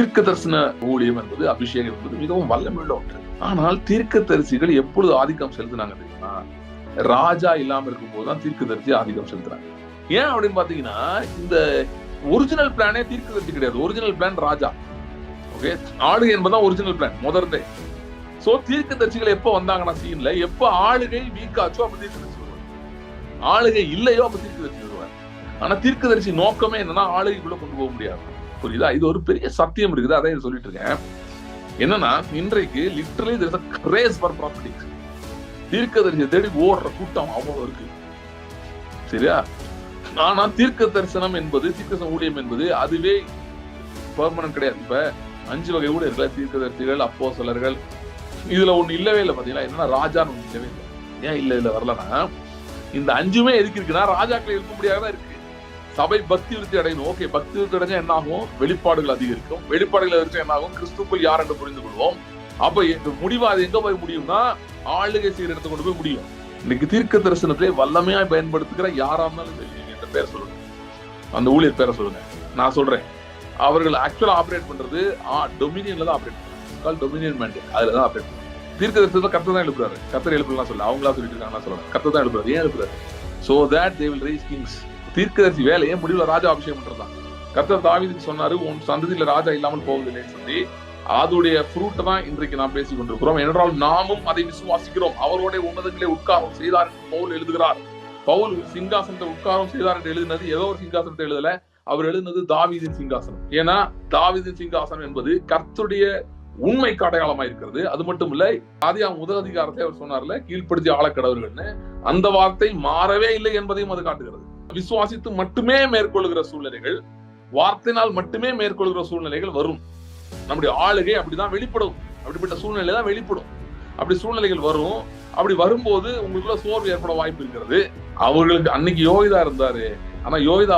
தீர்க்க தரிசன ஊழியம் என்பது, அபிஷேகம் என்பது மிகவும் வல்லமையுள்ள ஒன்று. ஆனால் தீர்க்க தரிசிகள் எப்பொழுது ஆதிக்கம் செலுத்தினாங்க தெரியுமா? ராஜா இல்லாம இருக்கும் போதுதான் தீர்க்க தரிசி ஆதிக்கம் செலுத்துறாங்க. ஏன் அப்படின்னு பாத்தீங்கன்னா, இந்த ஒரிஜினல் பிளானே தீர்க்க தரிசி கிடையாது. ஒரிஜினல் பிளான் ராஜா. ஓகே, ஆளுகை என்பதுதான் ஒரிஜினல் பிளான் முதல்ல. சோ தீர்க்க தரிசிகள் எப்ப வந்தாங்கன்னா சீன்ல, எப்ப ஆளுகை வீக்காச்சோ அப்ப தீர்க்க தரிசி வருவாங்க, ஆளுகை இல்லையோ அப்ப தீர்க்க தரிசி வருவாங்க. ஆனா தீர்க்க தரிசி நோக்கமே என்னன்னா ஆளுகைக்குள்ள கொண்டு போக முடியாது. புரியுதா? இது ஒரு பெரிய சத்தியம் இருக்குது. அதான் சொல்லிட்டு இருக்கேன். என்னன்னா, இன்றைக்கு literally there is a craze for prophetic. தீர்க்கதரிசியை தேடி ஓடுற கூட்டம் அவ்வளவு இருக்கு. சரியா? ஆனா தீர்க்க தரிசனம் என்பது, தீர்க்க ஊழியம் என்பது அதுவே பெர்மனன்ட் கிடையாது. இப்ப 5 வகை ஊழியர்கள, தீர்க்கதரிசிகள், அப்போஸ்தலர்கள், இதுல ஒண்ணு இல்லவே இல்லை. பாத்தீங்கன்னா என்னன்னா, ராஜான்னு ஒண்ணு இல்லவே இல்லை. ஏன் இல்ல வரலன்னா, இந்த 5மே எதுக்கு இருக்குன்னா ராஜாக்களை இருக்க முடியாதான் இருக்கு. சபை பக்தி விருத்தி அடையணும். ஓகே, பக்தி விருத்தி அடைஞ்சா என்ன ஆகும்? வெளிப்பாடுகள் அதிகரிக்கும். வெளிப்பாடுகள் அதிகரிச்சா என்ன ஆகும்? கிறிஸ்துக்குள் யார் என்று புரிந்து கொள்வோம். அப்ப முடிவா அது எங்க போய் முடியும்னா, ஆளுகை செய்யற இடத்தை கொண்டு போய் முடியும். இன்னைக்கு தீர்க்க தரிசனத்திலே வல்லமையா பயன்படுத்துகிற யாரா இருந்தாலும் சரி, நீங்க இந்த பேர் சொல்லுங்க, அந்த ஊழியர் பேரை சொல்லுங்க, நான் சொல்றேன். அவர்கள் ஆக்சுவலா ஆபரேட் பண்றது டொமினியன்ல தான் ஆபரேட் பண்றாங்க. டொமினியன் மேண்டேட், அதுலதான் ஆபரேட் பண்றாங்க. தீர்க்க தரிசனத்தை கர்த்தர் தான் எழுப்புறாரு. கர்த்தர் எழுப்பலாம் சொல்ல, அவங்களா சொல்லிட்டு இருக்காங்க சொல்ல, கர்த்தர் தான் எழுப்புறாரு. ஏன் எழுப்புறாரு? So that they will raise kings. தீர்க்கதரிசி வேலையே முடிவுல ராஜா அபிஷேகம் பண்றதுதான். கர்த்தர் தாவீதுக்கு சொன்னாரு, உன் சந்ததியில ராஜா இல்லாமல் போவதில்லைன்னு சொல்லி. அதோடைய ஃப்ரூட் தான் இன்றைக்கு நாம் பேசிக் கொண்டிருக்கிறோம். என்றால் நாமும் அதை விசுவாசிக்கிறோம். அவரோட உன்னதங்களே உட்காரம் செய்தார் என்று பவுல் எழுதுகிறார். பவுல் சிங்காசனத்தை உட்காரம் செய்தார் என்று எழுதினது ஏதோ ஒரு சிங்காசனத்தை எழுதல, அவர் எழுதினது தாவீதின் சிங்காசனம். ஏன்னா தாவீதின் சிங்காசனம் என்பது கர்த்தருடைய உண்மைக்கு அடையாளமா இருக்கிறது. அது மட்டும் இல்ல, ஆதியாகமம் 1 அதிகாரத்தை அவர் சொன்னார்ல, கீழ்ப்படுத்தி ஆளக்கடவர்கள்னு, அந்த வார்த்தை மாறவே இல்லை என்பதையும் அது காட்டுகிறது. விசுவாசித்து மட்டுமே மேற்கொள்கிற சூழ்நிலைகள், வார்த்தையினால் மட்டுமே மேற்கொள்கிற சூழ்நிலைகள் வரும். நம்முடைய ஆளுகை அப்படிதான் வெளிப்படும். அப்படிப்பட்ட சூழ்நிலை தான் வெளிப்படும். அப்படி சூழ்நிலைகள் வரும். அப்படி வரும்போது உங்களுக்குள்ள சோர்வு ஏற்பட வாய்ப்பு இருக்கிறது. அவர்களுக்கு அன்னைக்கு யோகிதா இருந்தாரு. ஆனா யோகிதா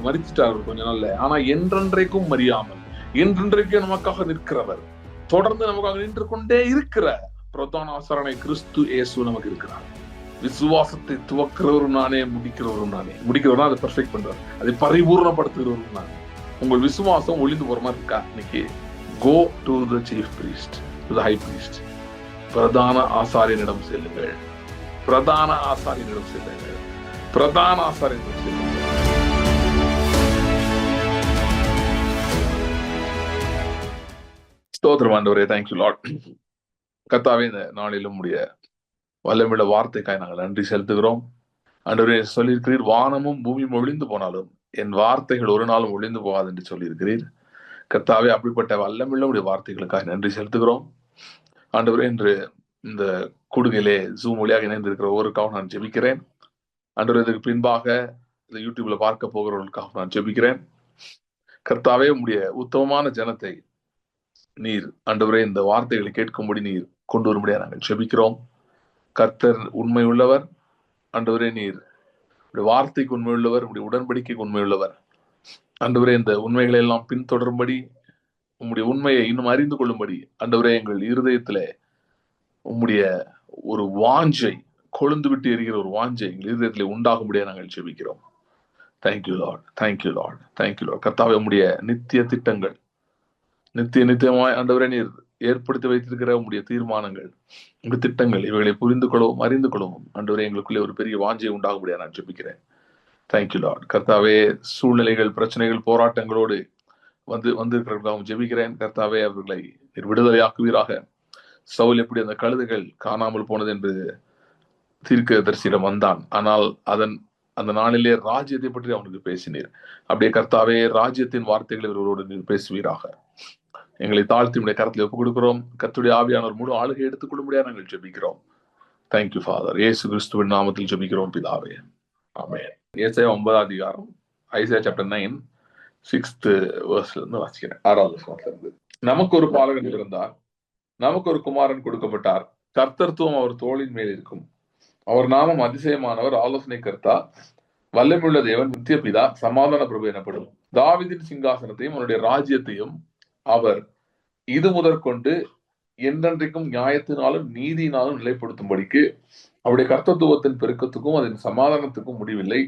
மரிச்சிட்டாரு கொஞ்ச நாள்ல. ஆனா என்றென்றைக்கும் மறியாமல், என்றென்றைக்கும் நமக்காக நிற்கிறவர், தொடர்ந்து நமக்காக நின்று கொண்டே இருக்கிற பிரதான ஆசாரணை கிறிஸ்து இயேசு நமக்கு இருக்கிறார். விசுவாசத்தை துவக்கிறவரும் நானே, முடிக்கிறவரும் நானே. முடிக்கிறவரும் அதை பெர்ஃபெக்ட் பண்றாரு, அதை பரிபூர்ணப்படுத்துகிறவரும் நானே. உங்கள் விசுவாசம் ஒளிந்து போற மாதிரி இருக்கா? இன்னைக்கு go to the chief priest, to the high priest. பிரதான ஆசாரியனிடம் செல்லுங்கள். பிரதான ஆசாரியனிடம் செல்லுங்கள். பிரதான ஆசாரியனிடம் செல்லுங்கள். ஸ்தோத்திரம் ஆண்டவரே, தேங்க்யூ லார்ட். கர்த்தாவே, இந்த நாளிலும் உடைய வல்லமையுள்ள வார்த்தைக்காய் நாங்கள் நன்றி செலுத்துகிறோம். ஆண்டவரே, சொல்லியிருக்கிறீர், வானமும் பூமியும் ஒழிந்து போனாலும் என் வார்த்தைகள் ஒரு நாளும் ஒழிந்து போகாது என்று சொல்லியிருக்கிறீர். கர்த்தாவே, அப்படிப்பட்ட வல்லமையுள்ள உடைய வார்த்தைகளுக்காக நன்றி செலுத்துகிறோம். ஆண்டவரே, இன்று இந்த கூடுகையிலே ஜூம் வழியாக இணைந்திருக்கிற ஒவ்வொருக்காக நான் ஜெபிக்கிறேன். ஆண்டவரே, இதற்கு பின்பாக இந்த யூடியூப்ல பார்க்க போகிறவர்களுக்காக நான் ஜெபிக்கிறேன். கர்த்தாவே, உடைய உத்தமமான ஜனத்தை நீர் ஆண்டவரே இந்த வார்த்தைகளை கேட்கும்படி நீர் கொண்டு வரும்படியா நாங்கள் ஜெபிக்கிறோம். கர்த்தர் உண்மை உள்ளவர். ஆண்டவரே, நீர் வார்த்தைக்கு உண்மை உள்ளவர், உடைய உடன்படிக்கைக்கு உண்மை உள்ளவர். ஆண்டவரே, இந்த உண்மைகளை எல்லாம் பின்தொடரும்படி, உம்முடைய உண்மையை இன்னும் அறிந்து கொள்ளும்படி ஆண்டவரே எங்கள் இருதயத்திலே உம்முடைய ஒரு வாஞ்சை, கொழுந்து விட்டு எரிகிற ஒரு வாஞ்சை எங்கள் இருதயத்திலே உண்டாகும்படியா நாங்கள் ஜெபிக்கிறோம். Thank you Lord, thank you Lord, thank you Lord. கர்த்தாவே, உம்முடைய நித்திய திட்டங்கள், நித்தியமாய் ஆண்டவரே நீர் ஏற்படுத்தி வைத்திருக்கிற உங்களுடைய தீர்மானங்கள், உங்களுடைய திட்டங்கள், இவைகளை புரிந்து கொள்ளவும் அறிந்து கொள்ளவும் ஆண்டவரே எங்களுக்குள்ளே ஒரு பெரிய வாஞ்சை உண்டாகும்படியா நான் ஜெபிக்கிறேன். Thank you Lord. கர்த்தாவே, சூழ்நிலைகள், பிரச்சனைகள், போராட்டங்களோடு வந்திருக்கிறவர்களும் ஜெபிக்கிறேன். கர்த்தாவே, அவர்களை நீர் விடுதலையாக்குவீராக. சவுல் எப்படி அந்த கழுதைகள் காணாமல் போனது என்று தீர்க்கதரிசியிடம் வந்தான், ஆனால் அந்த நாளிலே ராஜ்யத்தை பற்றி அவனுக்கு பேசினீர். அப்படியே கர்த்தாவே, ராஜ்யத்தின் வார்த்தைகளை இவர்களோடு நீர் பேசுவீராக. எங்களை தாழ்த்தி உடைய கரத்தில் ஒப்புக் கொடுக்கிறோம். கர்த்தருடைய ஆவியானவர் முழு ஆளுகை எடுத்துக்கொள்ளும்படியா நாங்கள் ஜெபிக்கிறோம். Thank you father. இயேசு கிறிஸ்துவின் நாமத்தில் ஜெபிக்கிறோம் பிதாவே, ஆமென். ஏசாயா 9 அதிகாரம், ஐசாயா சாப்டர் 9 6th verseல இருந்து வாசிக்கிறேன். 6வது வசனத்துல இருந்து. நமக்கு ஒரு பாலகன் இருந்தார், நமக்கு ஒரு குமாரன் கொடுக்கப்பட்டார். கர்த்தத்துவம் அவர் தோளின் மேல் இருக்கும். அவர் நாமம் அதிசயமானவர், ஆலோசனை கர்த்தா, வல்லமையுள்ள தேவன், நித்திய பிதா, சமாதான பிரபு எனப்படும். தாவீதின் சிங்காசனத்தையும் அவருடைய ராஜ்யத்தையும் அவர் இது முதற்கொண்டு என்றென்றைக்கும் நியாயத்தினாலும் நீதியினாலும் நிலைப்படுத்தும்படிக்கு அவருடைய கர்த்தத்துவத்தின் பெருக்கத்துக்கும் அதன் சமாதானத்துக்கும் முடிவில்லை.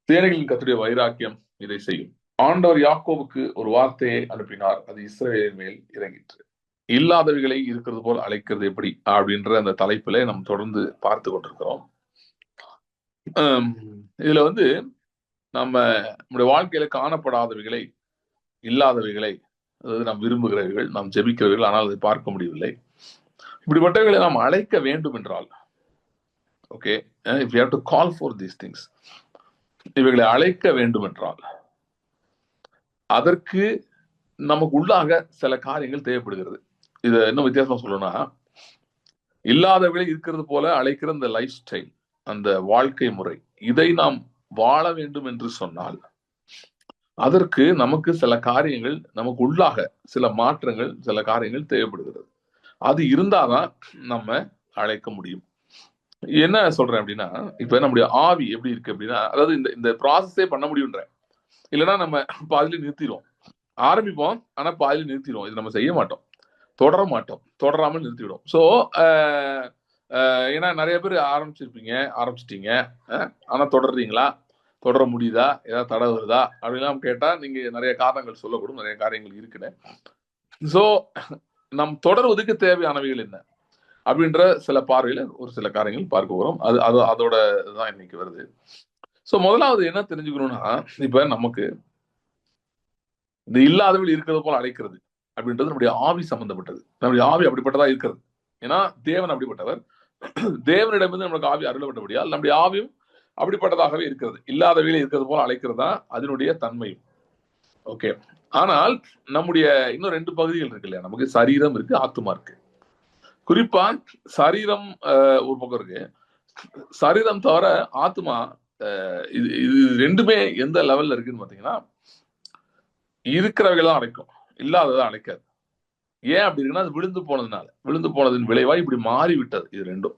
சேனைகளின் கர்த்தருடைய வைராக்கியம் இதை செய்யும். ஆண்டவர் யாக்கோவுக்கு ஒரு வார்த்தையை அனுப்பினார், அது இஸ்ரவேலின் மேல் இறங்கிற்று. இல்லாதவைகளை இருக்கிறது போல் அழைக்கிறது எப்படி அப்படின்ற அந்த தலைப்பில நம்ம தொடர்ந்து பார்த்து கொண்டிருக்கிறோம். இதுல வந்து நம்முடைய வாழ்க்கையில காணப்படாதவைகளை, இல்லாதவைகளை, அதாவது நாம் விரும்புகிறவர்கள், நாம் ஜெபிக்கிறவர்கள், ஆனால் அதை பார்க்க முடியவில்லை. இப்படிப்பட்டவர்களை நாம் அழைக்க வேண்டும் என்றால், okay, if you have to call for these things, இவைகளை அழைக்க வேண்டும் என்றால் அதற்கு நமக்கு உள்ளாக சில காரியங்கள் தேவைப்படுகிறது. இதை இன்னும் வித்தியாசமா சொல்லணும்னா, இல்லாதவர்களை இருக்கிறது போல அழைக்கிற அந்த லைஃப் ஸ்டைல், அந்த வாழ்க்கை முறை, இதை நாம் வாழ வேண்டும் என்று சொன்னால் அதற்கு நமக்கு சில காரியங்கள், நமக்கு உள்ளாக சில மாற்றங்கள், சில காரியங்கள் தேவைப்படுகிறது. அது இருந்தாதான் நம்ம அழைக்க முடியும். என்ன சொல்றேன் அப்படின்னா, இப்ப நம்முடைய ஆவி எப்படி இருக்கு அப்படின்னா, அதாவது இந்த ப்ராசஸே பண்ண முடியும்ன்ற, இல்லைன்னா நம்ம பாதியில நிறுத்திடுவோம். ஆரம்பிப்போம், ஆனா பாதியில நிறுத்திடுவோம். இது நம்ம செய்ய மாட்டோம், தொடர மாட்டோம், தொடராமல் நிறுத்திவிடும். ஸோ ஏன்னா நிறைய பேர் ஆரம்பிச்சிட்டீங்க, ஆனா தொடர்றீங்களா, தொடர முடியுதா, ஏதாவது தடை வருதா அப்படிலாம் கேட்டா நீங்க நிறைய காரணங்கள் சொல்லக்கூடும், நிறைய காரியங்கள் இருக்குன்னு. ஸோ நம் தொடர்வதற்கு தேவையானவைகள் என்ன அப்படின்ற சில பார்வையில ஒரு சில காரியங்கள் பார்க்க போறோம். அதோட தான் இன்னைக்கு வருது. ஸோ முதலாவது என்ன தெரிஞ்சுக்கணும்னா, இப்ப நமக்கு இந்த இல்லாதவர்கள் இருக்கிறது போல அழைக்கிறது அப்படின்றது நம்முடைய ஆவி சம்பந்தப்பட்டது. நம்முடைய ஆவி அப்படிப்பட்டதா இருக்கிறது. ஏன்னா தேவன் அப்படிப்பட்டவர். தேவனிடமிருந்து நம்மளுக்கு ஆவி அருளப்பட்டபடியால் நம்முடைய ஆவியும் அப்படிப்பட்டதாகவே இருக்கிறது. இல்லாதவையில இருக்கிறது போல அழைக்கிறது தான் அதனுடைய தன்மையும். ஓகே. ஆனால் நம்முடைய இன்னும் 2 பகுதிகள் இருக்கு இல்லையா, நமக்கு சரீரம் இருக்கு, ஆத்துமா இருக்கு. குறிப்பா சரீரம் ஒரு பக்கம் இருக்கு. சரீரம் தவிர ஆத்துமா, இது ரெண்டுமே எந்த லெவல்ல இருக்குன்னு பாத்தீங்கன்னா, இருக்கிறவர்கள் தான் அழைக்கும், இல்லாததான் அழைக்காது. ஏன் அப்படி இருக்குன்னா, அது விழுந்து போனதின் விளைவா இப்படி மாறிவிட்டது. இது ரெண்டும்,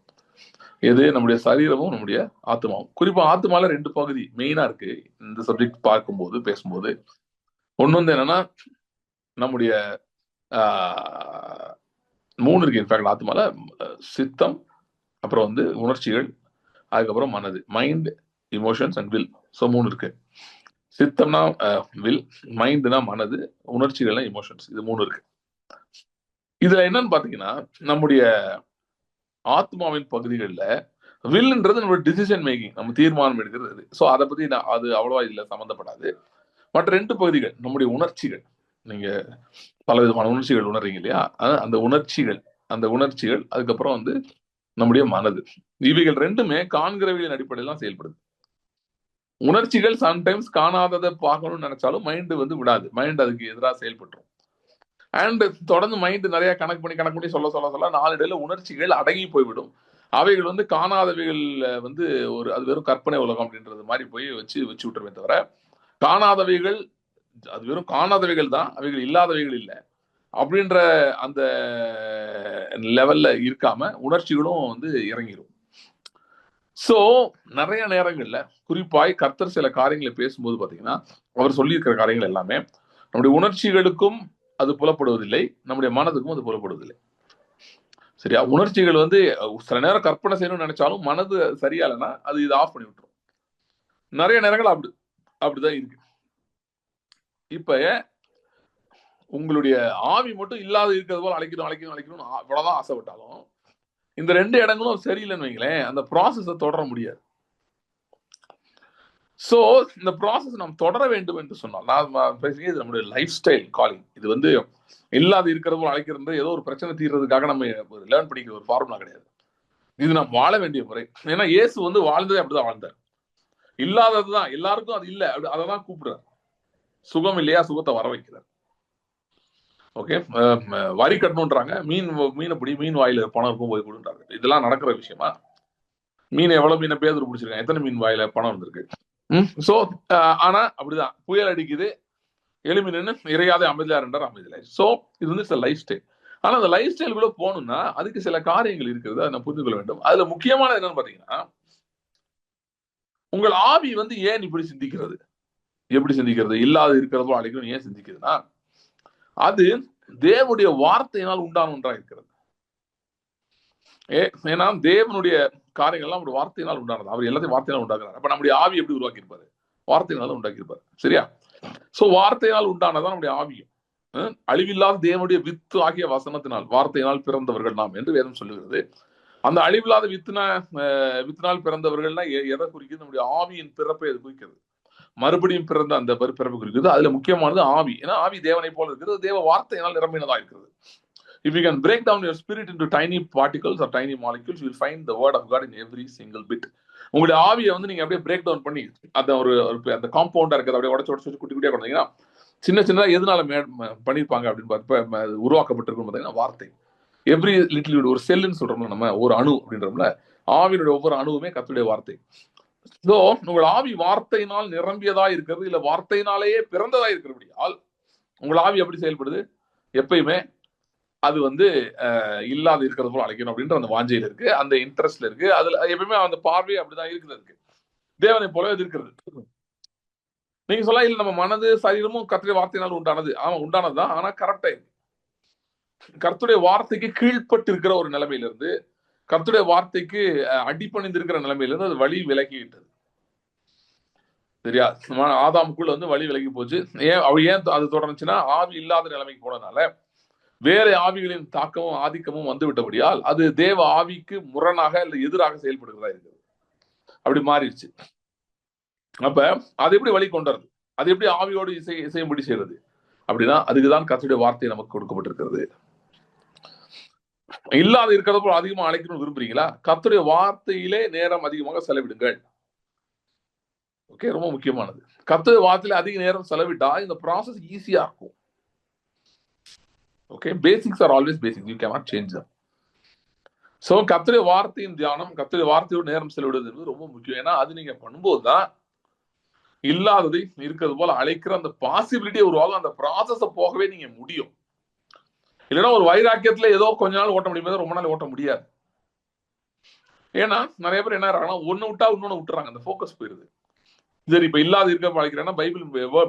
எது நம்முடைய சரீரமும் நம்முடைய ஆத்மாவும். குறிப்பா ஆத்மால 2 பகுதி மெயினா இருக்கு இந்த சப்ஜெக்ட் பார்க்கும்போது, பேசும்போது. ஒண்ணு வந்து என்னன்னா, நம்முடைய 3 இருக்கு. இன்ஃபேக்ட் ஆத்மால சித்தம், அப்புறம் வந்து உணர்ச்சிகள், அதுக்கப்புறம் மனது, mind, emotions and will. So 3 இருக்கு. சித்தம்னா வில், மைண்ட்னா மனது, உணர்ச்சிகள்னா இமோஷன்ஸ். இது 3 இருக்கு. இதுல என்னன்னு பாத்தீங்கன்னா, நம்முடைய ஆத்மாவின் பகுதிகளில் வில்ன்றது நம்மளோட டிசிஷன் மேக்கிங், நம்ம தீர்மானம் எடுக்கிறது. ஸோ அதை பத்தி அது அவ்வளவா இல்லை, சம்மந்தப்படாது. மற்ற 2 பகுதிகள் நம்முடைய உணர்ச்சிகள். நீங்க பல விதமான உணர்ச்சிகள் உணர்றீங்க இல்லையா, அந்த உணர்ச்சிகள், அதுக்கப்புறம் வந்து நம்முடைய மனது. இவைகள் ரெண்டுமே காண்கிறவைகளின் அடிப்படையில் தான் செயல்படுது. உணர்ச்சிகள் சம்டைம்ஸ் காணாததை பார்க்கணும்னு நினைச்சாலும் மைண்ட் வந்து விடாது, மைண்ட் அதுக்கு எதிராக செயல்பட்டுரும். அண்ட் தொடர்ந்து மைண்ட் நிறைய கணக்கு பண்ணி சொல்ல நாளடைல உணர்ச்சிகள் அடங்கி போய்விடும். அவைகள் வந்து காணாதவைகள் வந்து அது வெறும் கற்பனை உலகம் அப்படின்றது மாதிரி போய் வச்சு விட்டுருமே தவிர, காணாதவைகள் அது வெறும் காணாதவைகள் தான், அவைகள் இல்லாதவைகள் இல்லை அப்படின்ற அந்த லெவல்ல இருக்காம உணர்ச்சிகளும் வந்து இறங்கிடும். சோ நிறைய நேரங்கள்ல குறிப்பாய் கர்த்தர் சில காரியங்களை பேசும்போது பாத்தீங்கன்னா, அவர் சொல்லியிருக்கிற காரியங்கள் எல்லாமே நம்முடைய உணர்ச்சிகளுக்கும் அது புலப்படுவதில்லை, நம்முடைய மனதுக்கும் அது புலப்படுவதில்லை. சரியா? உணர்ச்சிகள் வந்து சில நேரம் கற்பனை செய்யணும்னு நினைச்சாலும் மனது சரியா இல்லைன்னா அது இதை ஆஃப் பண்ணி விட்டுரும். நிறைய நேரங்கள் அப்படிதான் இருக்கு. இப்ப உங்களுடைய ஆவி மட்டும் இல்லாத இருக்கிறது போல அழைக்கணும் அவ்வளவுதான் ஆசைப்பட்டாலும், இந்த 2 இடங்களும் சரியில்லைன்னு வைங்களேன், அந்த ப்ராசஸை தொடர முடியாது. சோ இந்த ப்ராசஸ் நாம் தொடர வேண்டும் என்று சொன்னால், நான் பேசுகிறது நம்முடைய லைஃப் ஸ்டைல் காலிங். இது வந்து இல்லாத இருக்கிறது போல அழைக்கிறது ஏதோ ஒரு பிரச்சனை தீர்றதுக்காக நம்ம லேர்ன் பண்ணிக்கிற ஒரு ஃபார்முலா கிடையாது. இது நாம் வாழ வேண்டிய முறை. ஏன்னா இயேசு வந்து வாழ்ந்ததே அப்படிதான் வாழ்ந்தார். இல்லாததுதான் எல்லாருக்கும் அது இல்லை, அதான் கூப்பிடுறார். சுகம் இல்லையா, சுகத்தை வர வைக்கிறார். ஓகே, வரி கட்டணும்ன்றாங்க, மீனை பிடி, மீன் வாயில பணம் இருக்கும் போய் கொடுன்றாங்க. இதெல்லாம் நடக்கிற விஷயமா? மீன் எவ்வளவு மீனை பேதர் பிடிச்சிருக்காங்க, எத்தனை மீன் வாயில பணம் வந்திருக்கு? சோ ஆனா அப்படிதான் புயல் அடிக்குது, எலும்பி நின்று இறையாத அமைதியார் என்றார், அமைதியார். சோ இது வந்து சில லைஃப் ஸ்டைல். ஆனா அந்த லைஃப் ஸ்டைலுக்குள்ள போகணும்னா அதுக்கு சில காரியங்கள் இருக்கிறது, அதை நான் புரிந்து கொள்ள வேண்டும். அதுல முக்கியமானது என்னன்னு பாத்தீங்கன்னா, உங்கள் ஆவி வந்து ஏன் இப்படி சிந்திக்கிறது, எப்படி சிந்திக்கிறது, இல்லாத இருக்கிறதோ அழைக்கணும் ஏன் சிந்திக்கிறதுனா, அது தேவனுடைய வார்த்தையினால் உண்டான ஒன்றா இருக்கிறது. ஏன்னா தேவனுடைய காரியங்கள்லாம் ஒரு வார்த்தையினால் உண்டானது. அவர் எல்லாத்தையும் வார்த்தையினால் உண்டாக்குறாரு. அப்ப நம்முடைய ஆவி எப்படி உருவாக்கி இருப்பாரு? வார்த்தையினால உண்டாக்கி இருப்பாரு. சரியா? சோ வார்த்தையினால் உண்டானதான் நம்முடைய ஆவியும். அழிவில்லாத தேவனுடைய வித்து ஆகிய வசனத்தினால் வார்த்தையினால் பிறந்தவர்கள் நாம் என்று வேதம் சொல்லுகிறது. அந்த அழிவில்லாத வித்தினால் பிறந்தவர்கள்னா எதை குறிக்கிறது? நம்முடைய ஆவியின் பிறப்பை அது குறிக்கிறது. மறுபடியும் பிறந்த அந்த பிறப்பு குறிக்கிறது. அதுல முக்கியமானது ஆவி. ஏன்னா ஆவி தேவனை போல இருக்கிறது, தேவ வார்த்தையினால் நிரம்பினதா இருக்கிறது. If you can break down your spirit into tiny particles or tiny molecules, you will find the word of God in every single bit. உங்களுடைய ஆவியை வந்து நீங்க அப்படியே பிரேக் டவுன் பண்ணி அந்த அந்த காம்பவுண்டா இருக்கிறது அப்படியே உடச்சு குட்டி குட்டியா கொண்டீங்கன்னா சின்ன சின்னதா எதனால பண்ணிருப்பாங்க அப்படின்னு உருவாக்கப்பட்டிருக்கும் பார்த்தீங்கன்னா வார்த்தை. எவ்ரி லிட்டில் ஒரு செல்லுன்னு சொல்றோம்ல, நம்ம ஒரு அணு அப்படின்றோம்ல, ஆவியினுடைய ஒவ்வொரு அணுவுமே கர்த்தருடைய வார்த்தை. சோ உங்கள் ஆவி வார்த்தையினால் நிரம்பியதா இருக்கிறது, இல்ல வார்த்தையினாலேயே பிறந்ததா இருக்கிறபடியால் உங்கள் ஆவி எப்படி செயல்படுது? எப்பயுமே அது வந்து இல்லாத இருக்கிறது போல அழைக்கணும் அப்படின்ற அந்த வாஞ்சையில் இருக்கு, அந்த இன்ட்ரெஸ்ட்ல இருக்கு. அதுல எப்பயுமே அந்த பார்வை அப்படிதான் இருக்குது. இருக்கு தேவனை போல இது இருக்கிறது. நீங்க சொல்ல இல்ல நம்ம மனது சரீரமும் கர்த்தருடைய வார்த்தையினால் உண்டானது. ஆமா உண்டானதுதான், ஆனா கரெக்டா இருக்கு. கர்த்தருடைய வார்த்தைக்கு கீழ்பட்டு இருக்கிற ஒரு நிலைமையில இருந்து கர்த்தருடைய வார்த்தைக்கு அடிப்பணிந்து இருக்கிற நிலைமையில இருந்து அது வழி விலகிட்டது. சரியா? ஆதாமுக்குள்ள வந்து வழி விலகி போச்சு. ஏன் அது தொடர்ந்துச்சுன்னா ஆவி இல்லாத நிலைமைக்கு போனதுனால வேற ஆவிகளின் தாக்கமும் ஆதிக்கமும் வந்து விட்டபடியால் அது தேவ ஆவிக்கு முரணாக இல்ல எதிராக செயல்படுகிறதா இருக்குது. அப்படி மாறிடுச்சு. அப்ப அது எப்படி வழி கொண்டுறது? அது எப்படி ஆவியோடு இசையும்படி செய்யறது அப்படின்னா அதுக்குதான் கர்த்தருடைய வார்த்தை நமக்கு கொடுக்கப்பட்டிருக்கிறது. இல்லாத இருக்கிறத போல அதிகமா அழைக்கணும்னு விரும்புறீங்களா? கர்த்தருடைய வார்த்தையிலே நேரம் அதிகமாக செலவிடுங்கள். ஓகே, ரொம்ப முக்கியமானது. கர்த்தருடைய வார்த்தையில அதிக நேரம் செலவிட்டா இந்த ப்ராசஸ் ஈஸியா இருக்கும். Okay, basics are always basics, you cannot change them. So கர்த்தருடைய வார்த்தையின் தியானம், கர்த்தருடைய வார்த்தையோட நேரம் செலவிடுவது என்பது ரொம்ப முக்கியம். ஏன்னா அது நீங்க பண்ணும்போது தான் இல்லாததை இருக்கிறது போல அழைக்கிற அந்த பாசிபிலிட்டியை உருவாகும். அந்த ப்ராசஸ போகவே நீங்க முடியும். இல்லைன்னா ஒரு வைராக்கியத்துல ஏதோ கொஞ்ச நாள் ஓட்ட முடியுமே, ரொம்ப நாள் ஓட்ட முடியாது. ஏன்னா நிறைய பேர் என்ன ஆகிறாங்கன்னா ஒன்னு விட்டா இன்னொன்னு விட்டுறாங்க, அந்த ஃபோக்கஸ் போயிருது. சரி இப்ப இல்லாத இருக்க அழைக்கிறேன்னா பைபிள்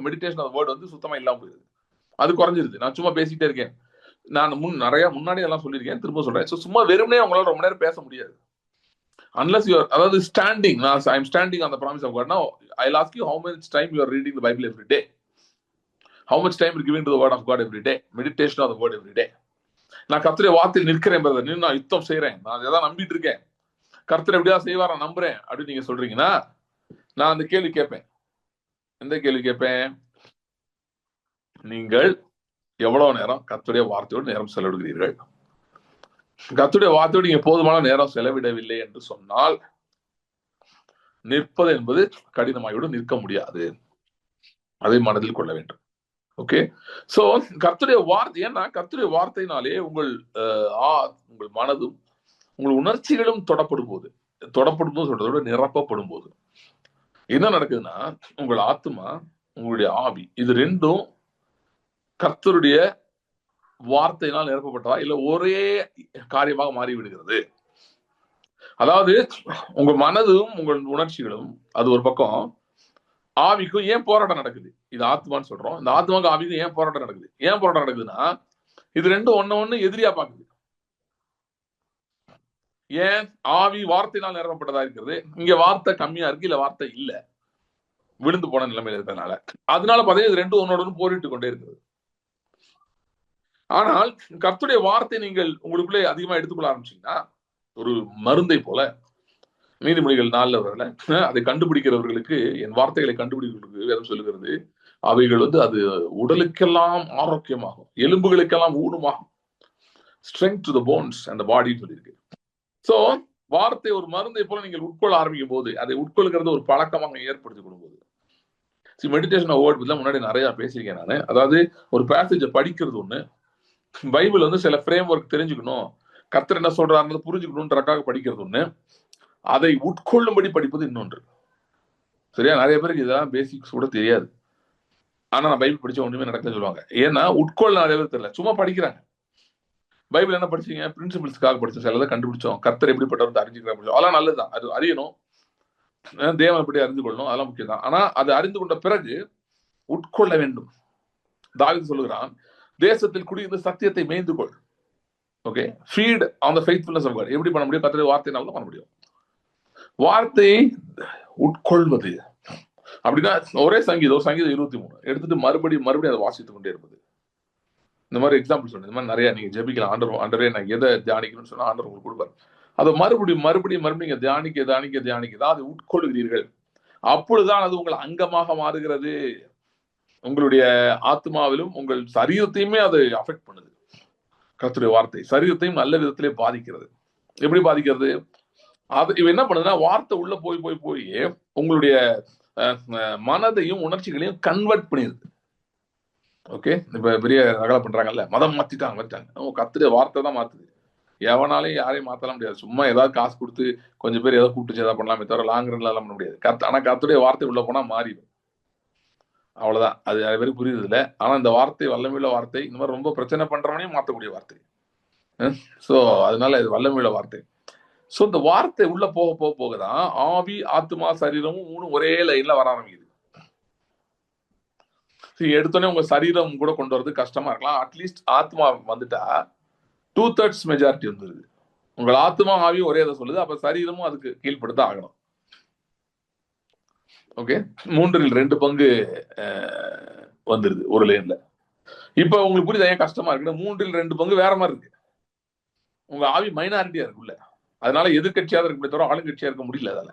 மெடிடேஷன் ஆஃப் வேர்ட் வந்து சுத்தமா இல்லாம போயிருது, அது குறைஞ்சிருது. நான் சும்மா பேசிட்டே இருக்கேன். நான் முன்னாடி எல்லாம் சொல்லியிருக்கேன், திரும்ப சொல்றேன். சும்மா வெறுமனே உங்களால ரொம்ப நேரம் பேச முடியாது. Unless you are, அதாவது standing, I am standing on the promise of God. Now I'll ask you how much time you are reading the Bible every day. How much time you are giving to the word of God every day? Meditation of the word every day. நான் கர்த்தருடைய வார்த்தையில் நிற்கிறேன் brother, நின்று நான் யுத்தம் செய்யறேன், நான் எதாவது நம்பிட்டு இருக்கேன், கர்த்தர் எப்படியா செய்வார நம்புறேன் அப்படின்னு நீங்க சொல்றீங்கன்னா நான் அந்த கேள்வி கேட்பேன். எந்த கேள்வி கேட்பேன்? நீங்கள் எவ்வளவு நேரம் கர்த்தருடைய வார்த்தையோடு நேரம் செலவிடுகிறீர்கள்? கர்த்தருடைய வார்த்தையோடு நீங்க போதுமான நேரம் செலவிடவில்லை என்று சொன்னால் நிற்பது என்பது கடினமாயோடு நிற்க முடியாது. அதை மனதில் கொள்ள வேண்டும். ஓகே, சோ கர்த்தருடைய வார்த்தை, ஏன்னா கர்த்தருடைய வார்த்தையினாலே உங்கள் மனதும் உங்கள் உணர்ச்சிகளும் தொடப்படும் போது சொல்றதோட நிரப்பப்படும் போது என்ன நடக்குதுன்னா உங்கள் ஆத்மா, உங்களுடைய ஆவி, இது ரெண்டும் கர்த்தருடைய வார்த்தையினால் நிரப்பப்பட்டதா இல்ல ஒரே காரியமாக மாறிவிடுகிறது. அதாவது உங்க மனதும் உங்கள் உணர்ச்சிகளும் அது ஒரு பக்கம், ஆவிக்கும் ஏன் போராட்டம் நடக்குது? இது ஆத்மான்னு சொல்றோம். இந்த ஆத்மாவுக்கு ஆவிக்கும் ஏன் போராட்டம் நடக்குது? ஏன் போராட்டம் நடக்குதுன்னா இது ரெண்டும் ஒண்ணு எதிரியா பாக்குது. ஏன்? ஆவி வார்த்தையினால் நிரப்பப்பட்டதா இருக்கிறது, இங்க வார்த்தை கம்மியா இருக்கு, இல்ல வார்த்தை இல்ல, விழுந்து போன நிலைமையில இருக்கிறதுனால. அதனால பார்த்தீங்கன்னா இது ரெண்டும் ஒன்னோட போரிட்டு கொண்டே இருக்கிறது. ஆனால் கர்த்தருடைய வார்த்தை நீங்கள் உங்களுக்குள்ளே அதிகமா எடுத்துக்கொள்ள ஆரம்பிச்சீங்கன்னா ஒரு மருந்தை போல, நீதிமொழிகள் 4 வரல, அதை கண்டுபிடிக்கிறவர்களுக்கு, என் வார்த்தைகளை கண்டுபிடிக்கிறவர்களுக்கு வேதம் சொல்லுகிறது, அவைகள் வந்து அது உடலுக்கெல்லாம் ஆரோக்கியமாகும், எலும்புகளுக்கெல்லாம் ஊனமாகும், strength to the bones and the body சொல்லியிருக்கு. சோ வார்த்தை ஒரு மருந்தை போல நீங்கள் உட்கொள்ள ஆரம்பிக்கும் போது, அதை உட்கொள்கிறது ஒரு பழக்கமாக ஏற்படுத்திக் கொள்ளும்போது, மெடிடேஷன் வேர்ட் பத்தி முன்னாடி நிறைய பேசியிருக்கேன் நான். அதாவது ஒரு பேசேஜை படிக்கிறது ஒண்ணு, பைபிள் வந்து சில ஃப்ரேம் ஒர்க் தெரிஞ்சுக்கணும், கர்த்தர் என்ன சொல்றாருன்னு புரிஞ்சுக்கணும்ன்றக்காக படிக்கிறது ஒண்ணு, அதை உட்கொள்ளும்படி படிப்பது இன்னொன்று. சரியா? நிறைய பேருக்கு இதெல்லாம் பேசிக்ஸ் கூட தெரியாது. ஆனா நான் பைபிள் படிச்ச ஒண்ணுமே நடக்கலன்னு சொல்லுவாங்க. ஏன்னா உட்கொள்ள நிறைய பேர் தெரியல, சும்மா படிக்கிறாங்க. பைபிள் என்ன படிச்சீங்க? பிரின்சிபிள்ஸ்க்காக படிச்சோம், சிலதை கண்டுபிடிச்சோம், கர்த்தர் எப்படிப்பட்டவர் அறிஞ்சுக்கிறோம், அதெல்லாம் நல்லதுதான், அது அறியணும், தேவன் எப்படி அறிந்து கொள்ளணும், அதெல்லாம் முக்கியம் தான். ஆனா அது அறிந்து கொண்ட பிறகு உட்கொள்ள வேண்டும். தாவீது சொல்லுகிறான், தேசத்தில் குடியிருந்து சத்தியத்தை மேய்ந்து கொள். Okay, feed on the faithfulness of God. எப்படி பண்ண முடியும்? கர்த்தருடைய வார்த்தையினால தான் பண்ண முடியும். வார்த்தையை உட்கொள்வது, அப்படின்னா ஒரே சங்கீதம், ஒரு சங்கீதம் 23 எடுத்துட்டு மறுபடியும் அதை வாசித்துக் கொண்டே இருப்பது. இந்த மாதிரி எக்ஸாம்பிள் சொன்னேன். இந்த மாதிரி நிறைய நீங்க ஜெபிக்கலாம். ஆண்டவரே நான் எதை தியானிக்கணும்னு சொன்னா ஆண்டவர் உங்களுக்கு கொடுப்பாரு. அதை மறுபடியும் நீங்க தியானிக்க அதை உட்கொள்கிறீர்கள். அப்பொழுதுதான் அது உங்கள் அங்கமாக மாறுகிறது. உங்களுடைய ஆத்மாவிலும் உங்கள் சரீரத்தையுமே அது அஃபெக்ட் பண்ணுது. கர்த்தருடைய வார்த்தை சரீரத்தையும் நல்ல விதத்திலே பாதிக்கிறது. எப்படி பாதிக்கிறது? அது இவ என்ன பண்ணுதுன்னா, வார்த்தை உள்ள போய் உங்களுடைய மனதையும் உணர்ச்சிகளையும் கன்வெர்ட் பண்ணிடுது. ஓகே, இப்ப பெரிய ரகலை பண்றாங்கல்ல, மதம் மாத்திட்டாங்க. கர்த்தருடைய வார்த்தை தான் மாத்துது. எவனாலையும் யாரையும் மாத்தலாம் முடியாது. சும்மா ஏதாவது காசு கொடுத்து கொஞ்சம் பேர் ஏதாவது கூப்பிட்டு ஏதாவது பண்ணலாமே தவிர லாங் ரன்ல எல்லாம் பண்ண முடியாது. ஆனா கர்த்தருடைய வார்த்தை உள்ள போனா மாறிடும். அவ்வளவுதான். அது நிறைய பேருக்கு புரியுது இல்லை. ஆனா இந்த வார்த்தை வல்லமையுள்ள வார்த்தை. இந்த மாதிரி ரொம்ப பிரச்சனை பண்றவனையும் மாத்தக்கூடிய வார்த்தை. சோ அதனால இது வல்லமையுள்ள வார்த்தை. சோ இந்த வார்த்தை உள்ள போகதான் ஆவி, ஆத்மா, சரீரமும் மூணும் ஒரே லைன்ல வர ஆரம்பிக்குது. எடுத்தோடனே உங்க சரீரம் கூட கொண்டு வரது கஷ்டமா இருக்கலாம். அட்லீஸ்ட் ஆத்மா வந்துட்டா 2/3 மெஜாரிட்டி வந்துருது. உங்கள் ஆத்மா ஆவியும் ஒரே இதை சொல்லுது. அப்ப சரீரமும் அதுக்கு கீழ்படுத்த ஆகணும். ஓகே, 3/2 பங்கு வந்துருது ஒரு லைன்ல. இப்ப உங்களுக்கு புரியுது ஏன் கஷ்டமா இருக்கு? 3/2 பங்கு வேற மாதிரி இருக்கு. உங்க ஆவி மைனாரிட்டியா இருக்குல்ல, அதனால எதிர்கட்சியாக இருக்க தவிர ஆளுங்கட்சியா இருக்க முடியல. அதால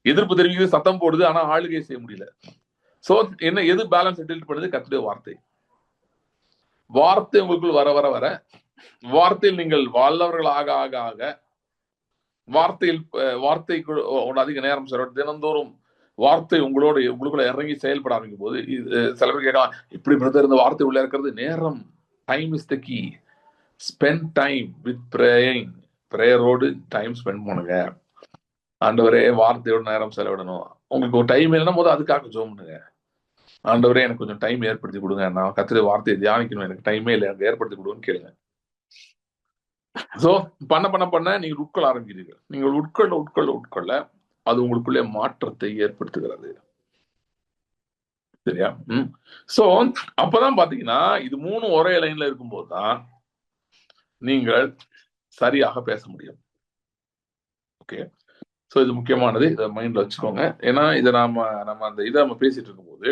எதிர்ப்பு தெரிவிக்குது, சத்தம் போடுது, ஆனா ஆளுகை செய்ய முடியல. சோ என்ன எது பேலன்ஸ் செட்டில் பண்ணுது? கர்த்தருடைய வார்த்தை. வார்த்தை உங்களுக்குள் வர வர வர வார்த்தையில் நீங்கள் வல்லவர்கள் ஆக ஆக ஆக வார்த்தைக்கு அதிக நேரம் தினந்தோறும் வார்த்தை உங்களுக்குள்ள இறங்கி செயல்பட ஆரம்பிக்கும் போது சில பேர் கேட்கலாம், இப்படி பிரதர் இந்த வார்த்தை உள்ள இருக்கிறது? நேரம், time is the key. Spend time with praying. பிரேயரோடு டைம் ஸ்பெண்ட் பண்ணுங்க. ஆண்டவரே வார்த்தையோட நேரம் செலவிடணும். உங்களுக்கு ஒரு டைம் இல்லைன்னா போது அதுக்காக ஜெபம் பண்ணுங்க. ஆண்டவரே எனக்கு கொஞ்சம் டைம் ஏற்படுத்தி கொடுங்க, நான் கர்த்தருடைய வார்த்தையை தியானிக்கணும், எனக்கு டைமே இல்லை, எனக்கு ஏற்படுத்தி கொடுன்னு கேளுங்க. சோ பண்ண நீங்கள் உட்கொள்ள ஆரம்பிக்கிறீர்கள். நீங்கள் உட்கொள்ள அது உங்களுக்குள்ளே மாற்றத்தை ஏற்படுத்துகிறது. சரியா? சோ அப்பதான் பாத்தீங்கன்னா இது மூணும் ஒரே லைன்ல இருக்கும்போது தான் நீங்கள் சரியாக பேச முடியும். ஓகே, சோ இது முக்கியமானது. இதை மைண்ட்ல வச்சுக்கோங்க. ஏன்னா இதை நம்ம அந்த இதை நம்ம பேசிட்டு இருக்கும்போது,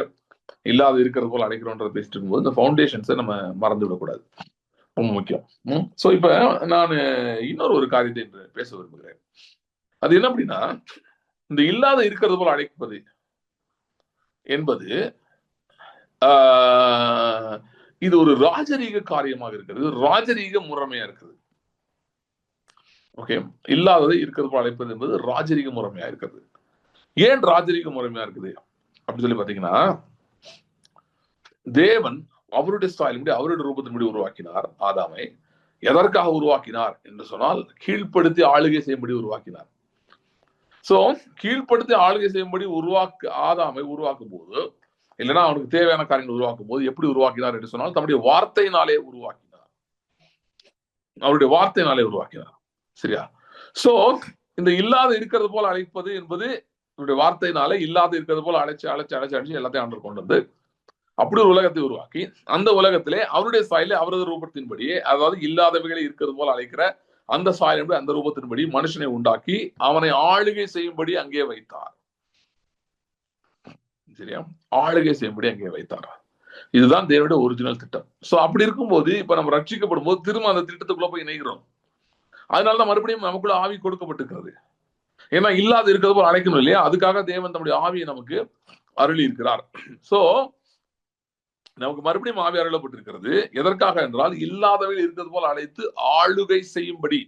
இல்லாத இருக்கிறது போல அடைக்கிறோன்றத பேசிட்டு இருக்கும்போது இந்த ஃபவுண்டேஷன்ஸை நம்ம மறந்து விடக்கூடாது. ரொம்ப முக்கியம். சோ இப்ப நான் இன்னொரு காரியத்தை பேச விரும்புகிறேன். அது என்ன அப்படின்னா, இந்த இல்லாத இருக்கிறது போல அழைப்பது என்பது இது ஒரு ராஜரீக காரியமாக இருக்கிறது, ராஜரீக முறைமையா இருக்குது. ஓகே, இல்லாததை இருக்கிறது போல அழைப்பது என்பது ராஜரீக முறைமையா இருக்கிறது. ஏன் ராஜரீக முறைமையா இருக்குது அப்படின்னு சொல்லி பாத்தீங்கன்னா, தேவன் அவருடைய ஸ்டைலின்படி அவருடைய ரூபத்தின்படி உருவாக்கினார் ஆதாமை. எதற்காக உருவாக்கினார் என்று சொன்னால், கீழ்ப்படுத்தி ஆளுகை செய்யும்படி உருவாக்கினார். சோ கீழ்ப்படுத்தி ஆளுகை செய்யும்படி ஆதாமை உருவாக்கும் போது, இல்லைன்னா அவனுக்கு தேவையான காரியங்கள் உருவாக்கும் போது எப்படி உருவாக்கினார் என்று சொன்னால், தன்னுடைய வார்த்தையினாலே உருவாக்கினார். அவருடைய வார்த்தையினாலே உருவாக்கினார். சரியா? சோ இந்த இல்லாத இருக்கிறது போல அழைப்பது என்பது இவருடைய வார்த்தையினாலே இல்லாத இருக்கிறது போல அழைச்சு எல்லாத்தையும் ஆண்டு கொண்டு வந்து அப்படி ஒரு உலகத்தை உருவாக்கி, அந்த உலகத்திலே அவருடைய சாயலை அவரது ரூபத்தின்படியே, அதாவது இல்லாதவைகளை இருக்கிறது போல அழைக்கிற அந்த சாயலின்படி அந்த ரூபத்தின்படி மனுஷனை உண்டாக்கி அவனை ஆளுகை செய்யும்படி அங்கே வைத்தார். சரியா? ஆளுகை செய்யும்படி அங்கே வைத்தார். இதுதான் தேவனுடைய ஒரிஜினல் திட்டம். சோ அப்படி இருக்கும்போது இப்ப நம்ம ரட்சிக்கப்படும் போது திரும்ப அந்த திட்டத்துக்குள்ள போய் இணைகிறோம். அதனாலதான் மறுபடியும் நமக்குள்ள ஆவி கொடுக்கப்பட்டிருக்கிறது. ஏன்னா இல்லாத இருக்கிறது போல அழைக்கணும் இல்லையா? அதுக்காக தேவன் தம்முடைய ஆவியை நமக்கு அருளி இருக்கிறார். சோ நமக்கு மறுபடியும் ஆவி அருளப்பட்டிருக்கிறது. எதற்காக என்றால், இல்லாதவை இருக்கிறது போல அழைத்து ஆளுகை செய்யும்படி,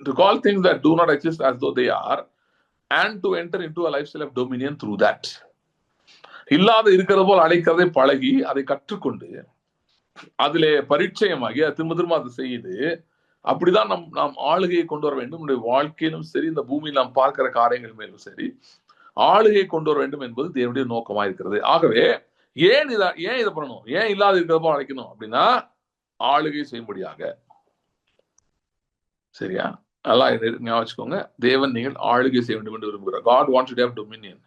to call things that do not exist as though they are, and to enter into a lifestyle of dominion through that. இல்லாத இருக்கிறது போல் அழைக்கிறதை பழகி அதை கற்றுக்கொண்டு அதிலே பரிச்சயமாகி திரும்ப அதை செய்து அப்படிதான் நாம் ஆளுகையை கொண்டு வர வேண்டும். நம்முடைய வாழ்க்கையிலும் சரி, இந்த பூமியில் நாம் பார்க்கிற காரியங்கள் மேலும் சரி, ஆளுகையை கொண்டு வர வேண்டும் என்பது தேவனுடைய நோக்கமா இருக்கிறது. ஆகவே ஏன் இதை பண்ணணும்? ஏன் இல்லாத இருக்கிறப்போ அழைக்கணும் அப்படின்னா, ஆளுகை செய்யும்படியாக. சரியா? நல்லா ஞாபகம் வச்சுக்கோங்க. தேவன் நீங்கள் ஆளுகை செய்ய வேண்டும் என்று விரும்புகிறார். God wants you to have dominion.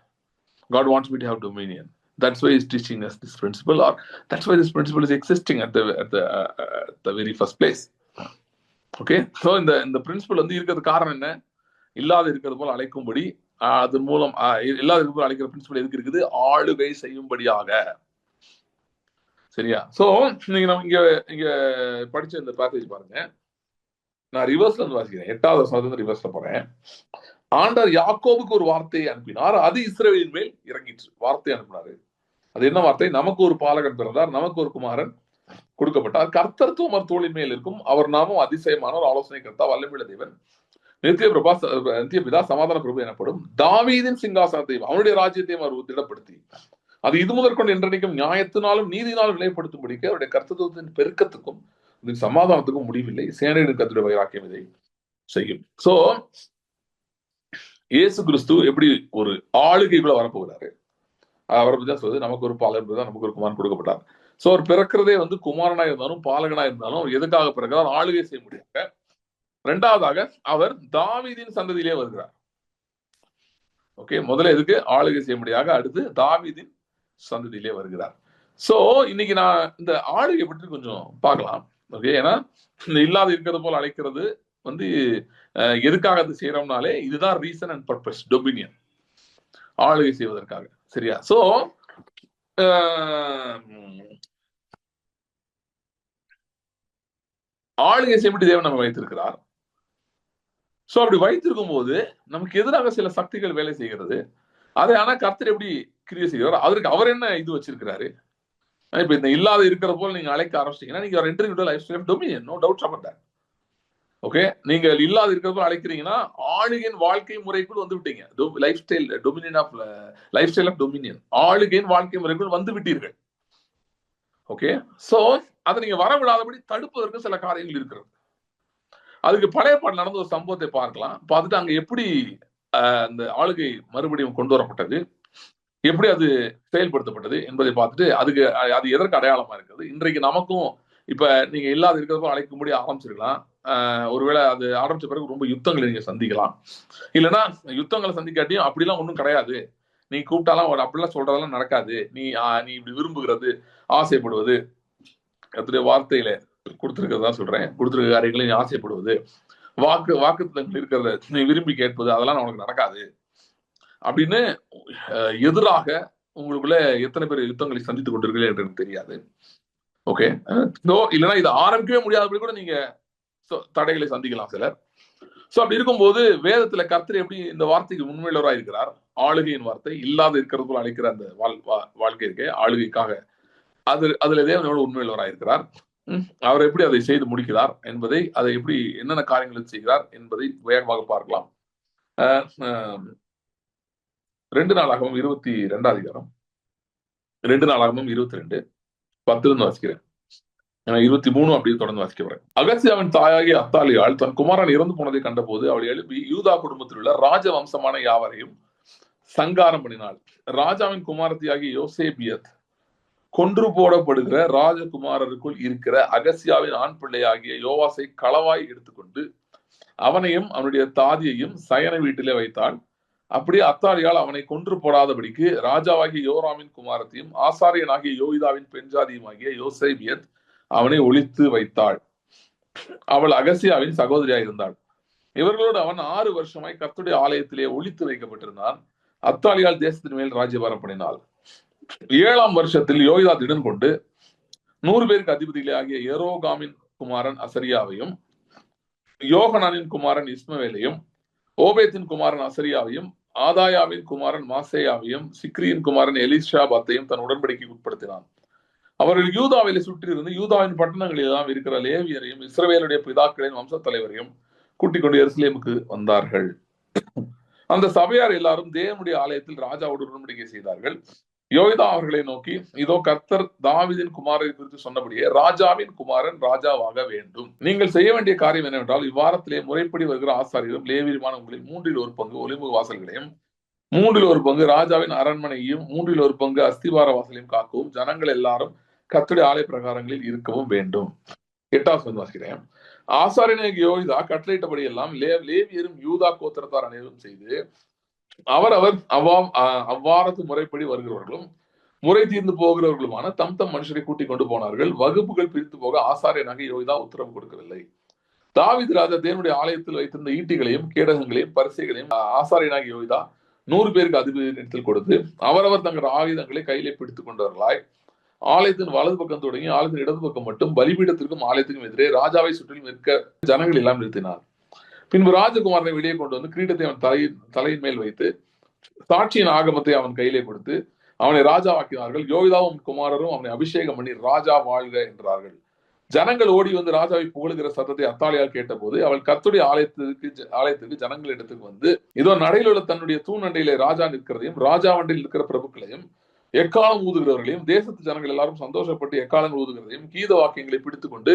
God wants me to have dominion. That's why he's teaching us this principle, or that's why this principle is existing at the very first place. Okay, so இந்த principal இருக்கிறது காரணம் என்ன? இல்லாத இருக்கிறது போல அழைக்கும்படி அது மூலம் எல்லாருக்கும் அழைக்கிற பிரின்சிபல் எதுக்கு இருக்குது? ஆளுகை செய்யும்படியாக. சரியா? சோ நீங்க நம்ம இங்க இங்க படிச்ச இந்த பேசேஜ் பாருங்க. நான் ரிவர்ஸ்ல இருந்து வாசிக்கிறேன். 8வது வசனத்துல ரிவர்ஸ்ல போறேன். ஆண்டவர் யாக்கோபுக்கு ஒரு வார்த்தையை அனுப்பினார், அது இஸ்ரவேலின் மேல் இறங்கிற்று. வார்த்தை அனுப்பினாரு. அது என்ன வார்த்தை? நமக்கு ஒரு பாலகன் பிறந்தார், நமக்கு ஒரு குமாரன் கொடுக்கப்பட்டார், கர்த்தர் தூமர் தோளின் மேல் இருக்கும், அவர் நாமும் அதிசயமான ஒரு ஆலோசனை கர்த்தா, வல்லமையுள்ள தேவன், நித்திய பிதா, சமாதான பிரபு எனப்படும். தாவீதின் சிங்காசனத்தையும் அவனுடைய ராஜ்யத்தையும் அவர் திடப்படுத்தி அது இது முதற்கொண்டு என்றைக்கும் நியாயத்தினாலும் நீதினாலும் நிலைப்படுத்தும்படிக்கு அவருடைய கர்த்தத்துவத்தின் பெருக்கத்துக்கும் சமாதானத்துக்கும் முடிவில்லை. சேனையின் கர்த்தருடைய வைராக்கியம் இதை செய்யும். சோ இயேசு கிறிஸ்து எப்படி ஒரு ஆளுகைக்குள்ள வரப்போகிறாரு, அவரை பத்தி தான் சொல்லுது. நமக்கு ஒரு பாலகன் இருந்தால் நமக்கு ஒரு குமாரன் கொடுக்கப்பட்டார். சோ அவர் பிறக்கிறதே வந்து குமாரனா இருந்தாலும் பாலகனா இருந்தாலும் எதுக்காக பிறக்கிறார்? ஆளுகை செய்ய முடியாத. இரண்டாவதாக அவர் தாவீதின் சந்ததியிலே வருகிறார். ஓகே, முதல்ல எதுக்கு? ஆளுகை செய்ய முடியாத. அடுத்து தாவீதின் சந்ததியிலே வருகிறார். சோ இன்னைக்கு நான் இந்த ஆளுகை பற்றி கொஞ்சம் பார்க்கலாம். ஓகே, ஏன்னா இந்த இல்லாத இருக்கிறது போல அழைக்கிறது வந்து எதுக்காக அது செய்யறோம்னாலே இதுதான் ரீசன் அண்ட் பர்பஸ், டொமினியன், ஆளுகை செய்வதற்காக. சரியா? சோ ஆளுகை செய்யப்பட்டு தேவன் நம்ம வைத்திருக்கிறார். சோ அப்படி வைத்திருக்கும் போது நமக்கு எதிராக சில சக்திகள் வேலை செய்கிறது. அதை ஆனா கர்த்தர் எப்படி கிரியை செய்கிறார்? அதற்கு அவர் என்ன இது வச்சிருக்கிறாரு? இப்ப இந்த இல்லாத இருக்கிற போல நீங்க அழைக்க ஆரம்பிச்சீங்கன்னா நீங்க entering into life style of dominion, no doubts about that. Okay, நீங்க இல்லாத இருக்கிற போல அழைக்கிறீங்கன்னா ஆளுகையின் வாழ்க்கை முறைக்குள் வந்து விட்டீங்க. Lifestyle dominion of life style of dominion, ஆளுகையின் வாழ்க்கை முறைக்குள் வந்து விட்டீர்கள். ஓகே, சோ அதை நீங்க வரவிடாதபடி தடுப்பதற்கு சில காரியங்கள் இருக்கிறது. அதுக்கு பழைய பாட்டு நடந்த ஒரு சம்பவத்தை பார்க்கலாம். பார்த்துட்டு அங்க எப்படி அந்த ஆளுகை மறுபடியும் கொண்டு வரப்பட்டது, எப்படி அது செயல்படுத்தப்பட்டது என்பதை பார்த்துட்டு அதுக்கு அது எதற்கு அடையாளமா இருக்குது. இன்றைக்கு நமக்கும் இப்ப நீங்க இல்லாத இருக்கிறப்ப அழைக்கும்படி ஆரம்பிச்சிருக்கலாம். ஒருவேளை அது ஆரம்பிச்ச பிறகு ரொம்ப யுத்தங்களை நீங்க சந்திக்கலாம். இல்லைன்னா யுத்தங்களை சந்திக்காட்டியும் அப்படிலாம் ஒன்றும் கிடையாது, நீ கூப்பிட்டாலாம் அப்படிலாம் சொல்றதெல்லாம் நடக்காது, நீ இப்படி விரும்புகிறது, ஆசைப்படுவது, கர்த்தருடைய வார்த்தையில கொடுத்திருக்கிறதா சொல்றேன், கொடுத்திருக்க காரியங்களை நீ ஆசைப்படுவது, வாக்குத்தத்தங்கள் இருக்கிறத நீ விரும்பி கேட்பது, அதெல்லாம் உனக்கு நடக்காது அப்படின்னு எதிராக உங்களுக்குள்ள எத்தனை பேர் யுத்தங்களை சந்தித்துக் கொண்டிருக்கீர்கள் என்று எனக்கு தெரியாது. ஓகே, இல்லைன்னா இது ஆரம்பிக்கவே முடியாதபடி கூட நீங்க தடைகளை சந்திக்கலாம் சிலர். சோ அப்படி இருக்கும்போது வேதத்துல கர்த்தர் எப்படி இந்த வார்த்தைக்கு முன்மையுள்ளவராக இருக்கிறார்? ஆளுகையின் வார்த்தை இல்லாத இருக்கிறது போல அழைக்கிற அந்த வாழ்க்கை இருக்கே ஆளுகைக்காக, அதுல தேவனோட உண்மையுள்ளவராக இருக்கிறார். அவர் எப்படி அதை செய்து முடிக்கிறார் என்பதை, அதை எப்படி என்னென்ன காரியங்களை செய்கிறார் என்பதை வேகமாக பார்க்கலாம். 2 நாளாகவும் 22 அதிகாரம், 2 நாளாகவும் 22 10 வாசிக்கிறேன். 23 அப்படியே தொடர்ந்து வாசிக்க வரேன். அகசியாவின் தாயாகிய அத்தாலியால் தன் குமாரன் இறந்து போனதை கண்டபோது அவள் எழுப்பி யூதா குடும்பத்தில் உள்ள ராஜவம்சமான யாவரையும் சங்காரம் பண்ணினாள். ராஜாவின் குமாரத்தியாகிய யோசேபியத் கொன்று போடப்படுகிற ராஜகுமாரருக்குள் இருக்கிற அகசியாவின் ஆண் பிள்ளையாகிய யோவாசை களவாய் எடுத்துக்கொண்டு அவனையும் அவனுடைய தாதியையும் சயன வீட்டிலே வைத்தாள். அப்படியே அத்தாலியால் அவனை கொன்று போடாதபடிக்கு ராஜாவாகிய யோராமின் குமாரத்தையும் ஆசாரியனாகிய யோகிதாவின் பெண்ஜாதியுமாகிய யோசேபியத் அவனை ஒழித்து வைத்தாள். அவள் அகசியாவின் சகோதரியா இருந்தாள். இவர்களோடு அவன் 6 வருஷமாய் கர்த்தருடைய ஆலயத்திலே ஒழித்து வைக்கப்பட்டிருந்தான். அத்தாலியால் தேசத்தின் மேல் ராஜ்யபாரம் பண்ணினாள். 7ஆம் வருஷத்தில் யோகிதா திடன் கொண்டு 100 பேருக்கு அதிபதிகளே ஆகிய எரோகாமின் குமாரன் அசரியாவையும் யோகனானின் குமாரன் இஸ்மவேலையும் ஓபேத்தின் குமாரன் அசரியாவையும் ஆதாயாவின் குமாரன் மாசேயாவையும் சிக்ரியின் குமாரன் எலிஷாபாத்தையும் தன் உடன்படிக்கை உட்படுத்தினான். அவர்கள் யூதாவிலே சுற்றி இருந்து யூதாவின் பட்டணங்களில் எல்லாம் இருக்கிற லேவியரையும் இஸ்ரவேலுடைய பிதாக்களின் வம்ச தலைவரையும் கூட்டிக் கொண்டு எருசலேமுக்கு வந்தார்கள். அந்த சபையார் எல்லாரும் தேவனுடைய ஆலயத்தில் ராஜாவோடு உடன்படிக்கை செய்தார்கள். யோகிதா அவர்களை நோக்கி, இதோ கர்த்தர் தாவீதின் குமாரரை குறித்து சொன்னபடியே ராஜாவின் குமாரன் ராஜாவாக வேண்டும். நீங்கள் செய்ய வேண்டிய காரியம் என்னவென்றால், இவ்வாரத்திலே முறைப்படி வருகிற ஆசாரியரும் லேவியருமான உங்களில் 1/3 பங்கு ஒலிமுக வாசல்களையும் 1/3 பங்கு ராஜாவின் அரண்மனையையும் 1/3 பங்கு அஸ்திவார வாசலையும் காக்கவும் ஜனங்கள் எல்லாரும் கர்த்தருடைய ஆலய பிரகாரங்களில் இருக்கவும் வேண்டும். 8வது வாசிக்கிறேன். ஆசாரியனாகிய யோகிதா கட்டளையிட்டபடி எல்லாம் லேவியரும் யூதா கோத்திரத்தார் அனைவரும் செய்து அவரவர் அவ்வாரத்து முறைப்படி வருகிறவர்களும் முறை தீர்ந்து போகிறவர்களுமான தம் மனுஷரை கூட்டிக் கொண்டு போனார்கள். வகுப்புகள் பிரித்து போக ஆசாரியனாகிய யோகிதா உத்தரவு கொடுக்கவில்லை. தாவீது ராஜா தேவனுடைய ஆலயத்தில் வைத்திருந்த ஈட்டிகளையும் கேடகங்களையும் பரிசைகளையும் ஆசாரியனாகிய யோகிதா 100 பேருக்கு அதிபதியிடத்தில் கொடுத்து அவரவர் தங்கள் ஆயுதங்களை கையிலே பிடித்துக் கொண்டவர்களாய் ஆலயத்தின் வலது பக்கம் தொடங்கி ஆலயத்தின் இடது பக்கம் மட்டும் பலிபீடத்திற்கும் ஆலயத்துக்கும் எதிரே ராஜாவை சுற்றிலும் நிற்க ஜனங்கள் எல்லாம் நிறுத்தினார். பின்பு ராஜகுமாரனை வெளியே கொண்டு வந்து கிரீடத்தை அவன் தலையின் மேல் வைத்து சாட்சியின் ஆகமத்தை அவன் கையிலே கொடுத்து அவனை ராஜாவாக்கினார்கள். யோகிதாவும் குமாரரும் அவனை அபிஷேகம் பண்ணி ராஜா வாழ்க என்றார்கள். ஜனங்கள் ஓடி வந்து ராஜாவை புகழுகிற சத்தத்தை அத்தாலியால் கேட்டபோது அவள் கர்த்தருடைய ஆலயத்துக்கு ஜனங்கள் இடத்துக்கு வந்து இதோ நடையில் உள்ள தன்னுடைய தூணண்டையிலே ராஜா நிற்கிறதையும் ராஜா வண்டியில் இருக்கிற பிரபுக்களையும் எக்காலம் ஊதுகிறவர்களையும் தேசத்து ஜனங்கள் எல்லாரும் சந்தோஷப்பட்டு எக்காலங்கள் ஊதுகிறதையும் கீத வாக்கியங்களை பிடித்துக் கொண்டு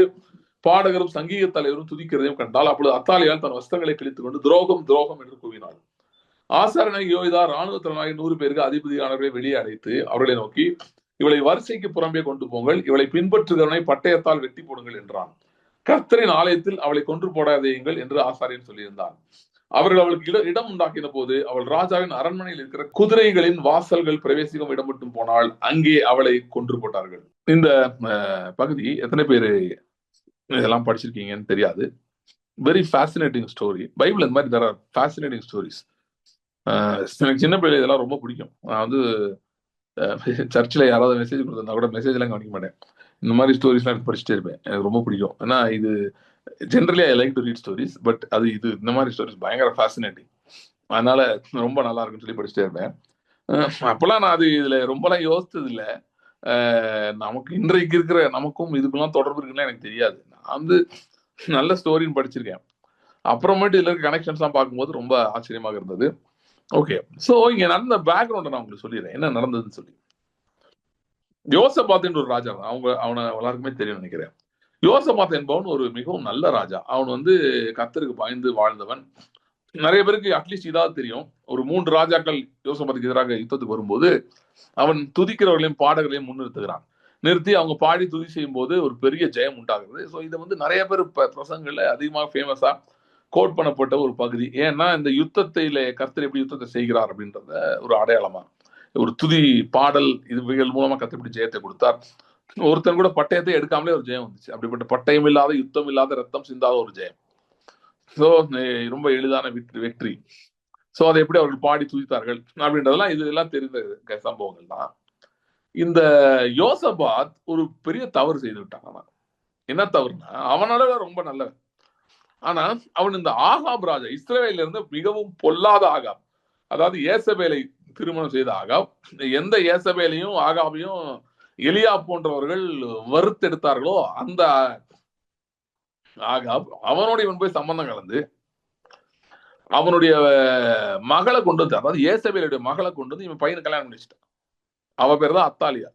பாடகரும் சங்கீத தலைவரும் துதிக்கிறதையும் கண்டால் அப்பொழுது அத்தாலியால் தன் வஸ்திரங்களை கிழித்துக் கொண்டு துரோகம் துரோகம் என்று கூவினாள். ஆசாரனை யோகிதா ராணுவ தலைவனாகி 100 பேருக்கு அதிபதியானவர்களை வெளியே அழைத்து அவர்களை நோக்கி இவளை வரிசைக்கு புறம்பே கொண்டு போங்கள், இவளை பின்பற்றுகிறவனை பட்டயத்தால் வெட்டி போடுங்கள் என்றான். கர்த்தரின் ஆலயத்தில் அவளை கொன்று போடாதேயுங்கள் என்று ஆசாரியன் சொல்லியிருந்தான். அவர்கள் அவளுக்கு இடம் உண்டாக்கின போது அவள் ராஜாவின் அரண்மனையில் இருக்கிற குதிரைகளின் வாசல்கள் பிரவேசிக்கும் இடம் மட்டும் போனால் அங்கே அவளை கொன்று போட்டார்கள். இந்த பகுதி எத்தனை பேரு இதெல்லாம் படிச்சிருக்கீங்கன்னு தெரியாது. Very fascinating story. பைபிள் இந்த மாதிரி there are fascinating stories. எனக்கு சின்ன பிள்ளை இதெல்லாம் ரொம்ப பிடிக்கும். நான் வந்து சர்ச்சில் யாராவது மெசேஜ் கொடுத்திருந்தா கூட மெசேஜ் எல்லாம் கவனிக்க மாட்டேன். இந்த மாதிரி ஸ்டோரிஸ்லாம் எனக்கு படிச்சுட்டே இருப்பேன். எனக்கு ரொம்ப பிடிக்கும். ஏன்னா இது generally I like to read stories. But இந்த மாதிரி ஸ்டோரிஸ் பயங்கர ஃபேசினேட்டிங். அதனால ரொம்ப நல்லா இருக்குன்னு சொல்லி படிச்சுட்டே இருப்பேன். அப்பெல்லாம் நான் அது இதுல ரொம்பலாம் யோசித்தது இல்லை. நமக்கு இன்றைக்கு இருக்கிற நமக்கும் இதுக்கெல்லாம் தொடர்பு இருக்குன்னு எனக்கு தெரியாது. நான் வந்து நல்ல ஸ்டோரின்னு படிச்சிருக்கேன். அப்புறமேட்டு இதுல இருக்க கனெக்ஷன்ஸ்லாம் பார்க்கும்போது ரொம்ப ஆச்சரியமாக இருந்தது. ஓகே, ஸோ இங்க நடந்த பேக்ரவுண்டை நான் உங்களுக்கு சொல்லிடுறேன் என்ன நடந்ததுன்னு சொல்லி. யோசபாத் என்ற ஒரு ராஜா, அவனை எல்லாருக்குமே தெரியும் நினைக்கிறேன். யோசபாத் என்பவன் ஒரு மிகவும் நல்ல ராஜா. அவன் வந்து கர்த்தருக்கு பயந்து வாழ்ந்தவன். நிறைய பேருக்கு அட்லீஸ்ட் இதாவது தெரியும். ஒரு 3 ராஜாக்கள் யோசபாத்துக்கு எதிராக யுத்தத்துக்கு வரும்போது அவன் துதிக்கிறவர்களையும் பாடகர்களையும் முன்னிறுத்துகிறான். நிறுத்தி அவங்க பாடி துதி செய்யும் போது ஒரு பெரிய ஜெயம் உண்டாகுது. ஸோ இதை வந்து நிறைய பேர் பிரசங்கங்கள்ல அதிகமாக ஃபேமஸா கோட் பண்ணப்பட்ட ஒரு பகுதி. ஏன்னா இந்த யுத்தத்தில கர்த்தர் எப்படி யுத்தத்தை செய்கிறார் அப்படின்றத ஒரு அடையாளமா ஒரு துதி பாடல் இதுகள் மூலமா கர்த்தர் எப்படி ஜெயத்தை கொடுத்தார். ஒருத்தன் கூட பட்டயத்தை எடுக்காமலே ஒரு ஜெயம் வந்துச்சு. அப்படிப்பட்ட பட்டயம் இல்லாத யுத்தம் இல்லாத ரத்தம் சிந்தாத ஒரு ஜெயம். ஸோ ரொம்ப எளிதான வெற்றி. ஸோ அதை எப்படி அவர்கள் பாடி துதித்தார்கள் அப்படின்றதெல்லாம் இதெல்லாம் தெரிந்த சம்பவங்கள் தான். இந்த யோசபாத் ஒரு பெரிய தவறு செய்து விட்டான். என்ன தவறுனா, அவனால ரொம்ப நல்லவன். ஆனா அவன் இந்த ஆகாப் ராஜா, இஸ்ரவேல்ல இருந்து மிகவும் பொல்லாத ஆகாப், அதாவது ஏசபேலை திருமணம் செய்த ஆகாப். எந்த ஏசபேலையும் ஆகாபையும் எலியா போன்றவர்கள் வறுத்தெடுத்தார்களோ அந்த ஆகாப் அவனோட இவன் போய் சம்பந்தம் கலந்து அவனுடைய மகளை கொண்டு வந்து, அதாவது ஏசபேலுடைய மகளை கொண்டு வந்து இவன் பையனை கல்யாணம் பண்ணிச்சிட்டான். அவ பேர் தான் அத்தாலியா.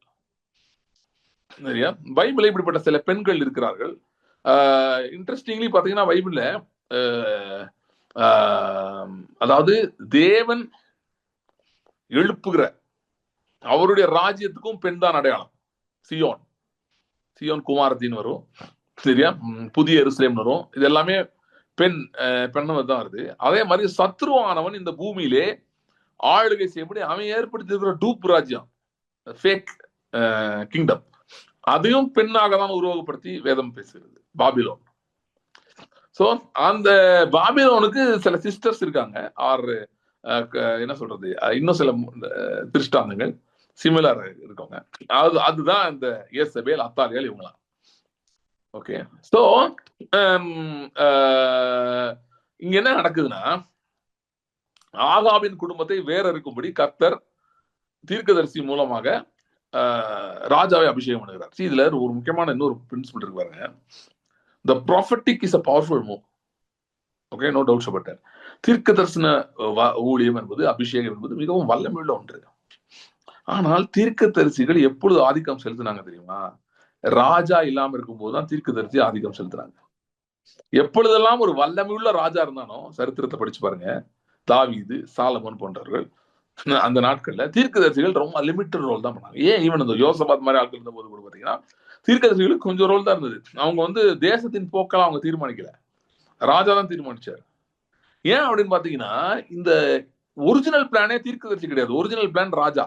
சரியா? பைபிள்ல இப்படிப்பட்ட சில பெண்கள் இருக்கிறார்கள். இன்ட்ரெஸ்டிங்லி பாத்தீங்கன்னா பைபிள்ல அதாவது தேவன் எழுப்புகிற அவருடைய ராஜ்யத்துக்கும் பெண் தான் அடையாளம். சியோன் குமாரத்தின் வரும். சரியா? புதிய எருசலேம் வரும். இது எல்லாமே பெண்ணு தான் வருது. அதே மாதிரி சத்ருவானவன் இந்த பூமியிலே ஆளுகை செய்யப்படி அவன் ஏற்படுத்தியிருக்கிற டூப் ராஜ்யம், ஃபேக் கிங்டம், அதையும் பெண்ணாக தான் உருவகப்படுத்தி வேதம் பேசுகிறது, பாபிலோன். சோ அந்த பாபிலோனுக்கு சில சிஸ்டர்ஸ் இருக்காங்க, ஆறு என்ன சொல்றது, இன்னும் சில திருஷ்டாந்தங்கள் சிமிலர் இருக்கவங்க. அதுதான் இந்த ஏசபேல், அத்தாலியால், இவங்களாம். ஓகே, சோ இங்க என்ன நடக்குதுன்னா, ஆகாபின் குடும்பத்தை வேற இருக்கும்படி கர்த்தர் தீர்க்கதரிசி மூலமாக ராஜாவை அபிஷேகம் பண்ணுகிறார். இதுல ஒரு முக்கியமான இன்னொரு பிரின்சிபல் இருக்கு பாருங்க. The prophetic is a powerful move. Okay, no doubts about that. தீர்க்க தரிசன ஊழியம் என்பது, அபிஷேகம் என்பது மிகவும் வல்லமையுள்ள ஒன்று. ஆனால் தீர்க்க தரிசிகள் எப்பொழுது ஆதிக்கம் செலுத்தினாங்க தெரியுமா? ராஜா இல்லாம இருக்கும் போதுதான் தீர்க்க தரிசி ஆதிக்கம் செலுத்துறாங்க. எப்பொழுதெல்லாம் ஒரு வல்லமையுள்ள ராஜா இருந்தானோ, சரித்திரத்தை படிச்சு பாருங்க, தாவீது, சாலமோன் போன்றவர்கள், அந்த நாட்கள்ல தீர்க்கதரிசிகள் ரொம்ப லிமிட்டட் ரோல் தான் பண்ணாங்க. ஏன் ஈவன் இந்த யோசபாத் மாதிரி ஆட்கள் இருந்த போது கூட பாத்தீங்கன்னா தீர்க்கதரிசிகளுக்கு கொஞ்சம் ரோல் தான் இருந்தது. அவங்க தேசத்தின் போக்கெல்லாம் அவங்க தீர்மானிக்கல, ராஜா தான் தீர்மானிச்சார். ஏன் அப்படின்னு பாத்தீங்கன்னா, இந்த ஒரிஜினல் பிளானே தீர்க்கதரிசி கிடையாது. ஒரிஜினல் பிளான் ராஜா.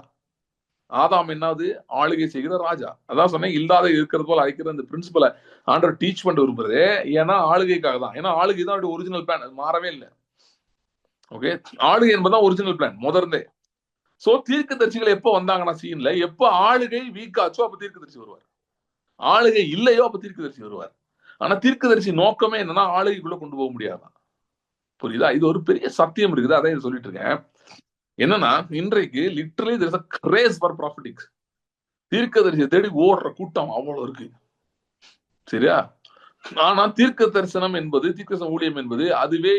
ஆதாம் என்னாவது ஆளுகை செய்கிற ராஜா. அதான் சொன்னேன், இல்லாத இருக்கிறது போல அழைக்கிற இந்த பிரின்சிபலை ஆண்டவர் டீச் பண்ண விரும்புறதே ஏன்னா ஆளுகைக்காக தான். ஏன்னா ஆளுகை தான் ஒரிஜினல் பிளான், அது மாறவே இல்லை. ஓகே, ஆளுகை என்பதுதான் ஒரிஜினல் பிளான் முதர்ந்தே. சோ தீர்க்கதரிசிகள் எப்ப வந்தாங்கன்னா சீன்ல, எப்ப ஆளுகை வீக் ஆச்சோ அப்ப தீர்க்கதரிசி வருவார், ஆளுகை இல்லையோ அப்ப தீர்க்கதரிசி வருவார். ஆனா தீர்க்கதரிசி நோக்கமே என்னன்னா ஆளுகைக்குள்ள கொண்டு போக முடியாதான். புரியுதா? இது ஒரு பெரிய சத்தியம் இருக்குது. அதான் சொல்லிட்டு இருக்கேன். என்னன்னா இன்றைக்கு literally there is a craze for prophetics. தீர்க்கதரிசியை தேடி ஓடுற கூட்டம் அவ்வளவு இருக்கு. சரியா? ஆனா தீர்க்க தரிசனம் என்பது, தீர்க்க ஊழியம் என்பது அதுவே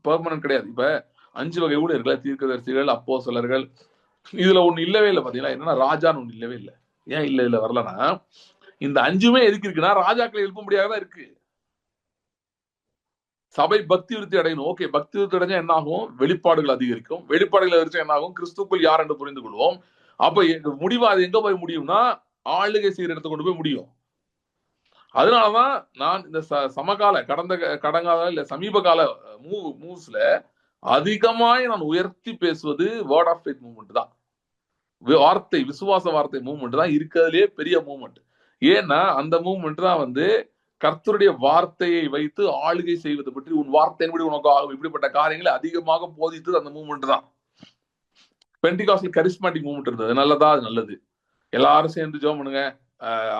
பெர்மனன்ட் கிடையாது. இப்ப 5 வகை ஊழியர்கள், தீர்க்கதரிசிகள், அப்போஸ்தலர்கள், இதுல ஒண்ணு இல்லவே இல்லை. பாத்தீங்களா? என்னன்னா ராஜான்னு ஒண்ணு இல்லவே இல்லை. ஏன் இல்ல வரலன்னா, இந்த 5மே எதுக்கு இருக்குன்னா ராஜாக்களை எழுப்ப முடியாததான் இருக்கு. சபை பக்தி விருத்தி அடையணும். ஓகே, பக்தி விருத்தி அடைஞ்சா என்ன ஆகும்? வெளிப்பாடுகள் அதிகரிக்கும். வெளிப்பாடுகள் அதிகரிச்சா என்ன ஆகும்? கிறிஸ்துக்குள் யார் என்று புரிந்து கொள்வோம். அப்ப முடிவா அது எங்க போய் முடியும்னா ஆளுகை செய்யற இடத்தை கொண்டு போய் முடியும். அதனாலதான் நான் இந்த சமகால கடங்கால இல்ல சமீப கால மூவ்ஸ்ல அதிகமாய் நான் உயர்த்தி பேசுவது வேர்ட் ஆஃப் ஃபெய்த் மூவ்மெண்ட் தான். வார்த்தை, விசுவாச வார்த்தை மூவ்மெண்ட் தான் இருக்கிறதுலே பெரிய மூவ்மெண்ட். ஏன்னா அந்த மூவ்மெண்ட் தான் கர்த்தருடைய வார்த்தையை வைத்து ஆளுகை செய்வதை பற்றி, உன் வார்த்தையின்படி உனக்கு ஆகும் இப்படிப்பட்ட காரியங்களை அதிகமாக போதித்தது அந்த மூவ்மெண்ட் தான். பெண்டிகாஸ்டல் கரிஸ்மாட்டிக் மூவ்மெண்ட் இருந்தது. நல்லதா? அது நல்லது. எல்லாரும் சேர்ந்து ஜெபம் பண்ணுங்க,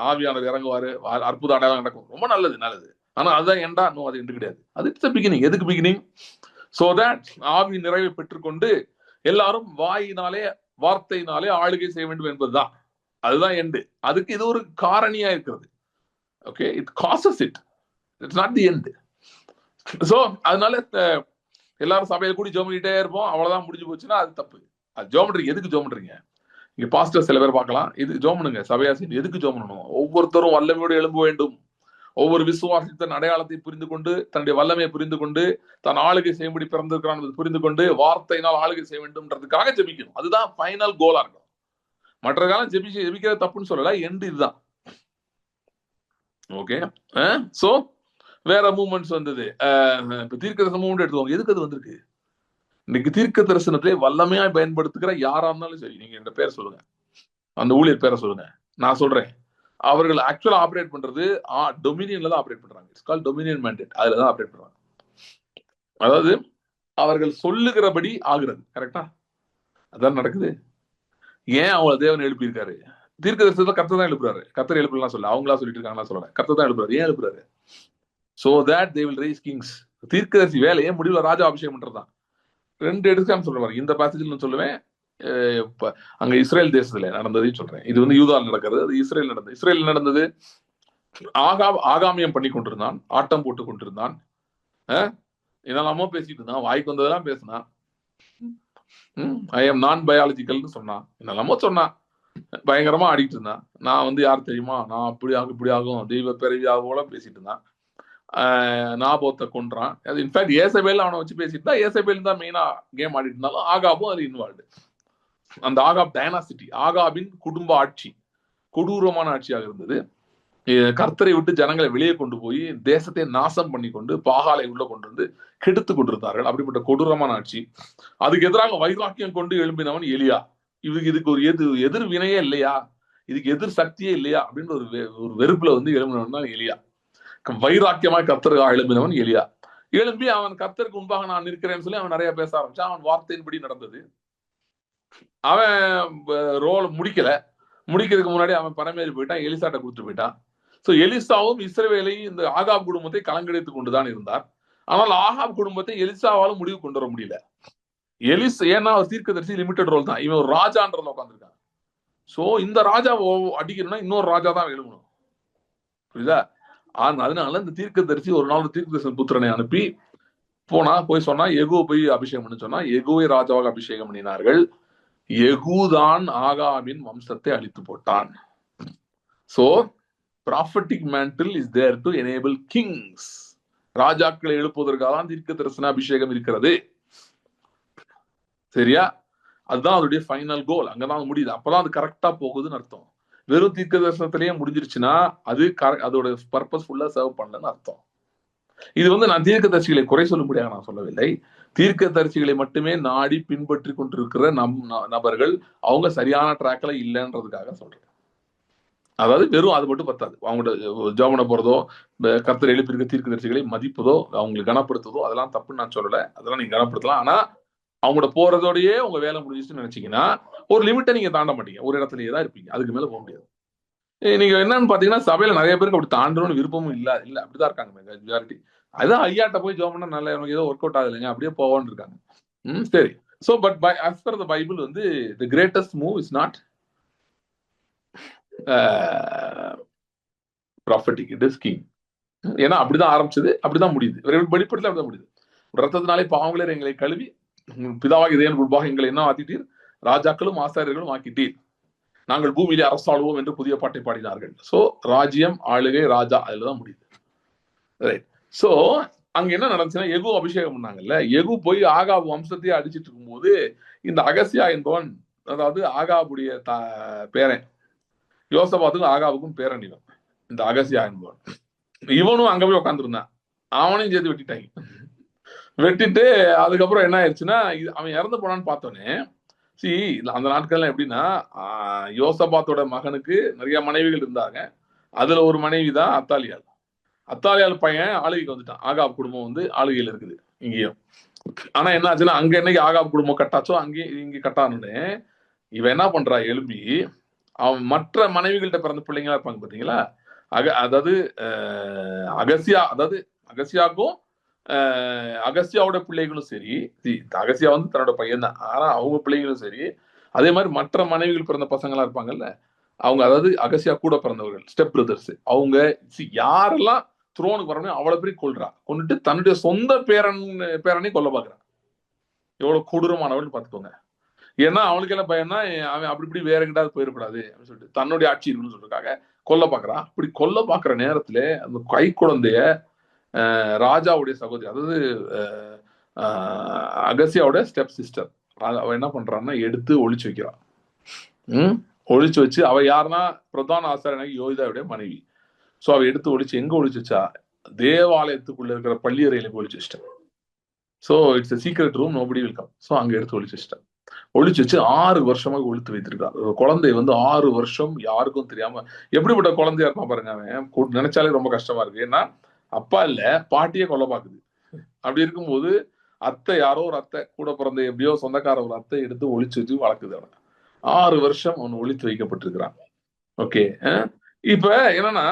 ஆவியானவர் இறங்குவாரு, அற்புத அடையாளம் நடக்கும், ரொம்ப நல்லது நல்லது. ஆனா அதுதான் ஏண்டா? நோ, அது என்று கிடையாது. அது இட்ஸ் பிகினிங். எதுக்கு பிகினிங்? சோ தட் ஆவி நிறைவை பெற்றுக்கொண்டு எல்லாரும் வாயினாலே வார்த்தையினாலே ஆளுகை செய்ய வேண்டும் என்பதுதான். அதுதான் எண்டு. அதுக்கு இது ஒரு காரணியா இருக்கிறது. Okay, it causes it, it's not the end. So அதனால எல்லாரும் சபையில கூடி ஜெபம் பண்ணிட்டே இருப்போம், அவ்வளவுதான் முடிஞ்சு போச்சுன்னா அது தப்பு. அது ஜெபம் பண்றீங்க, எதுக்கு ஜெபம் பண்றீங்க? இங்க பாஸ்டர் சில பேர் பார்க்கலாம், இதுக்கு ஜெபம் பண்ணுங்க, சபையாசி எதுக்கு ஜெபம் பண்ணணும்? ஒவ்வொருத்தரும் வல்லமையோடு எழும்ப வேண்டும். ஒவ்வொரு விசுவாசித்தன் அடையாளத்தை புரிந்து கொண்டு, தன்னுடைய வல்லமையை புரிந்து கொண்டு, தன் ஆளுகை செய்யும்படி பிறந்திருக்கிறான் புரிந்து கொண்டு, வார்த்தையினால் ஆளுகை செய்ய வேண்டும்ன்றதுக்காக ஜெபிக்கணும். அதுதான் ஃபைனல் கோலா இருக்கும். மற்ற காலம் ஜெபிக்கிறது தப்புன்னு சொல்லல, எண்டு இதுதான். ஓகே, சோ வேற மூவ்மெண்ட்ஸ் வந்தது. இப்ப தீர்க்க தரிசன மூவ்மெண்ட் எடுத்துக்கோங்க. எதுக்கு அது வந்திருக்கு? இன்னைக்கு தீர்க்க தரிசனத்திலே வல்லமையாய் பயன்படுத்துகிற யாரா இருந்தாலும் சரி, நீங்க இந்த பேரை சொல்லுங்க, அந்த ஊழியர் பேரை சொல்லுங்க, நான் சொல்றேன். அவர்கள் ஆக்சுவலா ஆப்ரேட் பண்றது டொமினியன்ல தான் ஆப்ரேட் பண்றாங்க. It's called Dominion mandate. அதுல தான் ஆப்ரேட் பண்றாங்க. அதாவது அவர்கள் சொல்லுகிறபடி ஆகுறது. கரெக்டா? அதான் நடக்குது. ஏன் அவங்கள தேவன் எழுப்பியிருக்காரு? தீர்க்க தரிசனத்தை கர்த்தர் தான் எழுப்புறாரு. கர்த்தர் எழுப்பலாம் சொல்ல, அவங்களா சொல்லிட்டு இருக்காங்களா சொல்லல, கர்த்தர் தான் எழுப்புறாரு. ஏன் எழுப்புறாரு? So that they will raise kings. தீர்க்கதரிசி வேலையே முடிவுல ராஜா அபிஷேகம் பண்றதுதான். 2 எடுத்து சொல்றேன். இந்த பேசேஜ்ல நான் சொல்லுவேன், அங்க இஸ்ரேல் தேசத்துல நடந்ததையும் சொல்றேன். இது யூதால நடக்கிறது, அது இஸ்ரேல் நடந்தது. இஸ்ரேல் நடந்தது, ஆகாமியம் பண்ணி கொண்டிருந்தான், ஆட்டம் போட்டு கொண்டிருந்தான், இதெல்லாமோ பேசிட்டு இருந்தான், வாய்க்கு வந்ததெல்லாம் பேசினான். ஐ எம் நான் பயாலஜிக்கல்னு சொன்னான், என்னெல்லாமோ சொன்னான், பயங்கரமா ஆடிட்டு இருந்தான். நான் யார் தெரியுமா, நான் அப்படி ஆகும் இப்படி ஆகும் தெய்வ பிறவி ஆகும்ல பேசிட்டு இருந்தான். நாபோத்தை கொன்றான். அது இன்ஃபேக்ட் ஏசபேல் அவனை வச்சு பேசிட்டு இருந்தா. ஏசபேல் தான் மெயினா கேம் ஆடிட்டு இருந்தாலும் ஆகாபும் அது இன்வால்வ்டு. அந்த ஆகாப் டைனாசிட்டி, ஆகாபின் குடும்ப ஆட்சி கொடூரமான ஆட்சியாக இருந்தது. கர்த்தரை விட்டு ஜனங்களை வெளியே கொண்டு போய் தேசத்தை நாசம் பண்ணி கொண்டு பாகாலை உள்ள கொண்டு வந்து கெடுத்து கொண்டிருந்தார்கள். அப்படிப்பட்ட கொடூரமான ஆட்சி. அதுக்கு எதிராக வைராக்கியம் கொண்டு எழும்பினவன் எலியா. இதுக்கு ஒரு எதிர் வினையே இல்லையா, இதுக்கு எதிர் சக்தியே இல்லையா அப்படின்னு ஒரு வெறுப்புல எழும்பினவன் தான் எலியா. வைராக்கியமாய் கர்த்தருக்காக எழும்பினவன் எலியா. எழும்பி அவன் கர்த்தருக்கு முன்பாக நான் இருக்கிறேன்னு சொல்லி அவன் நிறைய பேச ஆரம்பிச்சான். அவன் வார்த்தையின்படி நடந்தது. அவன் ரோல் முடிக்கிறதுக்கு முன்னாடி அவன் பரமேறி போயிட்டான், எலிசாட்ட கொடுத்துட்டு போயிட்டான். சோ எலிசாவும் இஸ்ரவேலை, இந்த ஆகாப் குடும்பத்தை கலங்கடித்துக் கொண்டுதான் இருந்தார். ஆனால் ஆகாப் குடும்பத்தை எலிசாவாலும் முடிவு கொண்டு வர முடியல. ஏன்னா அவர் தீர்க்கதரிசி லிமிடெட் ரோல் தான், இவன் ஒரு ராஜான்றதுல உட்காந்துருக்கான். சோ இந்த ராஜா அடிக்கணும்னா இன்னொரு ராஜா தான் எழுதணும். புரியுதா? அதனால இந்த தீர்க்கதரிசி ஒரு நாள் தீர்க்கதரிசன புத்திரனை அனுப்பி போய் சொன்னா, எகு போய் அபிஷேகம் பண்ணி சொன்னா, எகுவை ராஜாவாக அபிஷேகம் பண்ணினார்கள். எகுதான் ஆகாபின் வம்சத்தை அழித்து போட்டான். So prophetic mantle is there to enable kings. ராஜாக்களை எழுப்புவதற்காக தான் தீர்க்க தரிசன அபிஷேகம் இருக்கிறது. சரியா? அதுதான் அதோடைய ஃபைனல் கோல். அங்கதான் முடியுது. அப்பதான் அது கரெக்டா போகுதுன்னு அர்த்தம். வெறும் தீர்க்க தரிசனத்திலேயே முடிஞ்சிருச்சுன்னா அது அதோட பர்பஸ் ஃபுல்லா சர்வ் பண்ணலன்னு அர்த்தம். இது நான் தீர்க்க தரிசிகளை குறை சொல்லும்படியாக நான் சொல்லவில்லை. தீர்க்க தரிசிகளை மட்டுமே நாடி பின்பற்றி கொண்டிருக்கிற நபர்கள் அவங்க சரியான ட்ராக்ல இல்லைன்றதுக்காக சொல்றேன். அதாவது வெறும் அது மட்டும் பத்தாது. அவங்களோட ஜெபம் பண்ண போறதோ, கர்த்தர் எழுப்பியிருக்க தீர்க்கதரிசிகளை மதிப்பதோ, அவங்களுக்கு கனப்படுத்துவதோ அதெல்லாம் தப்புன்னு நான் சொல்லல. அதெல்லாம் நீங்க கனப்படுத்தலாம். ஆனா அவங்களோட போறதோடயே உங்க வேலை முடிஞ்சிச்சுன்னு நினைச்சீங்கன்னா, ஒரு லிமிட்டை நீங்க தாண்ட மாட்டீங்க. ஒரு இடத்துலயே தான் இருப்பீங்க. அதுக்கு மேல போக முடியாது. நீங்க என்னன்னு பாத்தீங்கன்னா, சபையில நிறைய பேருக்கு அப்படி தாண்டணும்னு விருப்பமும் இல்ல. இல்ல அப்படிதான் இருக்காங்க மெஜாரிட்டி. அதான் ஐயாட்ட போய் ஜெபம் பண்ணா நல்லா எனக்கு ஏதோ ஒர்க் அவுட் ஆகுதுங்க. அப்படியே போவான்னு இருக்காங்க. சரி. So but by as per the Bible வந்து the greatest move is not prophetic, it is king. ஏன்னா அப்படிதான் ஆரம்பிச்சது, அப்படிதான் முடியுது. வெளிப்படல அப்படிதான் முடியுது. ரத்தத்தினாலே பாவங்களே எங்களை கழுவி பிதாவாகி தேவன் முன்பாக எங்களை என்ன ஆக்கிட்டீர்? ராஜாக்களும் ஆசாரியர்களும் ஆக்கிட்டீர். நாங்கள் பூமியிலே அரசாளுவோம் என்று புதிய பாட்டை பாடினார்கள். சோ ராஜ்யம், ஆளுகை, ராஜா அதுலதான் முடியுது. ரைட். சோ அங்க என்ன நடந்துச்சுன்னா, எகு அபிஷேகம் பண்ணாங்கல்ல, எகு போய் ஆகாபு வம்சத்தையே அடிச்சிட்டு இருக்கும்போது இந்த அகசியா என்பவன், அதாவது ஆகாபுடைய பேரன், யோசபாத்துக்கும் ஆகாவுக்கும் பேரன் இவன், இந்த அகசியா என்பவன். இவனும் அங்க போய் உட்காந்துருந்தான். அவனையும் சேர்த்து வெட்டிட்டாங்க. வெட்டிட்டு அதுக்கப்புறம் என்ன ஆயிடுச்சுன்னா, அவன் இறந்து போனான்னு பார்த்தோன்னே, அந்த நாட்கள்லாம் எப்படின்னா, யோசபாத்தோட மகனுக்கு நிறைய மனைவிகள் இருந்தாங்க. அதுல ஒரு மனைவி தான் அத்தாலியால். அத்தாலியால் பையன் ஆளுகைக்கு வந்துட்டான். ஆகாப் குடும்பம் வந்து ஆளுகையில் இருக்குது இங்கேயும். ஆனா என்ன ஆச்சுன்னா, அங்க என்னைக்கு ஆகாப் குடும்பம் கட்டாச்சோ அங்கேயும் இங்க கட்டானே, இவன் என்ன பண்றா, எழுப்பி அவன் மற்ற மனைவிகள்கிட்ட பிறந்த பிள்ளைங்களா இருப்பாங்க பாத்தீங்களா, அதாவது அகசியா, அதாவது அகசியாவுக்கும் அகஸ்தியாவோட பிள்ளைகளும் சரி, அகஸ்தியா வந்து தன்னோட பையன் தான், ஆனா அவங்க பிள்ளைகளும் சரி, அதே மாதிரி மற்ற மனைவிகள் பிறந்த பசங்களா இருப்பாங்கல்ல, அவங்க அதாவது அகஸ்தியா கூட பிறந்தவர்கள், ஸ்டெப் பிரதர்ஸ், அவங்க யாரெல்லாம் த்ரோனுக்கு வரணும் அவ்வளவு பேரும் கொள்றா. கொண்டுட்டு தன்னுடைய சொந்த பேரனை கொல்ல பாக்குறான். எவ்வளவு கொடூரமானவன் பாத்துக்கோங்க. ஏன்னா அவனுக்கு என்ன பையன்னா, அவன் அப்படி இப்படி வேற எங்கிட்டாவது போயிடக்கூடாது அப்படின்னு சொல்லிட்டு தன்னுடைய ஆட்சி இருக்குன்னு சொல்றதுக்காக கொல்ல பாக்குறான். அப்படி கொல்ல பாக்குற நேரத்துல அந்த கை குழந்தைய ராஜாவுடைய சகோதரி, அதாவது அகசியாவோட ஸ்டெப் சிஸ்டர், அவ என்ன பண்றான்னா எடுத்து ஒளிச்சு வைக்கிறான். ஒளிச்சு வச்சு, அவ யாருன்னா பிரதான ஆசாரியனாகி யோகிதாவுடைய மனைவி. சோ அவ எடுத்து ஒளிச்சு எங்க ஒளிச்சு வச்சா, தேவாலயத்துக்குள்ள இருக்கிற பள்ளியறையில ஒளிச்சு வச்சிட்டேன். So it's a secret room, nobody will come. So அங்க எடுத்து ஒளிச்சு வச்சிட்டேன். ஒளிச்சு வச்சு 6 வருஷமாக ஒழித்து வைத்திருக்கான். குழந்தை வந்து 6 வருஷம் யாருக்கும் தெரியாம, எப்படிப்பட்ட குழந்தையா இருப்பான் பாருங்க. அவன் நினைச்சாலே ரொம்ப கஷ்டமா இருக்கு. ஏன்னா அப்பா இல்ல, பாட்டியே கொல்ல பாக்குது. அப்படி இருக்கும்போது அத்தை, யாரோ ஒரு அத்தை, கூட பிறந்த எப்படியோ சொந்தக்கார ஒரு அத்தை எடுத்து ஒளிச்சு வச்சு வளர்க்குது அவனை. 6 வருஷம் அவன் ஒளித்து வைக்கப்பட்டிருக்கிறான். ஓகே. இப்ப என்னன்னா,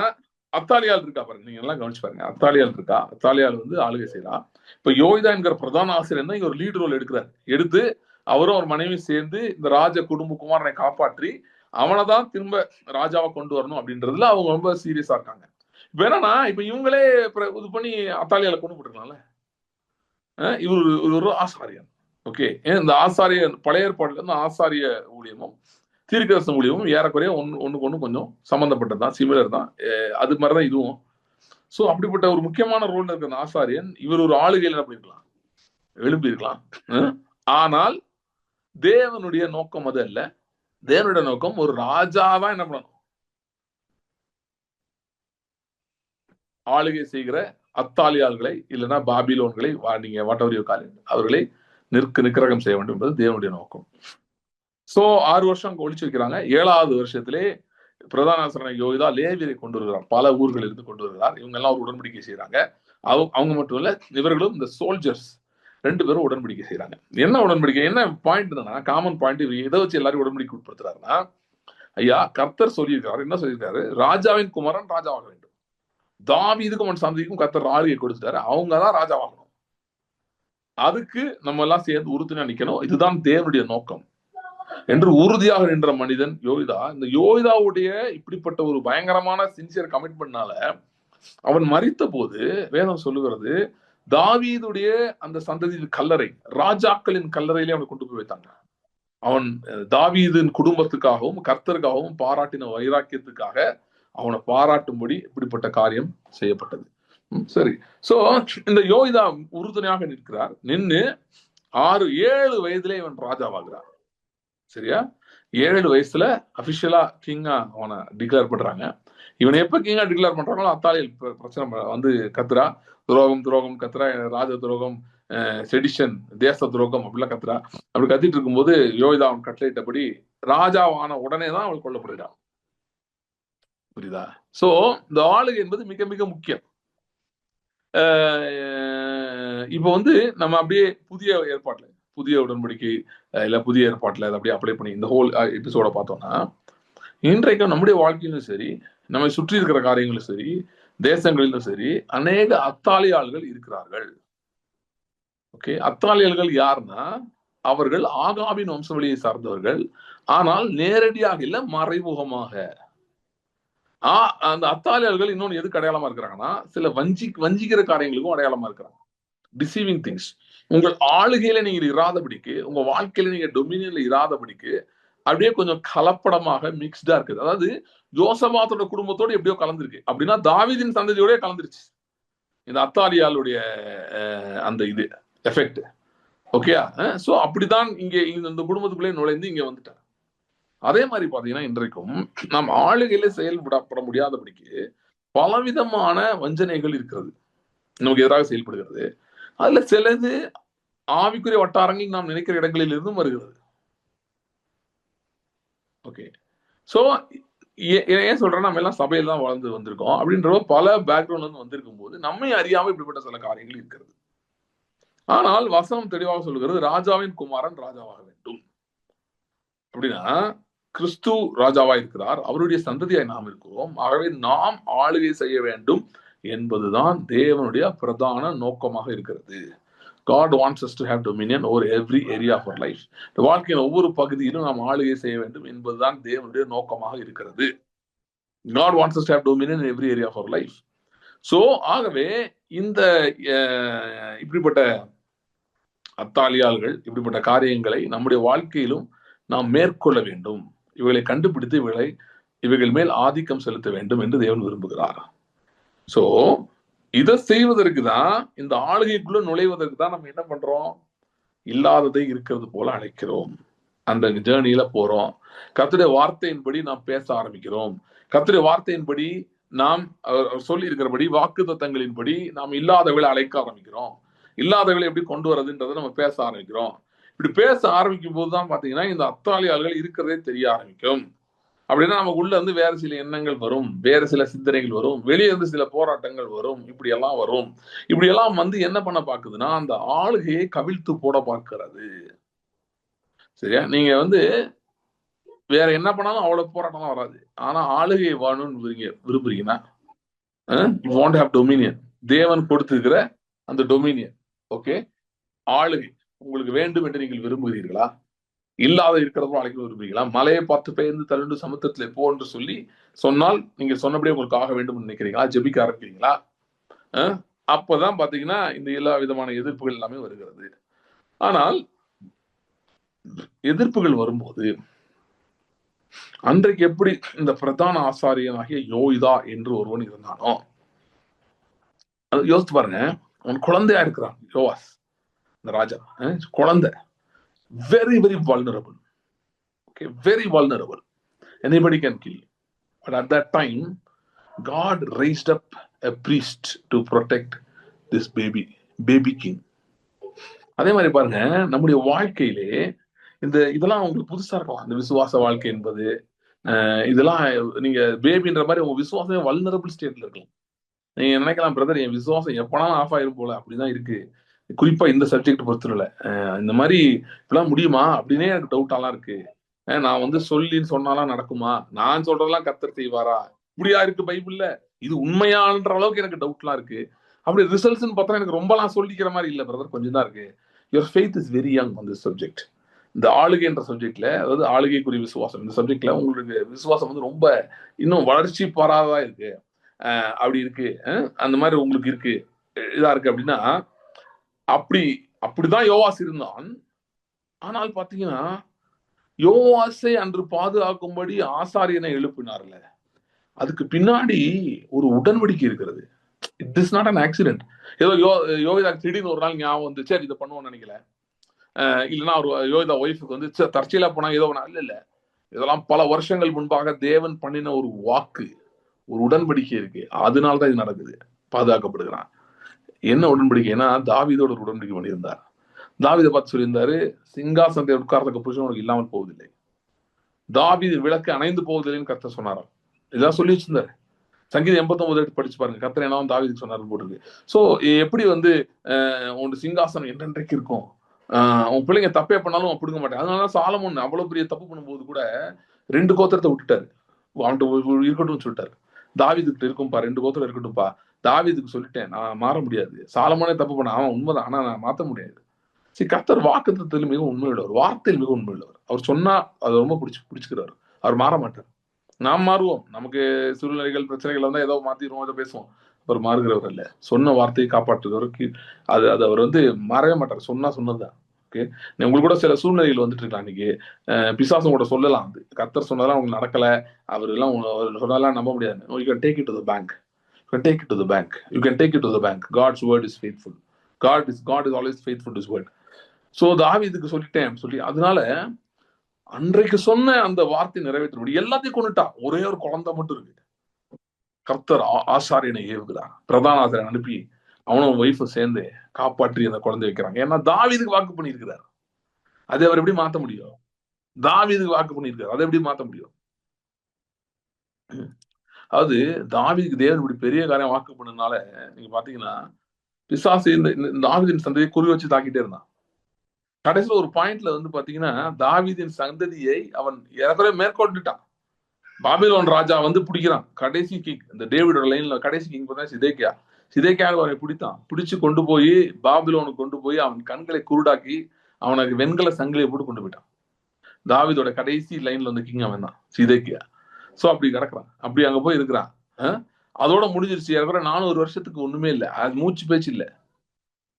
அத்தாலியால் இருக்கா பாருங்க, நீங்க எல்லாம் கவனிச்சு பாருங்க. அத்தாலியால் இருக்கா, அத்தாலியால் வந்து ஆளுகை செய்யலாம். இப்ப யோகிதா என்கிற பிரதான ஆசிரியர் தான் இங்க ஒரு லீட் ரோல் எடுக்கிறார். எடுத்து அவரும் ஒரு மனைவி சேர்ந்து இந்த ராஜ குமாரனை காப்பாற்றி அவனை தான் திரும்ப ராஜாவை கொண்டு வரணும் அப்படின்றதுல அவங்க ரொம்ப சீரியஸா இருக்காங்க. இப்ப என்னன்னா, இப்ப இவங்களே இது பண்ணி அத்தாலியால கொண்டு போட்டுருக்கலாம்ல. இவர் ஒரு ஆசாரியன். ஓகே. இந்த ஆசாரிய பழைய ஏற்பாடுல இருந்து ஆசாரிய ஊழியமும் தீர்க்கதரிசன ஊழியமும் ஏறக்குறைய ஒண்ணுக்கு ஒண்ணு கொஞ்சம் சம்பந்தப்பட்டதுதான், சிமிலர் தான். அது மாதிரிதான் இதுவும். சோ அப்படிப்பட்ட ஒரு முக்கியமான ரோல் இருக்கிற அந்த ஆசாரியன், இவர் ஒரு ஆளுகையில் என்ன பண்ணிருக்கலாம், எழுப்பி இருக்கலாம். ஆனால் தேவனுடைய நோக்கம் அது அல்ல. தேவனுடைய நோக்கம் ஒரு ராஜாதான் என்ன பண்ணணும், ஆளுகை செய்கிற அத்தாலியாள்களை இல்லைன்னா பாபிலோன்களை, நீங்க வாட்டவர் கால், அவர்களை நிக்கிரகம் செய்ய வேண்டும் என்பது தேவனுடைய நோக்கம். சோ 6 வருஷம் ஒழிச்சு வைக்கிறாங்க. 7வது வருஷத்திலே பிரதான ஆசாரியனாகிய யோகிதா லேவியரை கொண்டு வருகிறார். பல ஊர்களில் இருந்து கொண்டு வருகிறார். இவங்க எல்லாம் ஒரு உடன்படிக்கை செய்யறாங்க. அவங்க மட்டும் இல்ல, இவர்களும் இந்த சோல்ஜர்ஸ் 2 பேரும் உடன்படிக்கை செய்யறாங்க. என்ன உடன்படிக்கை, என்ன பாயிண்ட் என்னன்னா, காமன் பாயிண்ட், எதை வச்சு எல்லாரும் உடன்படிக்கை உட்படுத்துறாருன்னா, ஐயா கர்த்தர் சொல்லியிருக்காரு, என்ன சொல்லியிருக்காரு, ராஜாவின் குமாரன் ராஜாவாக வேண்டும். தாவீதுக்கும் அவன் சந்ததிக்கும் கர்த்தர் ஆளுகை கொடுத்துட்டாரு, அவங்கதான் ராஜாவாகணும். அதுக்கு நம்ம எல்லாம் சேர்ந்து உறுதுணையா நிக்கணும், இதுதான் தேவனுடைய நோக்கம் என்று உறுதியாக நின்ற மனிதன் யோகிதா. இந்த யோகிதாவுடைய இப்படிப்பட்ட ஒரு பயங்கரமான சின்சியர் கமிட்மெண்ட்னால அவன் மரித்த போது வேதம் சொல்லுகிறது, தாவீதுடைய அந்த சந்ததியின் கல்லறை, ராஜாக்களின் கல்லறையிலே அவனை கொண்டு போய் வைத்தாங்க. அவன் தாவீதின் குடும்பத்துக்காகவும் கர்த்தருக்காகவும் பாராட்டின வைராக்கியத்துக்காக அவனை பாராட்டும்படி இப்படிப்பட்ட காரியம் செய்யப்பட்டது. சரி. சோ இந்த யோகிதா உறுதுணையாக நிற்கிறார். நின்று 7 வயதிலே இவன் ராஜாவாகிறார். சரியா? 7 வயசுல அபிஷியலா கிங்கா அவனை டிக்ளேர் பண்றாங்க. இவனை எப்ப கிங்கா டிக்ளேர் பண்றாங்களோ அத்தாலியல் பிரச்சனை வந்து கத்துறா, துரோகம் கத்துறா, ராஜ துரோகம், செடிஷன், தேச துரோகம் அப்படிலாம் கத்துறா. அப்படி கத்திட்டு இருக்கும்போது யோகிதா அவன் கட்டளையிட்டபடி ராஜாவான உடனே தான் அவள் கொல்லப்படுகிறான். புரியுதா? சோ இந்த ஆளுகை என்பது மிக மிக முக்கியம். இப்போ வந்து நம்ம அப்படியே புதிய ஏற்பாட்டுல, புதிய உடன்படிக்கை இல்ல புதிய ஏற்பாட்டுல அதை அப்படியே அப்ளை பண்ணி இந்த ஹோல் எபிசோட பார்த்தோம்னா, இன்றைக்கும் நம்முடைய வாழ்க்கையிலும் சரி, நம்மை சுற்றி இருக்கிற காரியங்களும் சரி, தேசங்களிலும் சரி, அநேக அத்தாலியாள்கள் இருக்கிறார்கள். ஓகே, அத்தாலியர்கள் யாருன்னா, அவர்கள் ஆகாபின் வம்சவழியை சார்ந்தவர்கள். ஆனால் நேரடியாக இல்ல, மறைமுகமாக. அந்த அத்தாலியர்கள் இன்னொன்னு எதுக்கு அடையாளமா இருக்கிறாங்கன்னா, சில வஞ்சிக்கிற காரியங்களுக்கும் அடையாளமா இருக்கிறாங்க. Deceiving things. உங்கள் ஆளுகையில நீங்க இராதபடிக்கு, உங்க வாழ்க்கையில நீங்க டொமினியன்ல இராதபடிக்கு, அப்படியே கொஞ்சம் கலப்படமாக மிக்ஸ்டா இருக்குது. அதாவது யோசபாத்தோட குடும்பத்தோடு எப்படியோ கலந்துருக்கு. அப்படின்னா தாவீதின் சந்ததியோடய கலந்துருச்சு இந்த அத்தாலியாளுடைய அந்த இது எஃபெக்ட். ஓகே, சோ அப்படிதான் இங்க இந்த குடும்பத்துக்குள்ளே நுழைந்து இங்க வந்துட்டார். அதே மாதிரி பாத்தீங்கன்னா இன்றைக்கும் நாம் ஆளுகையில செயல்படப்பட முடியாதபடிக்கு பலவிதமான வஞ்சனைகள் இருக்கிறது, நமக்கு எதிராக செயல்படுகிறது. அதுல சிலது ஆவிக்குரிய வட்டாரங்கள் நாம் நினைக்கிற இடங்களில் இருந்தும் வருகிறது. ஓகே, சோ ஏன் சொல்றேன், நம்ம எல்லாம் சபையில தான் வளர்ந்து வந்திருக்கோம் அப்படின்ற பல பேக்ரவுண்ட்ல இருந்து வந்திருக்கும் போது நம்மை அறியாம இப்படிப்பட்ட சில காரியங்கள் இருக்கிறது. ஆனால் வசனம் தெளிவாக சொல்லுகிறது, ராஜாவின் குமாரன் ராஜாவாக வேண்டும். அப்படின்னா கிறிஸ்து ராஜாவா இருக்கிறார், அவருடைய சந்ததியாய் நாம் இருக்கிறோம். ஆகவே நாம் ஆளுகை செய்ய வேண்டும் என்பதுதான் தேவனுடைய பிரதான நோக்கமாக இருக்கிறது. God wants us to have dominion over every area of our life. இந்த வாழ்க்கையின் ஒவ்வொரு பகுதியிலும் நாம் ஆளுகை செய்ய வேண்டும் என்பதுதான் தேவனுடைய நோக்கமாக இருக்கிறது. God wants us to have dominion in every area of our life. So ஆகவே இந்த இப்படிப்பட்ட அத்தாலியாள்கள், இப்படிப்பட்ட காரியங்களை நம்முடைய வாழ்க்கையிலும் நாம் மேற்கொள்ள வேண்டும். இவைகளை கண்டுபிடித்து இவைகள் மேல் ஆதிக்கம் செலுத்த வேண்டும் என்று தேவன் விரும்புகிறார். சோ இதை செய்வதற்கு தான், இந்த ஆளுகைக்குள்ள நுழைவதற்கு தான் நம்ம என்ன பண்றோம், இல்லாததை இருக்கிறது போல அழைக்கிறோம். அந்த ஜேர்னியில போறோம். கர்த்தருடைய வார்த்தையின்படி நாம் பேச ஆரம்பிக்கிறோம். கர்த்தருடைய வார்த்தையின்படி நாம் சொல்லி இருக்கிறபடி வாக்குத்தத்தங்களின்படி நாம் இல்லாதவர்களை அழைக்க ஆரம்பிக்கிறோம். இல்லாதவர்களை எப்படி கொண்டு வரதுன்றதை நம்ம பேச ஆரம்பிக்கிறோம். இப்படி பேச ஆரம்பிக்கும் போதுதான் பாத்தீங்கன்னா இந்த அத்தாலியாள்கள் இருக்கிறதே தெரிய ஆரம்பிக்கும். அப்படின்னா நமக்கு உள்ள இருந்து வேற சில எண்ணங்கள் வரும், வேற சில சிந்தனைகள் வரும், வெளியே இருந்து சில போராட்டங்கள் வரும், இப்படி எல்லாம் வரும். இப்படி எல்லாம் வந்து என்ன பண்ண பாக்குதுன்னா, அந்த ஆளுகையை கவிழ்த்து போட பார்க்கிறது. சரியா? நீங்க வந்து வேற என்ன பண்ணாலும் அவ்வளவு போராட்டம் வராது. ஆனா ஆளுகையை வாழணும்னு விரும்புறீங்கன்னா, you want to have dominion. தேவன் கொடுத்திருக்கிற அந்த டொமினியன், ஓகே, ஆளுகை உங்களுக்கு வேண்டும் என்று நீங்கள் விரும்புகிறீர்களா? இல்லாத இருக்கிறதும் அழைக்க விரும்புகிறீங்களா? மலையை பார்த்து பெயர்ந்து தள்ளுண்டு சமுத்திரத்திலே போ என்று சொன்னால் நீங்க சொன்னபடியே உங்களுக்கு ஆக வேண்டும் நினைக்கிறீங்களா? ஜெபிக்க ஆரம்பிக்கிறீங்களா? அப்பதான் பாத்தீங்கன்னா இந்த எல்லா விதமான எதிர்ப்புகள் எல்லாமே வருகிறது. ஆனால் எதிர்ப்புகள் வரும்போது அன்றைக்கு எப்படி இந்த பிரதான ஆசாரியனாகிய யோய்தா என்று ஒருவன் இருந்தானோ, அது யோசித்து பாருங்க. அவன் குழந்தையா இருக்கிறான், யோவாஸ் இந்த ராஜா, குழந்தை, very very vulnerable. Okay, very vulnerable. Anybody can kill. But at that time, God raised up a priest to protect this baby king. அதே மாதிரி பாருங்க, நம்முடைய வாழ்க்கையிலே இதெல்லாம் உங்களுக்கு புதுசா இருக்கலாம். இந்த விசுவாச வாழ்க்கை என்பது, இதெல்லாம் நீங்க பேபின்ற மாதிரி உங்க விசுவாசம் வல்னரபிள் ஸ்டேட்ல இருக்கலாம். நீங்க நினைக்கலாம், பிரதர் என் விசுவாசம் எப்பனா ஆஃப் ஆயிரும் போல, அப்படிதான் இருக்கு. குறிப்பா இந்த சப்ஜெக்ட் பொறுத்தவரை இந்த மாதிரி இப்பெல்லாம் முடியுமா அப்படின்னே எனக்கு டவுட்டாலாம் இருக்கு. நான் வந்து சொன்னாலாம் நடக்குமா? நான் சொல்றதெல்லாம் கர்த்தர் செய்வாரா? இப்படியா இருக்கு பைபிள்ல? இது உண்மையான்ற அளவுக்கு எனக்கு டவுட்லாம் இருக்கு. அப்படி ரிசல்ட்ஸ்ன்னு பார்த்தா எனக்கு ரொம்பலாம் சொல்லிக்கிற மாதிரி இல்லை பிரதர், கொஞ்சம் தான் இருக்கு. Your faith is very young on this subject. இந்த ஆளுகை என்ற சப்ஜெக்ட்ல, அதாவது ஆளுகைக்குரிய விசுவாசம், இந்த சப்ஜெக்ட்ல உங்களுக்கு விசுவாசம் வந்து ரொம்ப இன்னும் வளர்ச்சி பாராதா இருக்கு. அப்படி இருக்கு, அந்த மாதிரி உங்களுக்கு இருக்கு, இதா இருக்கு அப்படின்னா, அப்படிதான் யோவாஸ் இருந்தான். ஆனால் பாத்தீங்கன்னா யோவாசை அன்று பாதுகாக்கும்படி ஆசாரியனை எழுப்பினார்ல, அதுக்கு பின்னாடி ஒரு உடன்படிக்கை இருக்கிறது. It is not an accident. ஏதோ யோகிதா திடீர்னு ஒரு நாள் ஞாபகம் வந்து சரி இதை பண்ணுவோம்னு நினைக்கல. இல்லைன்னா ஒரு யோகிதா ஒய்ஃபுக்கு வந்து தற்செயலா போனா ஏதோ இல்ல, இதெல்லாம் பல வருஷங்கள் முன்பாக தேவன் பண்ணின ஒரு வாக்கு, ஒரு உடன்படிக்கை இருக்கு. அதனால்தான் இது நடக்குது, பாதுகாக்கப்படுகிறான். என்ன உடன்படிக்கைன்னா, தாவீதோட ஒரு உடன்படிக்கை பண்ணியிருந்தார். தாவீதை பார்த்து சொல்லியிருந்தாரு, சிங்காசனத்தை உட்கார்றதுக்கு புருஷன் உனக்கு இல்லாமல் போவதில்லை, தாவீது விளக்கு அணைந்து போவதில்லைன்னு கர்த்தர் சொன்னாராம். இதான் சொல்லி வச்சிருந்தாரு. சங்கீதம் 89 எடுத்து படிச்சு பாருங்க. கர்த்தர் என்னவும் தாவீதுக்கு சொன்னாருன்னு போட்டிருக்கு. சோ எப்படி வந்து உன் சிங்காசனம் என்றென்றைக்கு இருக்கும். உன் பிள்ளைங்க தப்பே பண்ணாலும் அவன் பிடுங்க மாட்டான். அதனால சாலமோன் அவ்வளவு பெரிய தப்பு பண்ணும்போது கூட 2 கோத்திரத்தை விட்டுட்டாரு. அவன்கிட்ட இருக்கட்டும்னு சொல்லிட்டாரு. தாவீதுகிட்ட இருக்கும்பா, 2 கோத்திரம் இருக்கட்டும்பா. தாவீதுக்கு சொல்லிட்டேன், நான் மாற முடியாது. சாலமோனே தப்பு பண்ண அவன் உண்மைதான், ஆனா நான் மாத்த முடியாது. சரி, கர்த்தர் வாக்குத்தத்தத்தில் மிகவும் உண்மையுள்ளவர், வார்த்தையில் மிகவும் உண்மையுள்ளவர். அவர் சொன்னா அதை ரொம்ப பிடிச்சுக்கிறாரு. அவர் மாற மாட்டார். நாம் மாறுவோம். நமக்கு சூழ்நிலைகள் பிரச்சனைகள் வந்தா ஏதோ மாத்திடுவோம், ஏதோ பேசுவோம். அவர் மாறுகிறவர் அல்ல. சொன்ன வார்த்தையை காப்பாற்றுகிறவருக்கு அது அது அவர் வந்து மாறவே மாட்டார். சொன்னா சொன்னதுதான். ஓகே, உங்களுக்கு கூட சில சூழ்நிலைகள் வந்துட்டு இருக்கலாம். இன்னைக்கு பிசாசம் கூட சொல்லலாம், அது கர்த்தர் சொன்னதெல்லாம் உங்களுக்கு நடக்கல, அவர் எல்லாம் சொன்னதெல்லாம் நம்ப முடியாது. You can take it to the bank. You can take it to the bank. You can take it to the bank. God's word is faithful. God is always faithful to his word. So தாவீதுக்கு சொல்லிட்டேன் சொல்லி, அதனால அன்றைக்கு சொன்ன அந்த வார்த்தை நிறைவேற்ற எல்லாத்தையும் கொண்டுட்டான். ஒரே ஒரு குழந்தை மட்டும் இருக்கு. கர்த்தர் ஆசாரியனை ஏவுகிறார். பிரதான ஆசாரியன் அனுப்பி அவனும் ஒய்ஃபும் சேர்ந்து காப்பாற்றி அந்த குழந்தை வைக்கிறாங்க. ஏன்னா தாவீதுக்கு வாக்கு பண்ணியிருக்கிறார். அதை அவர் எப்படி மாத்த முடியும்? தாவீதுக்கு வாக்கு பண்ணியிருக்காரு, அதை எப்படி மாத்த முடியும்? அதாவது தாவீதுக்கு தேவன் இப்படி பெரிய காரியம் வாக்கு பண்ணதுனால நீங்க பாத்தீங்கன்னா பிசாசு இந்த தாவீதின் சந்ததியை குறி வச்சு தாக்கிட்டே இருந்தான். கடைசியில் ஒரு பாயிண்ட்ல வந்து பாத்தீங்கன்னா தாவீதின் சந்ததியை அவன் ஏறக்குறைய மேற்கொண்டுட்டான். பாபிலோன் ராஜா வந்து பிடிக்கிறான். கடைசி கிங், இந்த டேவிடோட லைன்ல கடைசி கிங் பார்த்தா சிதேக்கியா. சிதேக்கியாக அவரை பிடித்தான். பிடிச்சு கொண்டு போய் பாபிலோனுக்கு கொண்டு போய் அவன் கண்களை குருடாக்கி அவனுக்கு வெண்கல சங்கிலியை போட்டு கொண்டு போயிட்டான். தாவீதோட கடைசி லைன்ல வந்து கிங் அவன் தான், சிதேக்கியா. சோ அப்படி கிடக்குறான். அப்படி அங்க போய் இருக்கிறான். அதோட முடிஞ்சிருச்சு. ஏறக்குறைய 400 வருஷத்துக்கு ஒண்ணுமே இல்லை, அது மூச்சு பேச்சு இல்லை.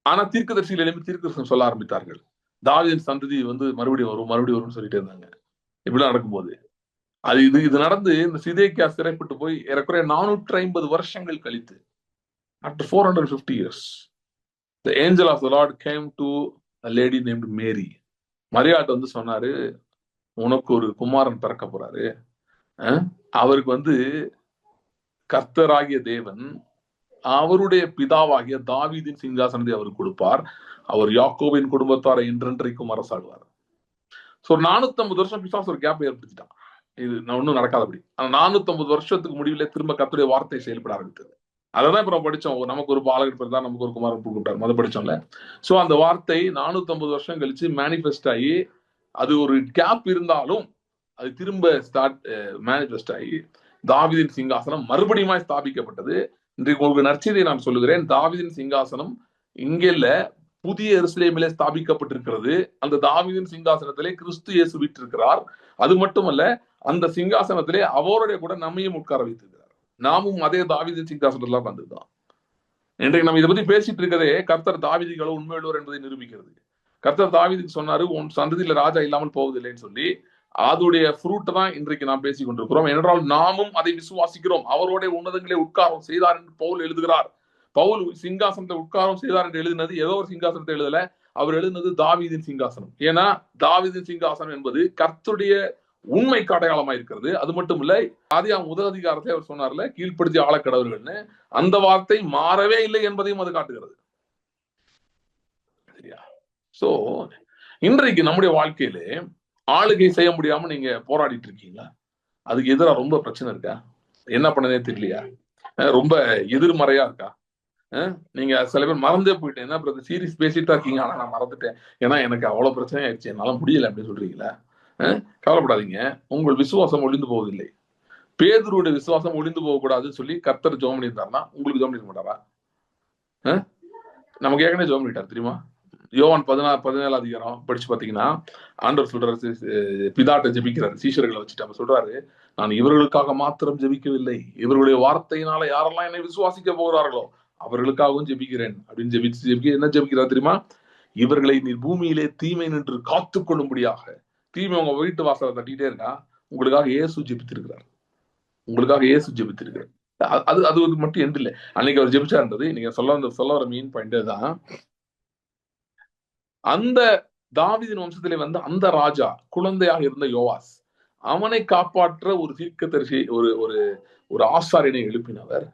ஆனா தீர்க்கதரிசிகள் எழுப்பி தீர்க்கதரிசனம் சொல்ல ஆரம்பித்தார்கள். தாவீதின் சந்ததி வந்து மறுபடியும் வரும்னு சொல்லிட்டே இருந்தாங்க. இப்படிலாம் நடக்கும்போது அது இது நடந்து இந்த சிதேக்கியா சிறைப்பட்டு போய் ஏறக்குறைய 450 வருஷங்கள் கழித்து, after 450 years, the angel of the Lord came to a lady named Mary. மரியாதை வந்து சொன்னாரு, உனக்கு ஒரு குமாரன் பிறக்க போறாரு. அவருக்கு வந்து கர்த்தராகிய தேவன் அவருடைய பிதாவாகிய தாவீதின் சிங்காசனத்தை அவருக்கு கொடுப்பார். அவர் யாக்கோபின் குடும்பத்தாரை என்றென்றைக்கும் அரசாடுவார். சோ 450 வருஷம் பிசாசு ஒரு கேப் ஏற்படுத்திட்டான். இது ஒன்னும் நடக்காதபடி. ஆனா 450 வருஷத்துக்கு முடிவில் திரும்ப கர்த்தருடைய வார்த்தை செயல்பட ஆரம்பித்தது. அததான் இப்ப நம்ம படிச்சோம். நமக்கு ஒரு பாலகர் பிறந்தா நமக்கு ஒரு குமாரன் கூப்பிட்டார், மத படிச்சோம்ல. சோ அந்த வார்த்தை 450 வருஷம் கழிச்சு மேனிஃபெஸ்ட் ஆகி, அது ஒரு கேப் இருந்தாலும் அது திரும்ப மேனிஃபெஸ்ட் ஆகி தாவீதின் சிங்காசனம் மறுபடியும் ஸ்தாபிக்கப்பட்டது. இன்றைக்கு உங்களுக்கு நற்செய்தியை நான் சொல்லுகிறேன். தாவீதின் சிங்காசனம் இங்கே இல்ல, புதிய எருசலேமிலே ஸ்தாபிக்கப்பட்டிருக்கிறது. அந்த தாவீதின் சிங்காசனத்திலே கிறிஸ்து இயேசு வீற்றிருக்கிறார். அது மட்டுமல்ல, அந்த சிங்காசனத்திலே அவருடைய கூட நம்மையும் உட்கார வைத்திருக்கிறார். நாமும் அதே தாவீதின் சிங்காசனத்துல உட்கார்ந்துதான். இன்றைக்கு நம்ம இதை பத்தி பேசிட்டு இருக்கிறதே கர்த்தர் தாவீதுக்கு உண்மையுள்ளவர் என்பதை நிரூபிக்கிறது. கர்த்தர் தாவீதுக்கு சொன்னாரு, உன் சந்ததியில ராஜா இல்லாமல் போவதில்லைன்னு சொல்லி. அதோடைய ஃப்ரூட்டை தான் இன்றைக்கு நாம் பேசிக் கொண்டிருக்கிறோம். என்றால் நாமும் அதை விசுவாசிக்கிறோம். அவருடைய உன்னதங்களே உட்காரம் செய்தார் என்று பவுல் எழுதுகிறார். பவுல் சிங்காசனத்தை உட்காரம் செய்தார் என்று எழுதினது ஏதோ ஒரு சிங்காசனத்தை எழுதல, அவர் எழுதினது தாவீதின் சிங்காசனம். ஏன்னா தாவீதின் சிங்காசனம் என்பது கர்த்தருடைய உண்மைக்கு அடையாளமா இருக்கிறது. அது மட்டும் இல்ல, ஆதியாகமம் முதல் அதிகாரத்தை அவர் சொன்னார்ல, கீழ்ப்படுத்தி ஆளக்கடவர்கள்னு, அந்த வார்த்தை மாறவே இல்லை என்பதையும் அது காட்டுகிறது. சரியா? சோ இன்றைக்கு நம்முடைய வாழ்க்கையிலே ஆளுகை செய்ய முடியாம நீங்க போராடிட்டு இருக்கீங்களா? அதுக்கு எதிராக ரொம்ப பிரச்சனை இருக்கா? என்ன பண்ணனே தெரியலையா? ரொம்ப எதிர்மறையா இருக்கா? நீங்க சில பேர் மறந்தே போயிட்டேன், என்ன பிரதர் சீரியஸ் பேசிட்டு தான் இருக்கீங்க, ஆனா நான் மறந்துட்டேன், ஏன்னா எனக்கு அவ்வளவு பிரச்சனை ஆயிடுச்சு, என்னால முடியல அப்படின்னு சொல்றீங்களா? கவலைப்படாதீங்க, உங்கள் விசுவாசம் ஒளிந்து போவதில்லை. பேதுருடைய விசுவாசம் ஒளிந்து போக கூடாதுன்னு சொல்லி கர்த்தர் ஜெபம் பண்ணியிருந்தாருன்னா உங்களுக்கு ஜெபம் பண்ணிருக்க மாட்டாரா? நமக்கு ஏற்கனவே ஜெபம் பண்ணிட்டார் தெரியுமா? யோவான் 17 அதிகாரம் படிச்சு பாத்தீங்கன்னா ஆண்டவர் சொல்றாரு, பிதாட்ட ஜெபிக்கிறாரு, சீஷர்களை வச்சுட்டு அவர் சொல்றாரு, நான் இவர்களுக்காக மாத்திரம் ஜெபிக்கவில்லை, இவர்களுடைய வார்த்தையினால யாரெல்லாம் என்னை விசுவாசிக்க போகிறார்களோ அவர்களுக்காகவும் ஜெபிக்கிறேன் அப்படின்னு ஜெபிக்க என்ன ஜெபிக்கிறார் தெரியுமா? இவர்களை நீர் பூமியிலே தீமை நின்று காத்து கொள்ளும்படியாக. தீமை உங்க வீட்டு வாசலை தட்டிட்டே இருக்கா, உங்களுக்காக இயேசு ஜெபித்திருக்கிறார். உங்களுக்காக இயேசு ஜெபித்திருக்கிறார். அது அது மட்டும் எந்த இல்லை, அன்னைக்கு அவர் ஜெபிச்சார்ன்றது நீங்க சொல்ல வர மீன் பாயிண்ட் தான். அந்த தாவீதின் வம்சத்திலே வந்து அந்த ராஜா குழந்தையாக இருந்த யோவாஸ், அவனை காப்பாற்ற ஒரு தீர்க்கதரிசி, ஒரு ஒரு ஒரு ஆசாரியனை எழுப்பினவர்.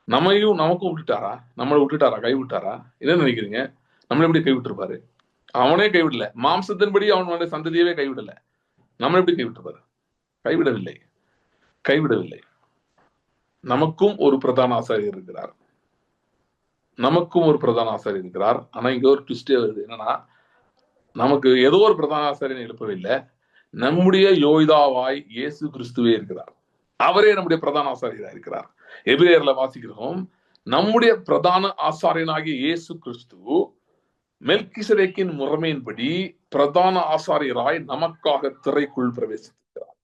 நமக்கும் விட்டுட்டாரா? நம்மளை விட்டுட்டாரா? கைவிட்டாரா? என்ன நினைக்கிறீங்க? நம்மளை எப்படி கைவிட்டிருப்பாரு? அவனே கைவிடல, மாம்சத்தின்படி அவனுடைய சந்ததியவே கைவிடல, நம்மளை எப்படி கைவிட்டிருப்பாரு? கைவிடவில்லை. நமக்கும் ஒரு பிரதான ஆசாரியர் இருக்கிறார். நமக்கும் ஒரு பிரதான ஆசாரியர் இருக்கிறார். ஆனா இங்க ஒரு ட்விஸ்டே வருது. என்னன்னா, நமக்கு ஏதோ ஒரு பிரதான ஆசாரியனை எழுப்பவில்லை. நம்முடைய யோய்தாவாய் இயேசு கிறிஸ்துவே இருக்கிறார். அவரே நம்முடைய பிரதான ஆசாரியராக இருக்கிறார். எபிரேயர்ல வாசிக்கிறோம், நம்முடைய பிரதான ஆசாரியனாகிய இயேசு கிறிஸ்து மெல்கிசதேக்கின் முறைமையின்படி பிரதான ஆசாரியராய் நமக்காக திரைக்குள் பிரவேசித்திருக்கிறார்.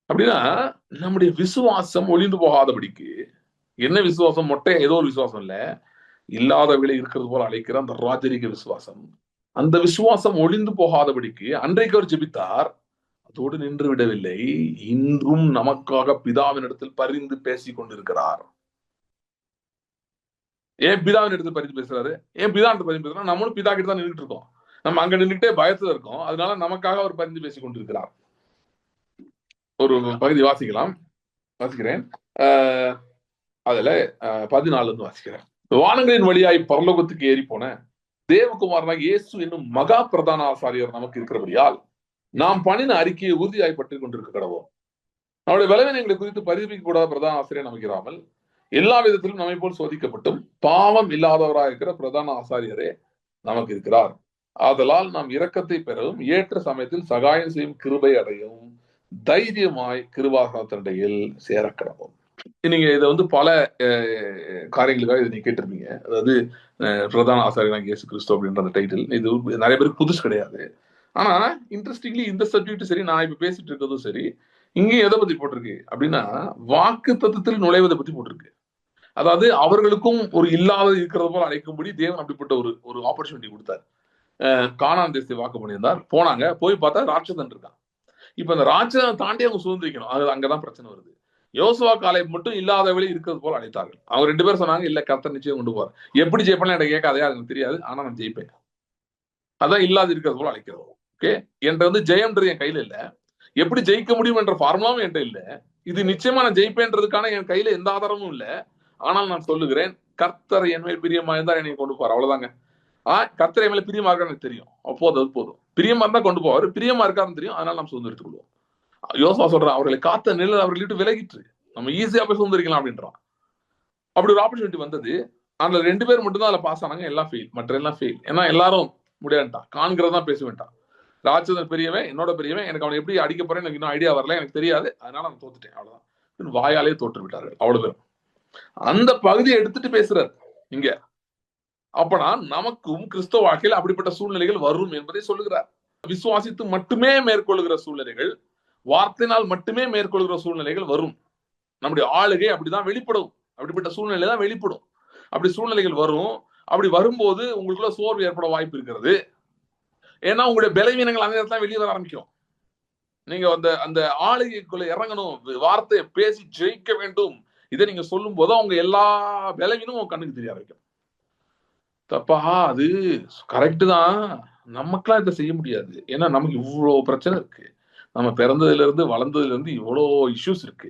அப்படின்னா நம்முடைய விசுவாசம் ஒளிந்து போகாதபடிக்கு, என்ன விசுவாசம்? மொட்டை ஏதோ ஒரு விசுவாசம் இல்ல, இல்லாத விலை இருக்கிறது போல அழைக்கிற அந்த ராஜரிக விசுவாசம். அந்த விசுவாசம் ஒளிந்து போகாதபடிக்கு அன்றைக்கு அவர் ஜெபித்தார். அதோடு நின்று விடவில்லை, இன்றும் நமக்காக பிதாவினிடத்தில் பரிந்து பேசிக் கொண்டிருக்கிறார். ஏன் பிதாவின் இடத்துல பரிந்து பேசுறாரு? ஏன் பிதாவின் பரிந்து பேசுறோம்? நம்மளும் பிதா கிட்ட தான் நின்றுட்டு இருக்கோம். நம்ம அங்க நின்றுட்டே பயத்துல இருக்கோம். அதனால நமக்காக அவர் பரிந்து பேசிக் கொண்டிருக்கிறார். ஒரு பகுதி வாசிக்கிறேன். அதுல 14 இருந்து வாசிக்கிறேன். வானங்களின் வழியாய் பரலோகத்துக்கு ஏறி போன தேவகுமாரனாக இயேசு என்னும் மகா பிரதான ஆசாரியர் நமக்கு இருக்கிறபடியால் நாம் பண்ணின அறிக்கையை உறுதியாய் பற்றிக் கொண்டிருக்க கடவோம். நம்முடைய பலவீனங்களை குறித்து பரிதபிக்க கூடாத பிரதான ஆசிரியர் நமக்கு இராமல் எல்லா விதத்திலும் நம்மை போல் சோதிக்கப்பட்டும் பாவம் இல்லாதவராக இருக்கிற பிரதான ஆசாரியரே நமக்கு இருக்கிறார். ஆதலால் நாம் இரக்கத்தை பெறவும் ஏற்ற சமயத்தில் சகாயம் செய்யும் கிருபை அடையவும் தைரியமாய் கிருபாசனத்திடையில் சேர கடவோம். நீங்க இதை பல காரியங்களுக்காக இதை நீங்க கேட்டிருப்பீங்க. அதாவது பிரதான ஆசாரியனாகிய இயேசு கிறிஸ்து அப்படின்ற அந்த டைட்டில் இது நிறைய பேருக்கு புதுசு கிடையாது. ஆனா இன்ட்ரெஸ்டிங்லி இந்த சப்ஜெக்ட் சரி, நான் இப்ப பேசிட்டு இருக்கிறதும் சரி, இங்கேயும் எதை பத்தி போட்டிருக்கு அப்படின்னா, வாக்கு தத்துவத்தில் நுழைவதை பத்தி போட்டிருக்கு. அதாவது அவர்களுக்கும் ஒரு இல்லாத இருக்கிறது போல அழைக்கும்படி தேவன் அப்படிப்பட்ட ஒரு ஆப்பர்ச்சுனிட்டி கொடுத்தார். கானான் தேசத்தை வாக்கு பண்ணியிருந்தார். போனாங்க, போய் பார்த்தா ராட்சதன் இருக்கான். இப்ப அந்த ராட்சதனை தாண்டி அவங்க சுதந்திரிக்கணும். அது அங்கதான் பிரச்சனை வருது. யோசுவா காலேப் மட்டும் இல்லாதவளே இருக்கிறது போல அழைத்தார்கள். அவங்க 2 பேரும் சொன்னாங்க, இல்ல கர்த்தர் நிச்சயம் கொண்டு போவார். எப்படி ஜெயிப்பேன்னு எனக்கு கேட்காதே, அது எனக்கு தெரியாது, ஆனா நான் ஜெயிப்பேன். அதான் இல்லாத இருக்கிறது போல அழைக்கிறது. ஓகே, என்கிட்ட ஜெயம்ன்றது என் கையில இல்ல, எப்படி ஜெயிக்க முடியும் என்ற ஃபார்முலாவும் என்கிட்ட இல்ல, இது நிச்சயமா நான் ஜெயிப்பேன்றதுக்கான என் கையில எந்த ஆதாரமும் இல்ல. ஆனால் நான் சொல்லுகிறேன், கர்த்தர் என் மேல் பிரியமா இருந்தா என்னை கொண்டு போவார். அவ்வளவுதாங்க. கர்த்தர் என் மேல பிரியமா இருக்கான்னு எனக்கு தெரியும். அப்போது அது போதும். பிரியமா இருந்தா கொண்டு போவார், பிரியமா இருக்காருன்னு தெரியும். அதனால நம்ம சுதந்திரித்துக் கொள்வோம். யோசுவா சொல்றான், அவர்களை காத்த நிழல் அவர்களை விட்டு விலகிட்டு நம்ம ஈஸியா போய் சுதந்திரிக்கலாம் அப்படின்றான். அப்படி ஒரு ஆப்பர்ச்சுனிட்டி வந்தது. அதுல 2 பேர் மட்டும் தான் அதுல பாஸ் ஆனாங்க. எல்லாம் ஃபெயில், மற்ற எல்லாம் ஃபெயில். ஏன்னா எல்லாரும் முடியாதுட்டான். காண்கிறதான் பேசுவேன்ட்டான். ராட்சதன் பெரியவன், என்னோட பெரியவன், எனக்கு அவனை எப்படி அடிக்க போறேன்னு எனக்கு இன்னும் ஐடியா வரல, எனக்கு தெரியாது, அதனால நான் தோத்துட்டேன், அவ்வளவுதான். வாயாலே தோற்று விட்டார்கள் அவ்வளவு பேரும். அந்த பகுதியை எடுத்துட்டு பேசுறாரு இங்க. அப்பனா நமக்கும் கிறிஸ்தவ வாழ்க்கையில் அப்படிப்பட்ட சூழ்நிலைகள் வரும் என்பதை சொல்லுகிறார். விசுவாசித்து மட்டுமே மேற்கொள்ளுகிற சூழ்நிலைகள், வார்த்தையினால் மட்டுமே மேற்கொள்கிற சூழ்நிலைகள் வரும். நம்முடைய ஆளுகை அப்படிதான் வெளிப்படும். அப்படிப்பட்ட சூழ்நிலை தான் வெளிப்படும். அப்படி சூழ்நிலைகள் வரும். அப்படி வரும்போது உங்களுக்குள்ள சோர்வு ஏற்பட வாய்ப்பு இருக்கிறது. ஏன்னா உங்களுடைய பலவீனங்கள் அந்த இடத்துல வெளியே வர ஆரம்பிக்கும். நீங்க அந்த ஆளுகைக்குள்ள இறங்கணும், வார்த்தையை பேசி ஜெயிக்க வேண்டும், இதை நீங்க சொல்லும் போது அவங்க எல்லா பலவீனமும் உங்க கண்ணுக்கு தெரிய ஆரம்பிக்கும். தப்பா, அது கரெக்ட் தான், நமக்கெல்லாம் இதை செய்ய முடியாது. ஏன்னா நமக்கு இவ்வளவு பிரச்சனை இருக்கு. நம்ம பிறந்ததுல இருந்து வளர்ந்ததுல இருந்து இவ்வளோ இஷ்யூஸ் இருக்கு.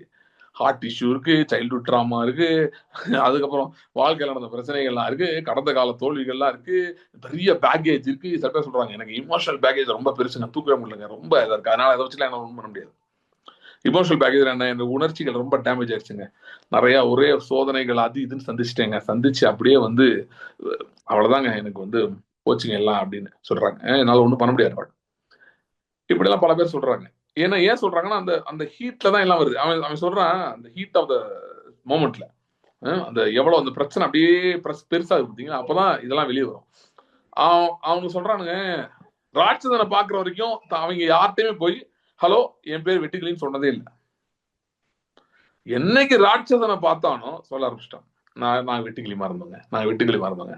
ஹார்ட் இஷ்யூ இருக்கு, சைல்ட்ஹுட் ட்ராமா இருக்கு, அதுக்கப்புறம் வாழ்க்கையில் நடந்த பிரச்சனைகள்லாம் இருக்கு, கடந்த கால தோல்விகள்லாம் இருக்கு, பெரிய பேக்கேஜ் இருக்கு. சில பேர் சொல்றாங்க, எனக்கு இமோஷனல் பேக்கேஜ் ரொம்ப பெருசுங்க, தூக்கவே முடியலங்க, ரொம்ப இதாக இருக்கு, அதனால அதை வச்சுலாம் என்ன ஒன்றும் பண்ண முடியாது. இமோஷனல் பேக்கேஜ் என்ன, என் உணர்ச்சிகள் ரொம்ப டேமேஜ் ஆயிடுச்சுங்க, நிறைய ஒரே சோதனைகள் அது இதுன்னு சந்திச்சிட்டேங்க, சந்திச்சு அப்படியே அவ்வளவுதாங்க, எனக்கு போச்சுங்க எல்லாம் அப்படின்னு சொல்றாங்க. என்னால ஒன்றும் பண்ண முடியாது. இப்படிலாம் பல பேர் சொல்றாங்க. ஏன் சொல்றாங்கன்னா, அந்த ஹீட்ல தான் எல்லாம் வருது. அவன் சொல்றான், அந்த ஹீட் ஆஃப் த மோமெண்ட்ல அந்த எவ்வளவு அந்த பிரச்சனை அப்படியே பெருசா பார்த்தீங்கன்னா, அப்பதான் இதெல்லாம் வெளியே வரும். அவங்க சொல்றானுங்க, ராட்சதனை பாக்குற வரைக்கும் அவங்க யார்கிட்டயுமே போய் ஹலோ என் பேர் வெட்டுக்கிளின்னு சொன்னதே இல்லை. என்னைக்கு ராட்சதனை பார்த்தானோ சொல்ல ஆரம்பிச்சிட்டான், நான் வெட்டுக்கிளி மறந்தவங்க.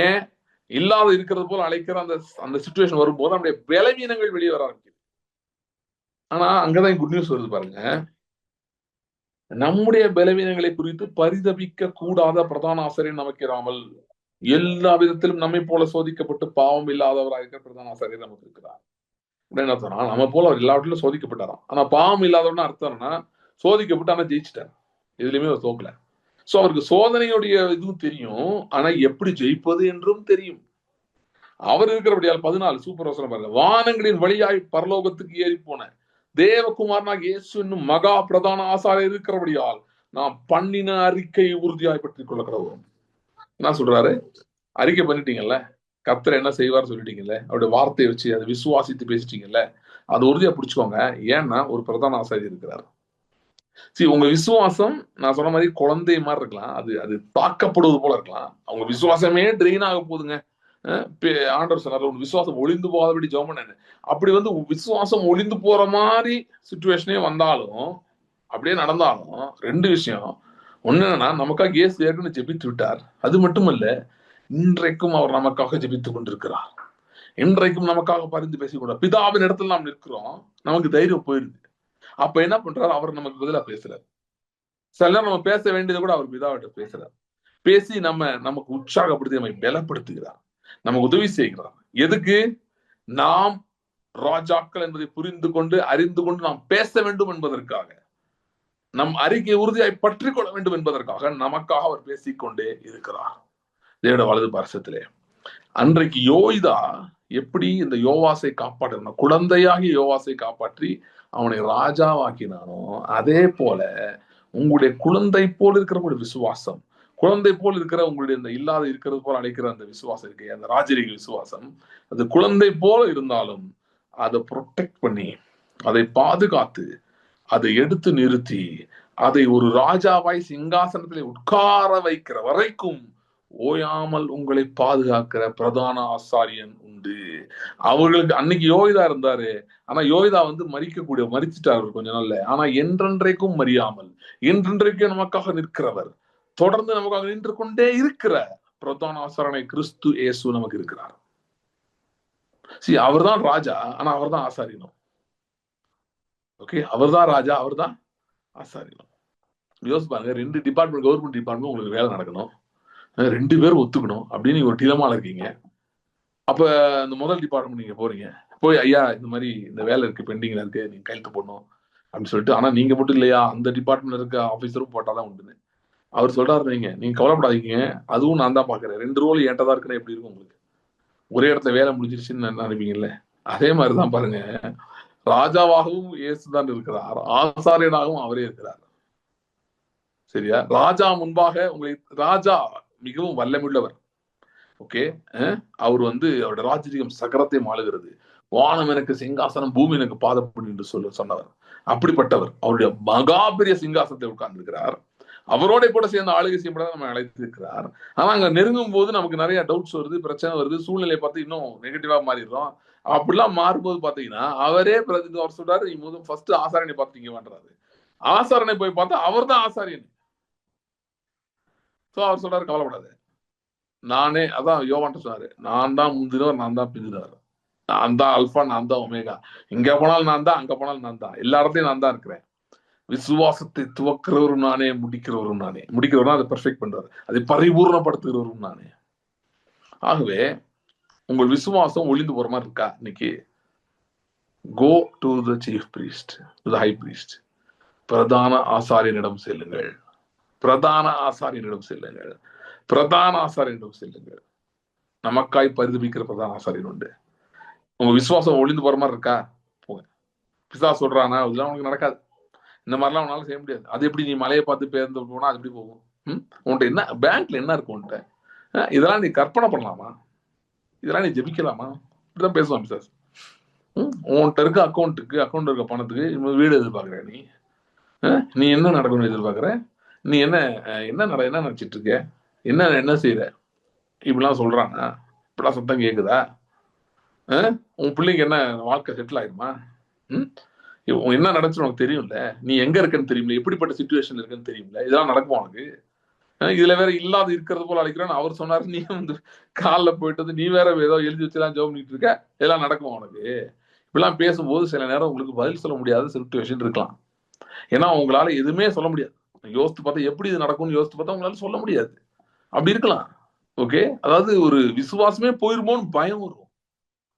ஏன்? இல்லாத இருக்கிறது போல அழைக்கிற அந்த சிச்சுவேஷன் வரும்போது நம்முடைய பலவீனங்கள் வெளியே வர ஆரம்பிக்குது. ஆனா அங்கதான் குட் நியூஸ் வருது பாருங்க. நம்முடைய பலவீனங்களை குறித்து பரிதபிக்க கூடாத பிரதான ஆசிரியர் நமக்கு இராமல் எல்லா விதத்திலும் நம்மை போல சோதிக்கப்பட்டு பாவம் இல்லாதவராக இருக்கிற பிரதான ஆசிரியர் நமக்கு இருக்கிறார். என்ன சொன்னா, நம்ம போல அவர் எல்லாவற்றிலும் சோதிக்கப்பட்டாராம். ஆனா பாவம் இல்லாதவர்னு அர்த்தம்னா சோதிக்கப்பட்டு ஆனா ஜெயிச்சிட்டார், எதுலையுமே அவர் தோக்கல. சோ அவருக்கு சோதனையுடைய இதுவும் தெரியும், ஆனா எப்படி ஜெயிப்பது என்றும் தெரியும். அவர் இருக்கிறபடியால் 14 சூப்பர் வசனம் பாருங்க. வானங்களின் வழியாய் பரலோகத்துக்கு ஏறி போன தேவகுமாரனாக இயேசு என்னும் மகா பிரதான ஆசாரியர் இருக்கிறபடியால் நாம் பண்ணின அறிக்கையை உறுதியாய் பற்றிக் கொள்ள கடவுள். என்ன சொல்றாரு? அறிக்கை பண்ணிட்டீங்கல்ல, கர்த்தர் என்ன செய்வார் சொல்லிட்டீங்கல்ல, அவருடைய வார்த்தையை வச்சு அதை விசுவாசித்து பேசிட்டீங்கல்ல, அது உறுதியா பிடிச்சுக்கோங்க. ஏன்னா ஒரு பிரதான ஆசாரியர் இருக்கிறார். உங்க விசுவாசம் நான் சொன்ன மாதிரி குழந்தை மாதிரி இருக்கலாம், அது அது தாக்கப்படுவது போல இருக்கலாம். அவங்க விசுவாசமே ட்ரெயின் ஆக போகுதுங்க. ஆண்டவர் சொன்னார், உன் விசுவாசம் ஒளிந்து போகாதபடி ஜெபம் பண்ணு. அப்படி வந்து விசுவாசம் ஒளிந்து போற மாதிரி சுச்சுவேஷனே வந்தாலும், அப்படியே நடந்தாலும், ரெண்டு விஷயம். ஒண்ணு என்னன்னா, நமக்காக இயேசு ஏற்கனவே ஜெபித்து விட்டார். அது மட்டுமல்ல, இன்றைக்கும் அவர் நமக்காக ஜெபித்துக் கொண்டிருக்கிறார். இன்றைக்கும் நமக்காக பரிந்து பேசிக்கொண்டார். பிதாவின் இடத்துல நாம் நிற்கிறோம், நமக்கு தைரியம் போயிருது. அப்ப என்ன பண்றாரு? அவர் நமக்கு பதிலா பேசுறாரு. சில நேரம் நம்ம பேச வேண்டியதை கூட அவர் பிதாவிட்ட பேசுறார். பேசி நமக்கு உற்சாகப்படுத்தி நம்மை பலப்படுத்துகிறார், நமக்கு உதவி செய்கிறார். எதுக்கு? நாம் ராஜாக்கள் என்பதை புரிந்து கொண்டு அறிந்து கொண்டு நாம் பேச வேண்டும் என்பதற்காக, நம் அறிக்கை உறுதியாய் பற்றி கொள்ள வேண்டும் என்பதற்காக நமக்காக அவர் பேசிக்கொண்டே இருக்கிறார் தேவனுடைய வலது பார்சத்திலே. அன்றைக்கு யோய்தா எப்படி இந்த யோவாசை காப்பாற்ற, குழந்தையாகி யோவாசை காப்பாற்றி அவனை ராஜாவாக்கினானோ, அதே போல உங்களுடைய குழந்தை போல் இருக்கிற உங்களுடைய விசுவாசம், குழந்தை போல் இருக்கிற உங்களுடைய இந்த இல்லாத இருக்கிறது போல அழைக்கிற அந்த விசுவாசம் இருக்கு, அந்த ராஜரீக விசுவாசம், அது குழந்தை போல இருந்தாலும் அதை ப்ரொடெக்ட் பண்ணி, அதை பாதுகாத்து, அதை எடுத்து நிறுத்தி, அதை ஒரு ராஜாவாய் சிங்காசனத்திலே உட்கார வைக்கிற வரைக்கும் ஓயாமல் உங்களை பாதுகாக்கிற பிரதான ஆசாரியன் உண்டு. அவர்களுக்கு அன்னைக்கு யோகிதா இருந்தாரு. ஆனா யோகிதா வந்து மரிச்சிட்டாரு கொஞ்ச நாள்ல. ஆனா என்றென்றைக்கும் மறியாமல் என்றென்றைக்கும் நமக்காக நிற்கிறவர், தொடர்ந்து நமக்காக நின்று கொண்டே இருக்கிற பிரதான ஆசாரியனை கிறிஸ்து இயேசு நமக்கு இருக்கிறார். அவர் தான் ராஜா, ஆனா அவர் தான் ஆசாரியனும். ஓகே, அவர் தான் ராஜா, அவர் தான் ஆசாரியனும். யோசிச்சு பாருங்க, ரெண்டு டிபார்ட்மெண்ட், கவர்மெண்ட் டிபார்ட்மெண்ட் உங்களுக்கு வேலை நடக்கணும், ரெண்டு பேரும் ஒத்துக்கணும் அப்படின்னு நீங்க ஒரு டிலமால இருக்கீங்க. அப்ப இந்த முதல் டிபார்ட்மெண்ட் நீங்க போறீங்க, போய் ஐயா இந்த மாதிரி இந்த வேலை இருக்கு, பெண்டிங்ல இருக்கு, நீங்க கையெழுத்து போடணும் அப்படின்னு சொல்லிட்டு, ஆனா நீங்க மட்டும் இல்லையா, அந்த டிபார்ட்மெண்ட்ல இருக்க ஆபீசரும் போட்டாதான் உண்டுன்னு அவர் சொல்றாரு. நீங்க கவலைப்படாதீங்க, அதுவும் நான் தான் பாக்குறேன், ரெண்டு ரோல் ஏன்டா இருக்குன்னா எப்படி இருக்கும் உங்களுக்கு? ஒரே இடத்துல வேலை முடிஞ்சிருச்சுன்னு நினைப்பீங்கல்ல, அதே மாதிரிதான் பாருங்க, ராஜாவாகவும் இயேசுதான் இருக்கிறார், ஆசாரியனாகவும் அவரே இருக்கிறார். சரியா? ராஜா முன்பாக உங்களை, ராஜா மிகவும் வல்லமுள்ளவர். ஓகே, அவர் வந்து அவருடைய ராஜரீகம் சக்கரத்தை ஆளுகிறது. வானம் எனக்கு சிங்காசனம், பூமி எனக்கு பாதப்படி என்று சொன்னவர். அப்படிப்பட்டவர் அவருடைய மகா பெரிய சிங்காசனத்தை உட்கார்ந்து இருக்கிறார். அவரோட கூட சேர்ந்து ஆளுகை செய்யப்பட நம்ம அழைத்திருக்கிறார். ஆனா அங்க நெருங்கும் போது நமக்கு நிறைய டவுட்ஸ் வருது, பிரச்சனை வருது, சூழ்நிலையை பார்த்து இன்னும் நெகட்டிவா மாறிடுறோம். அப்படிலாம் மாறும்போது பாத்தீங்கன்னா அவரே அவர் சொல்றாரு, ஃபர்ஸ்ட் ஆசாரனை பார்த்தீங்க பண்றாரு. ஆசாரனை போய் பார்த்தா அவர் தான் ஆசாரியன். அவர் சொல்றாரு, கவலைப்படாது, நானே, அதான் யோவான்ட்ட சொன்னாரு, நான் தான் முந்தினவர், நான் தான் பிந்தினவர், நான் தான் அல்பா, நான் தான் ஒமேகா, இங்க போனாலும் நான் தான், அங்க போனாலும் நான் தான், எல்லா இடத்தையும் நான் தான் இருக்கிறேன். விசுவாசத்தை துவக்கிறவரும் நானே, முடிக்கிறவரும் நானே. முடிக்கிறவரும் அதை பெர்ஃபெக்ட் பண்றாரு, அதை பரிபூர்ணப்படுத்துகிறவரும் நானே. ஆகவே உங்கள் விசுவாசம் ஒளிந்து போற மாதிரி இருக்கா இன்னைக்கு? Go to the chief priest, to the high priest, பிரதான ஆசாரியனிடம் செல்லுங்கள், பிரதான ஆசாரியனிடம் செல்லுங்கள், பிரதான ஆசாரியனிடம் செல்லுங்கள். நமக்காய் பரிதபிக்கிற பிரதான ஆசாரியன் உண்டு. உங்க விசுவாசம் ஒளிந்து போற மாதிரி இருக்கா? போங்க. பிசா சொல்றானா, இதெல்லாம் உனக்கு நடக்காது, இந்த மாதிரிலாம் உன்னால செய்ய முடியாது, அது எப்படி நீ மலையை பார்த்து பேருந்து போனா அது எப்படி போகும்? உன்கிட்ட என்ன பேங்க்ல என்ன இருக்கு உன்கிட்ட? இதெல்லாம் நீ கற்பனை பண்ணலாமா? இதெல்லாம் நீ ஜெபிக்கலாமா? இப்படிதான் பேசுவான் பிசாஸ். உன்கிட்ட இருக்க அக்கௌண்ட் இருக்க பணத்துக்கு வீடு எதிர்பார்க்கிற நீ என்ன நடக்கணும்னு எதிர்பார்க்கிற? நீ என்ன நினைச்சிட்டு இருக்க? என்ன செய்யற? இப்படிலாம் சொல்றாங்க, இப்படிலாம் சத்தம் கேக்குதா? உன் பிள்ளைங்க என்ன வாழ்க்கை செட்டில் ஆயிருமா? என்ன நடந்துச்சு உனக்கு தெரியும்ல, நீ எங்க இருக்கன்னு தெரியும்ல, எப்படிப்பட்ட சிச்சுவேஷன்ல இருக்குன்னு தெரியும்ல, இதெல்லாம் நடக்குமா உனக்கு? இதுல வேற இல்லாத இருக்கிறது போல அழைக்கிறேன்னு அவர் சொன்னாரு, நீ வந்து காலில் போயிட்டு நீ வேற ஏதோ எழுதி வச்சுலாம் ஜெபம் பண்ணிட்டு இருக்க, இதெல்லாம் நடக்குமா உனக்கு? இப்படிலாம் பேசும்போது சில நேரம் உங்களுக்கு பதில் சொல்ல முடியாத சிச்சுவேஷன் இருக்கலாம். ஏன்னா உங்களால எதுவுமே சொல்ல முடியாது. யோசித்து பார்த்தா எப்படி இது நடக்கும்னு யோசித்து பார்த்தா உங்களால சொல்ல முடியாது. அப்படி இருக்கலாம். ஓகே, அதாவது ஒரு விசுவாசமே போயிருமோன்னு பயம் வரும்.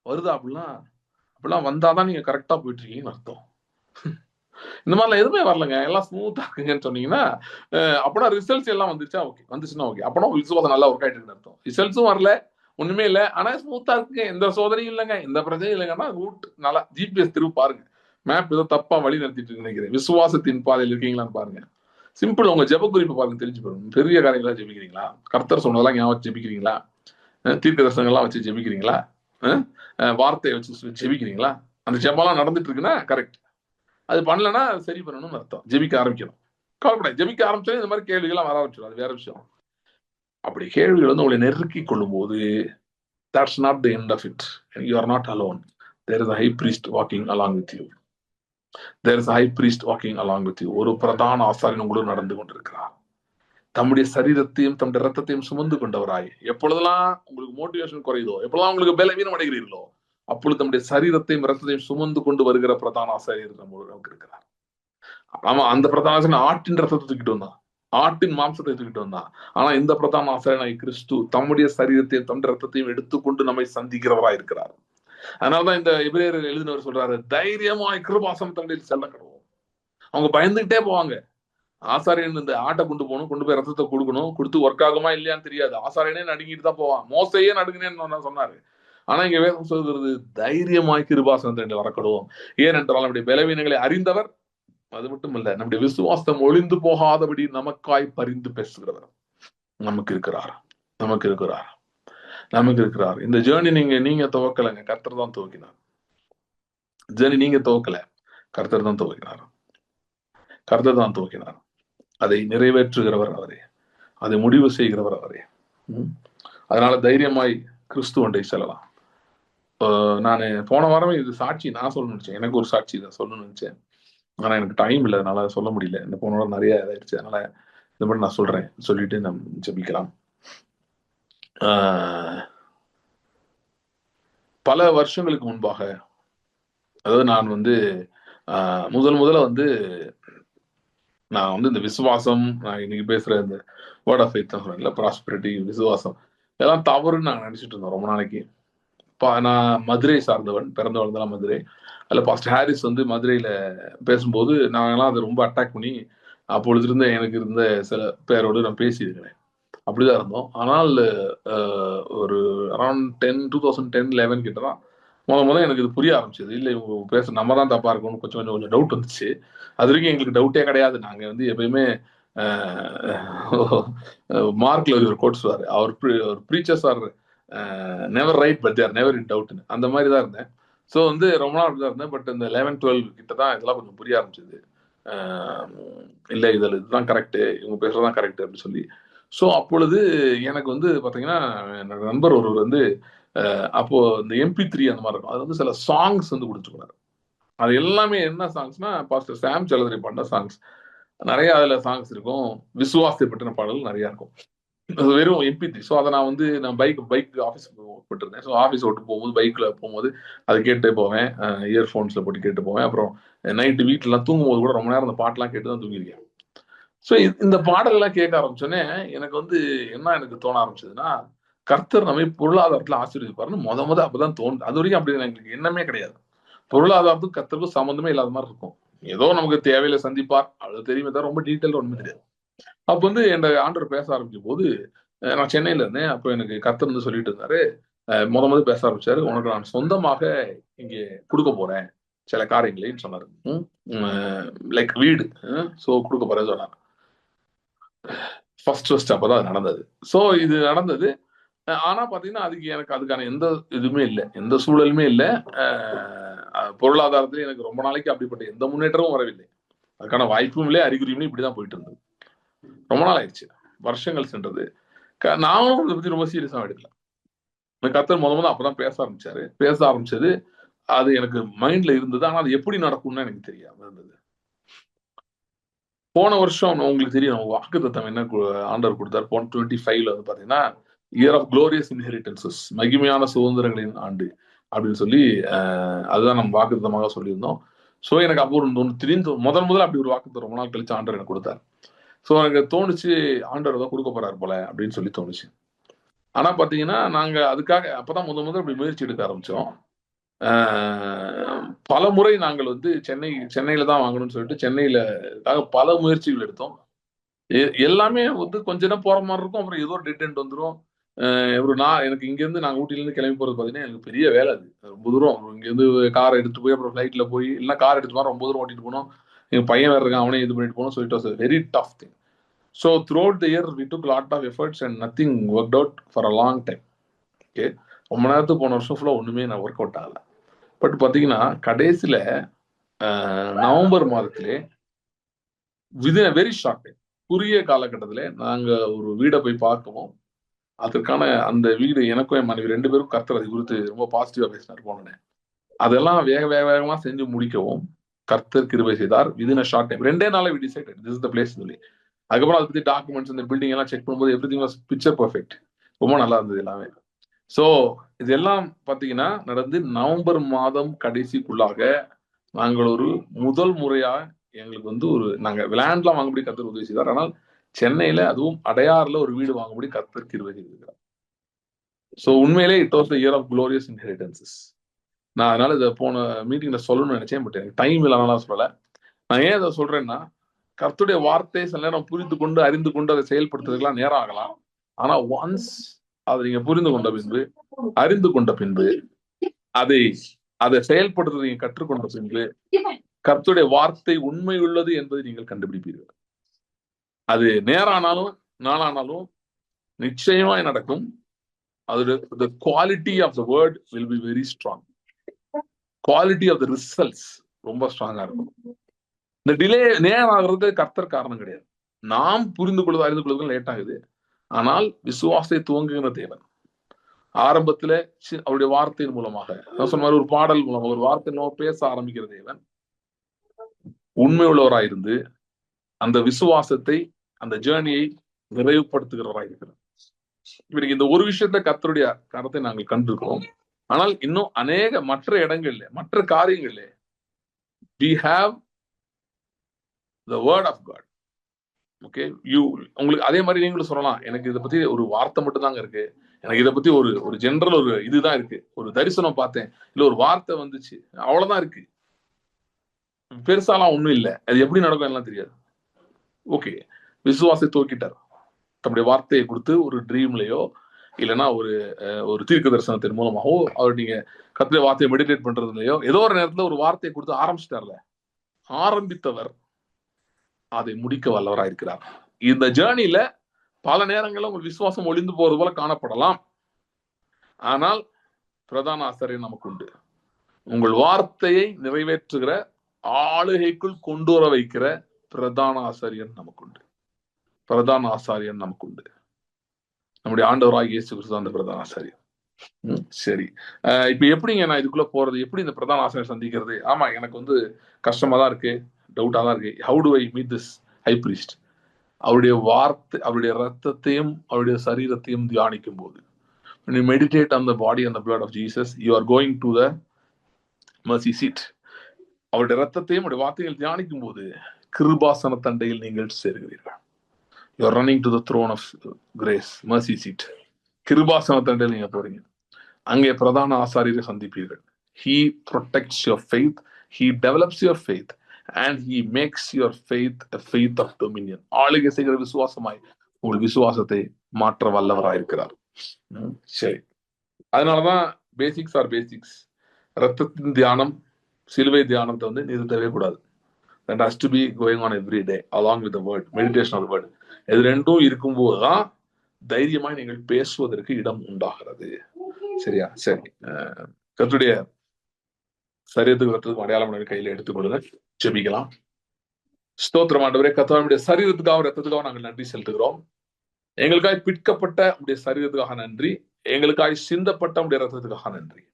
வருதா? அப்படிலாம் வந்தாதான் நீங்க கரெக்டா போயிட்டு இருக்கீங்கன்னு அர்த்தம். இந்த மாதிரிலாம் எதுவுமே வரலங்க, எல்லாம் ஸ்மூத்தா இருக்குங்கன்னு சொன்னீங்கன்னா, அப்பனா ரிசல்ட்ஸ் எல்லாம் வந்துச்சுன்னா ஓகே, அப்பனா விசுவாசம் நல்லா ஒர்க் ஆயிட்டு இருக்குன்னு அர்த்தம். ரிசல்ட்ஸும் வரல, ஒண்ணுமே இல்லை, ஆனா ஸ்மூத்தா இருக்குங்க, எந்த சோதனையும் இல்லைங்க, எந்த பிரச்சனையும் இல்லைங்கன்னா ரூட் நல்லா ஜிபிஎஸ் திரும்ப பாருங்க, மேப் ஏதோ தப்பா வழி நடத்திட்டு நினைக்கிறேன். விசுவாசத்தின் பாதையில் இருக்கீங்களான்னு பாருங்க. சிம்பிள். உங்க ஜெப குறிப்பை பாருங்க, தெரிஞ்சு பாருங்க. பெரிய காரியங்களா ஜெபிக்கிறீங்களா? கர்த்தர் சொன்னதெல்லாம் ஞாபகம் ஜெபிக்கிறீங்களா? தீர்க்க தரிசனங்கள்லாம் வச்சு ஜெபிக்கிறீங்களா? வார்த்தையை வச்சு ஜெபிக்கிறீங்களா? அந்த ஜெபம்லாம் நடந்துட்டு இருக்குன்னா கரெக்ட். அது பண்ணலன்னா சரி பண்ணணும்னு அர்த்தம். ஜெபிக்க ஆரம்பிக்கணும். கவலைப்படாது. ஜெபிக்க ஆரம்பிச்சா இந்த மாதிரி கேள்விகள்லாம் வர ஆரம்பிச்சிடும். அது வேற விஷயம். அப்படி கேள்விகள் வந்து உங்களை நெருக்கி கொள்ளும் போது, that's not the end of it. You are not alone. There is a high priest walking along with you. There is a high priest walking along with you. ஒரு பிரதான ஆசாரியன் உங்களோடு நடந்து கொண்டிருக்கிறார். தம்முடைய சரீரத்தையும் தம்முடைய ரத்தத்தையும் சுமந்து கொண்டவராய். எப்பொழுதெல்லாம் உங்களுக்கு மோட்டிவேஷன் குறையுதோ, எப்பொழுதெல்லாம் உங்களுக்கு பலவீனம் அடைகிறீர்களோ, அப்பொழுது தம்முடைய சரீரத்தையும் ரத்தத்தையும் சுமந்து கொண்டு வருகிற பிரதான ஆசாரியர் நமக்கு இருக்கிறார். ஆமா, அந்த பிரதான ஆசாரியன் ஆட்டின் ரத்தத்தை தூக்கிட்டு வந்தான், ஆட்டின் மாம்சத்தை தூக்கிட்டு வந்தான். ஆனா இந்த பிரதான ஆசாரியனாய் கிறிஸ்து தம்முடைய சரீரத்தையும் தம்முடைய ரத்தத்தையும் எடுத்துக்கொண்டு நம்மை சந்திக்கிறவராய் இருக்கிறார். அதனாலதான் இந்த எபிரேயர் எழுதினவர் சொல்றாரு, தைரியமாய் கிருபாசனம் தண்டையில் செல்ல கடவோம். அவங்க பயந்துகிட்டே போவாங்க. ஆசாரியன் இந்த ஆட்டை கொண்டு போய் ரத்தத்தை கொடுக்கணும், கொடுத்து ஒர்க் ஆகுமா இல்லையான்னு தெரியாது. ஆசாரியனே நடுங்கிட்டு தான் போவான். மோசையே நடுங்கினேன்னு சொன்னாரு. ஆனா இங்க வேதம் சொல்கிறது, தைரியமாய் கிருபாசனத்தை வரக்கடுவோம். ஏனென்றால் நம்முடைய பலவீனங்களை அறிந்தவர், அது மட்டும் இல்ல, நம்முடைய விசுவாசம் ஒளிந்து போகாதபடி நமக்காய் பரிந்து பேசுகிறவர் நமக்கு இருக்கிறார். நமக்கு இருக்கிறார். நமக்கு இருக்கிறார். இந்த ஜேர்னி நீங்க துவக்கலைங்க, கர்த்தர் தான் துவக்கினார். ஜேர்னி நீங்க துவக்கல, கர்த்தர் தான் துவக்கினார். கர்த்தர் தான் துவக்கினார். அதை நிறைவேற்றுகிறவர் அவரே, அதை முடிவு செய்கிறவர் அவரே. அதனால தைரியமாய் கிறிஸ்துவண்டை செல்லலாம். நான் போன வாரமே இது சாட்சி நான் சொல்லணும்னு நினைச்சேன். எனக்கு ஒரு சாட்சி தான் சொல்லணும்னு நினைச்சேன். ஆனா எனக்கு டைம் இல்லை, அதனால சொல்ல முடியல. இந்த போன வாரம் நிறைய இதாயிடுச்சு. அதனால இந்த மாதிரி நான் சொல்றேன், சொல்லிட்டு நம்ம ஜெபிக்கலாம். பல வருஷங்களுக்கு முன்பாக, அதாவது நான் வந்து முதல்ல வந்து நான் வந்து இந்த விசுவாசம், நான் இன்னைக்கு பேசுற இந்த வேர்ட் ஆஃப் ஃபெய்த் சொல்றேன்ல, ப்ராஸ்பரிட்டி, விசுவாசம், இதெல்லாம் தவறுன்னு நாங்கள் நினைச்சிட்டு இருந்தோம் ரொம்ப நாளைக்கு. நான் மதுரை சார்ந்தவன், பிறந்த வளர்ந்தெல்லாம் மதுரை. அதில் பாஸ்டர் ஹாரிஸ் வந்து மதுரையில பேசும்போது நாங்கெல்லாம் அதை ரொம்ப அட்டாக் பண்ணி, அப்பொழுது இருந்த எனக்கு இருந்த சில பேரோடு நான் பேசியிருக்கிறேன். அப்படிதான் இருந்தோம். ஆனால் ஒரு அரௌண்ட் 2010-11 கிட்ட தான் முதல்ல எனக்கு இது புரிய ஆரம்பிச்சது. இல்லை, இவங்க பேச நம்ம தான் தப்பா இருக்கணும்னு கொஞ்சம் டவுட் வந்துச்சு. அது வரைக்கும் எங்களுக்கு டவுட்டே கிடையாது. நாங்க வந்து எப்பயுமே மார்க்ல ஒரு கோட் சொல்வாரு, அவர் preachers are never right but they're never in டவுட்னு. அந்த மாதிரி தான் இருந்தேன். ஸோ வந்து ரொம்ப நாள் அப்படிதான் இருந்தேன். பட் இந்த 11-12 கிட்ட தான் இதெல்லாம் கொஞ்சம் புரிய ஆரம்பிச்சது. இல்லை, இதில் இதுதான் கரெக்டு, இவங்க பேசுறதுதான் கரெக்டு அப்படின்னு சொல்லி. ஸோ அப்பொழுது எனக்கு வந்து பார்த்தீங்கன்னா, என்னோட நண்பர் ஒருவர் வந்து அப்போ இந்த MP3 அந்த மாதிரி இருக்கும், அது வந்து சில சாங்ஸ் வந்து கொடுத்துருக்காரு. அது எல்லாமே என்ன சாங்ஸ்னா, பாஸ்டர் சாம் சலதிரி பாடின சாங்ஸ் நிறைய. அதுல சாங்ஸ் இருக்கும், விசுவாசத்தை பற்றின பாடல்கள் நிறைய இருக்கும். வெறும் MP3. ஸோ அதை நான் பைக் ஆஃபீஸ் போட்டிருந்தேன். ஸோ ஆஃபீஸ் ஓட்டு போகும்போது, பைக்ல போகும்போது அது கேட்டே போவேன். இயர்ஃபோன்ஸ்ல போட்டு கேட்டு போவேன். அப்புறம் நைட்டு வீட்டுலாம் தூங்கும்போது கூட ரொம்ப நேரம் அந்த பாட்டெல்லாம் கேட்டு தான் தூங்கியிருக்கேன். ஸோ இந்த பாடல்கள்லாம் கேட்க ஆரம்பிச்சோன்னே எனக்கு வந்து எனக்கு தோண ஆரம்பிச்சதுன்னா, கர்த்தர் நம்மை பொருளாதாரத்துல ஆசீர்வதிப்பாருன்னு அப்பதான் தோணுது. அது வரைக்கும் அப்படி எனக்கு எண்ணமே கிடையாது. பொருளாதாரத்துக்கும் கர்த்தருக்கும் சம்மந்தமே இல்லாத மாதிரி இருக்கும். ஏதோ நமக்கு தேவையில சந்திப்பார், அது தெரியுமே தவிர ரொம்ப டீட்டெயில் ஒண்ணுமே தெரியாது. அப்ப வந்து என் ஆண்டவர் பேச ஆரம்பிக்கும் போது, நான் சென்னையில இருந்தேன். அப்போ எனக்கு கர்த்தர் வந்து சொல்லிட்டு இருந்தாரு, முதல் பேச ஆரம்பிச்சாரு, உனக்கு நான் சொந்தமாக இங்கே கொடுக்க போறேன் சில காரியங்களைன்னு சொன்னாரு. லைக் வீடு, ஸோ கொடுக்க போறேன்னு சொன்னார். ஃபர்ஸ்ட் அப்பதான் அது நடந்தது. ஸோ இது நடந்தது. ஆனா பாத்தீங்கன்னா, அதுக்கான எந்த இதுவுமே இல்லை, எந்த சூழலுமே இல்லை. பொருளாதாரத்துல எனக்கு ரொம்ப நாளைக்கு அப்படிப்பட்ட எந்த முன்னேற்றமும் வரவில்லை. அதுக்கான வாய்ப்பும் இல்லை, அறிகுறியும் இப்படிதான் போயிட்டு இருந்தது. ரொம்ப நாள் ஆயிடுச்சு, வருஷங்கள் சென்றது. நானும் இதை பத்தி ரொம்ப சீரியஸா எடுக்கல. கர்த்தர் முதல்ல அப்பதான் பேச ஆரம்பிச்சது. அது எனக்கு மைண்ட்ல இருந்தது. ஆனா அது எப்படி நடக்கும்னு எனக்கு தெரியாம இருந்தது. போன வருஷம் உங்களுக்கு தெரியும், நம்ம வாக்குத்தத்தம் என்ன ஆண்டவர் கொடுத்தார். 25ல வந்து பாத்தீங்கன்னா, இயர் ஆஃப் குளோரியஸ் இன்ஹெரிட்டன்சஸ், மகிமையான சுதந்திரங்களின் ஆண்டு அப்படின்னு சொல்லி, அதுதான் நம்ம வாக்குத்தத்தமாக சொல்லியிருந்தோம். ஸோ எனக்கு அப்போ திடீர்னு முதல்ல அப்படி ஒரு வாக்குத்தம் ரொம்ப நாள் கழிச்சு ஆண்டவர் எனக்கு கொடுத்தார். ஸோ எனக்கு தோணுச்சு, ஆண்டவர் தான் கொடுக்க போறாரு போல அப்படின்னு சொல்லி தோணுச்சு. ஆனா பாத்தீங்கன்னா, நாங்க அதுக்காக அப்பதான் முதல் அப்படி முயற்சி எடுக்க ஆரம்பிச்சோம். பல முறை நாங்கள் வந்து சென்னையில தான் வாங்கணும்னு சொல்லிட்டு சென்னையில பல முயற்சிகள் எடுத்தோம். எல்லாமே வந்து கொஞ்ச நேரம் போற மாதிரி இருக்கும், அப்புறம் ஏதோ டெட் எண்ட் வந்துடும். எனக்கு இங்கேருந்து நாங்கள் ஊட்டிலேருந்து கிளம்பி போகிறது பார்த்தீங்கன்னா எனக்கு பெரிய வேலை. அது ரொம்ப தூரம். இங்கேருந்து காரை எடுத்துட்டு போய் அப்புறம் ஃப்ளைட்டில் போய் இல்லைன்னா கார் எடுத்துட்டு போனால் ரொம்ப தூரம் ஓட்டிட்டு போனோம். எங்கள் பையன் வேறு இருக்கான், அவனே இது பண்ணிட்டு போனோம். So it was very tough thing. So throughout the year we took lot of efforts and nothing work out for a long time. Okay, ரொம்ப நேரத்துக்கு போன வருஷம் ஃபுல்லாக ஒன்றுமே நான் ஒர்க் அவுட் ஆகலை. பட் பார்த்தீங்கன்னா கடைசியில் நவம்பர் மாதத்திலே within a very short time, குறுகிய காலகட்டத்தில் நாங்கள் ஒரு வீடை போய் பார்க்கவும், அதற்கான அந்த வீடு எனக்கும் என் மனைவி 2 பேரும் கர்த்தர் அதை குறித்து ரொம்ப பாசிட்டிவா பேசினார் போனேன். அதெல்லாம் வேகமா செஞ்சு முடிக்கவும் கர்த்தர் கிருபை செய்தார். விதின் அ ஷார்ட் டைம் 2 நாள்ல we decided this is the place சொல்லி. அதுக்கப்புறம் அதை பத்தி டாக்குமெண்ட்ஸ் இந்த பில்டிங் எல்லாம் செக் பண்ணும்போது எவ்ரிதிங் வாஸ் பிக்சர் பர்ஃபெக்ட். ரொம்ப நல்லா இருந்தது எல்லாமே. ஸோ இதெல்லாம் பார்த்தீங்கன்னா நடந்து நவம்பர் மாதம் கடைசிக்குள்ளாக நாங்கள் ஒரு முதல் முறையா எங்களுக்கு நாங்கள் லேண்ட்லாம் வாங்கும்படி கர்த்தர் உதவி செய்தார். ஆனால் சென்னையில அதுவும் அடையாறுல ஒரு வீடு வாங்கும்படி கர்த்தர் கிருபை செய்திருக்கிறார். ஸோ உண்மையிலே it was the year of glorious inheritances. நான் அதனால இதை போன மீட்டிங்ல சொல்லணும்னு நினைச்சேன், பட் எனக்கு டைம் இல்லைனால சொல்லலை. நான் ஏன் இதை சொல்றேன்னா, கர்த்தருடைய வார்த்தை சில நேரம் புரிந்து கொண்டு அறிந்து கொண்டு அதை செயல்படுத்துறதுக்கெல்லாம் நேரம் ஆகலாம். ஆனா ஒன்ஸ் அதை நீங்க புரிந்து கொண்ட பின்பு, அறிந்து கொண்ட பின்பு, அதை செயல்படுத்துறதை நீங்க கற்றுக்கொண்ட பின்பு, கர்த்தருடைய வார்த்தை உண்மை உள்ளது என்பதை நீங்கள் கண்டுபிடிப்பீர்கள். அது நேரம் ஆனாலும் நாளானாலும் நிச்சயமா நடக்கும். the quality of the word will be very strong. Quality of the results ரொம்ப ஸ்ட்ராங்கா இருக்கும். இந்த டிலே நேரம் ஆகுறது கர்த்தர் காரணம் கிடையாது. நாம் புரிந்து கொள்வது அறிந்து கொள்வது லேட் ஆகுது. ஆனால் விசுவாசத்தை துவங்குகிற தேவன் ஆரம்பத்துல அவருடைய வார்த்தையின் மூலமாக, நான் சொன்ன மாதிரி ஒரு பாடல் மூலமாக ஒரு வார்த்தை பேச ஆரம்பிக்கிற தேவன் உண்மை உள்ளவராயிருந்து அந்த விசுவாசத்தை அந்த ஜேர்னியை நிறைவுபடுத்துகிறவராயிருக்கிறார். இவருக்கு இந்த ஒரு விஷயத்த கர்த்தருடைய கருத்தை நாங்கள் கண்டிருக்கிறோம். ஆனால் இன்னும் அநேக மற்ற இடங்கள்ல மற்ற காரியங்கள்ல we have the word of God. Okay, உங்களுக்கு அதே மாதிரி நீங்களும் சொல்லலாம், எனக்கு இதை பத்தி ஒரு வார்த்தை மட்டும் தாங்க இருக்கு, எனக்கு இதை பத்தி ஒரு ஜெனரல் ஒரு இதுதான் இருக்கு, ஒரு தரிசனம் பார்த்தேன், இல்ல ஒரு வார்த்தை வந்துச்சு, அவ்வளவுதான் இருக்கு, பெருசாலாம் ஒண்ணும் இல்லை, அது எப்படி நடக்கும் எல்லாம் தெரியாது. ஓகே, விசுவாசத்தை தூக்கிட்டார். தம்முடைய வார்த்தையை கொடுத்து ஒரு ட்ரீம்லயோ இல்லைன்னா ஒரு தீர்க்க தரிசனத்தின் மூலமாகவோ அவர் நீங்க கர்த்தருடைய வார்த்தையை மெடிடேட் பண்றதுலையோ ஏதோ ஒரு நேரத்துல ஒரு வார்த்தையை கொடுத்து ஆரம்பிச்சிட்டார்ல, ஆரம்பித்தவர் அதை முடிக்க வல்லவராக இருக்கிறார். இந்த ஜேர்னில பல நேரங்களில் உங்கள் விசுவாசம் ஒளிந்து போறது போல காணப்படலாம். ஆனால் பிரதான ஆசாரியர் நமக்கு உண்டு. உங்கள் வார்த்தையை நிறைவேற்றுகிற ஆளுகைக்குள் கொண்டு வர வைக்கிற பிரதான ஆசாரியன் நமக்கு உண்டு. பிரதான ஆசாரியன் நமக்கு உண்டு. நம்முடைய ஆண்டவராகிய இயேசு கிறிஸ்து அந்த பிரதான ஆசாரியர். சரி, இப்ப எப்படிங்க நான் இதுக்குள்ள போறது, எப்படி இந்த பிரதான ஆசாரியர் சந்திக்கிறது? ஆமா, எனக்கு கஷ்டமா தான் இருக்கு, டவுட்டா தான் இருக்கு. How to I meet this high priest? அவருடைய வார்த்தை, அவருடைய ரத்தத்தையும் அவருடைய சரீரத்தையும் தியானிக்கும் போது, when you meditate on the body and the blood of Jesus, you are going to the mercy seat. அவருடைய ரத்தத்தையும் அவருடைய வார்த்தைகள் தியானிக்கும் போது கிருபாசன தண்டையில் நீங்கள் சேருகிறீர்கள். You are running to the throne of grace, mercy seat. கிருபாசன தண்டையில் நீங்க போறீங்க. அங்கே பிரதான ஆசாரியரை சந்திப்பீர்கள். He protects your faith, he develops your faith, and he makes your faith a faith of dominion. ஆளுகை செய்கிற விசுவாசமாய் உங்கள் விசுவாசத்தை மாற்ற வல்லவராயிருக்கிறார். சரி, அதனாலதான் பேசிக்ஸ் ஆர் பேசிக்ஸ். ரத்தத்தின் தியானம், சிலுவை தியானத்தை நிறுத்தவே கூடாது. That has to be going on every day along with the word, meditation of the word. இது ரெண்டும் இருக்கும்போதுதான் தைரியமாய் நீங்கள் பேசுவதற்கு இடம் உண்டாகிறது. சரியா? சரி, கர்த்தருடைய சரீரத்துக்கு ரத்தத்துக்கு அடையாளம் கையில எடுத்துக்கொள்ளுங்க, ஜெபிக்கலாம். ஸ்தோத்திரம் ஆண்டவரே, கர்த்தருடைய சரீரத்துக்காக ரத்தத்துக்காக நாங்கள் நன்றி செலுத்துகிறோம். எங்களுக்காய் பிற்கப்பட்ட உடைய சரீரத்துக்காக நன்றி, எங்களுக்காய் சிந்தப்பட்ட உடைய ரத்தத்துக்காக நன்றி.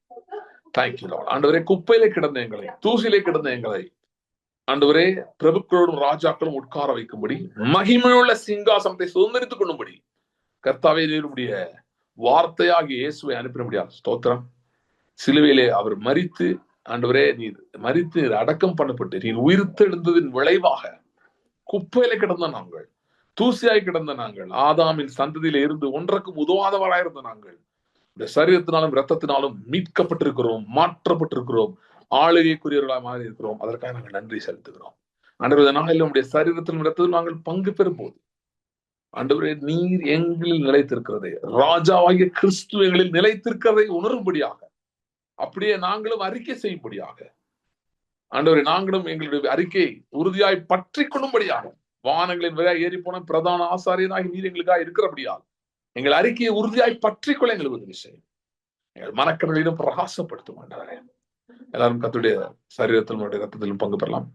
Thank you Lord. ஆண்டவரே, குப்பையிலே கிடந்த எங்களை, தூசிலே கிடந்த எங்களை ஆண்டவரே பிரபுக்களோடும் ராஜாக்களும் உட்கார வைக்கும்படி, மகிமையுள்ள சிங்காசனத்தை சுதந்திரித்துக் கொள்ளும்படி கர்த்தாவே நீருடைய வார்த்தையாகிய இயேசுவை அனுப்பினபடியா ஸ்தோத்திரம். சிலுவையிலே அவர் மரித்து, ஆண்டவரே நீர் மரித்து நீர் அடக்கம் பண்ணப்பட்டு நீர் உயிர்த்தெழுந்ததின் விளைவாக குப்பையில கிடந்த நாங்கள், தூசியாய் கிடந்த நாங்கள், ஆதாமின் சந்ததியில இருந்து ஒன்றுக்கும் உதவாதவராயிருந்த நாங்கள் இந்த சரீரத்தினாலும் இரத்தத்தினாலும் மீட்கப்பட்டிருக்கிறோம், மாற்றப்பட்டிருக்கிறோம், ஆளுகைக்குரியவர்களாக மாறி இருக்கிறோம். அதற்காக நாங்கள் நன்றி செலுத்துகிறோம். ஆண்டவரே, நாளில் நம்முடைய சரீரத்திலும் இரத்தத்திலும் நாங்கள் பங்கு பெறும் போது ஆண்டவரே, நீர் எங்களில் நிலைத்திருக்கிறதே, ராஜாவாகிய கிறிஸ்து எங்களில் நிலைத்திருக்கிறதை உணரும்படியாக, அப்படியே நாங்களும் அறிக்கை செய்யும்படியாக, ஆண்டவரே நாங்களும் எங்களுடைய அறிக்கையை உறுதியாய் பற்றி கொள்ளும்படியாக, வானங்களின் வழியாக ஏறி போன பிரதான ஆசாரியனாகி நீர் எங்களுக்காக இருக்கிறபடியால் எங்கள் அறிக்கையை உறுதியாய் பற்றி கொள்ள எங்களுக்கு உதவி செய்யும். எங்கள் மனக்கண்களிலும் பிரகாசப்படுத்தும் ஆண்டவரே. எல்லாரும் கர்த்தருடைய சரீரத்திலும் ரத்தத்திலும் பங்கு பெறலாம்.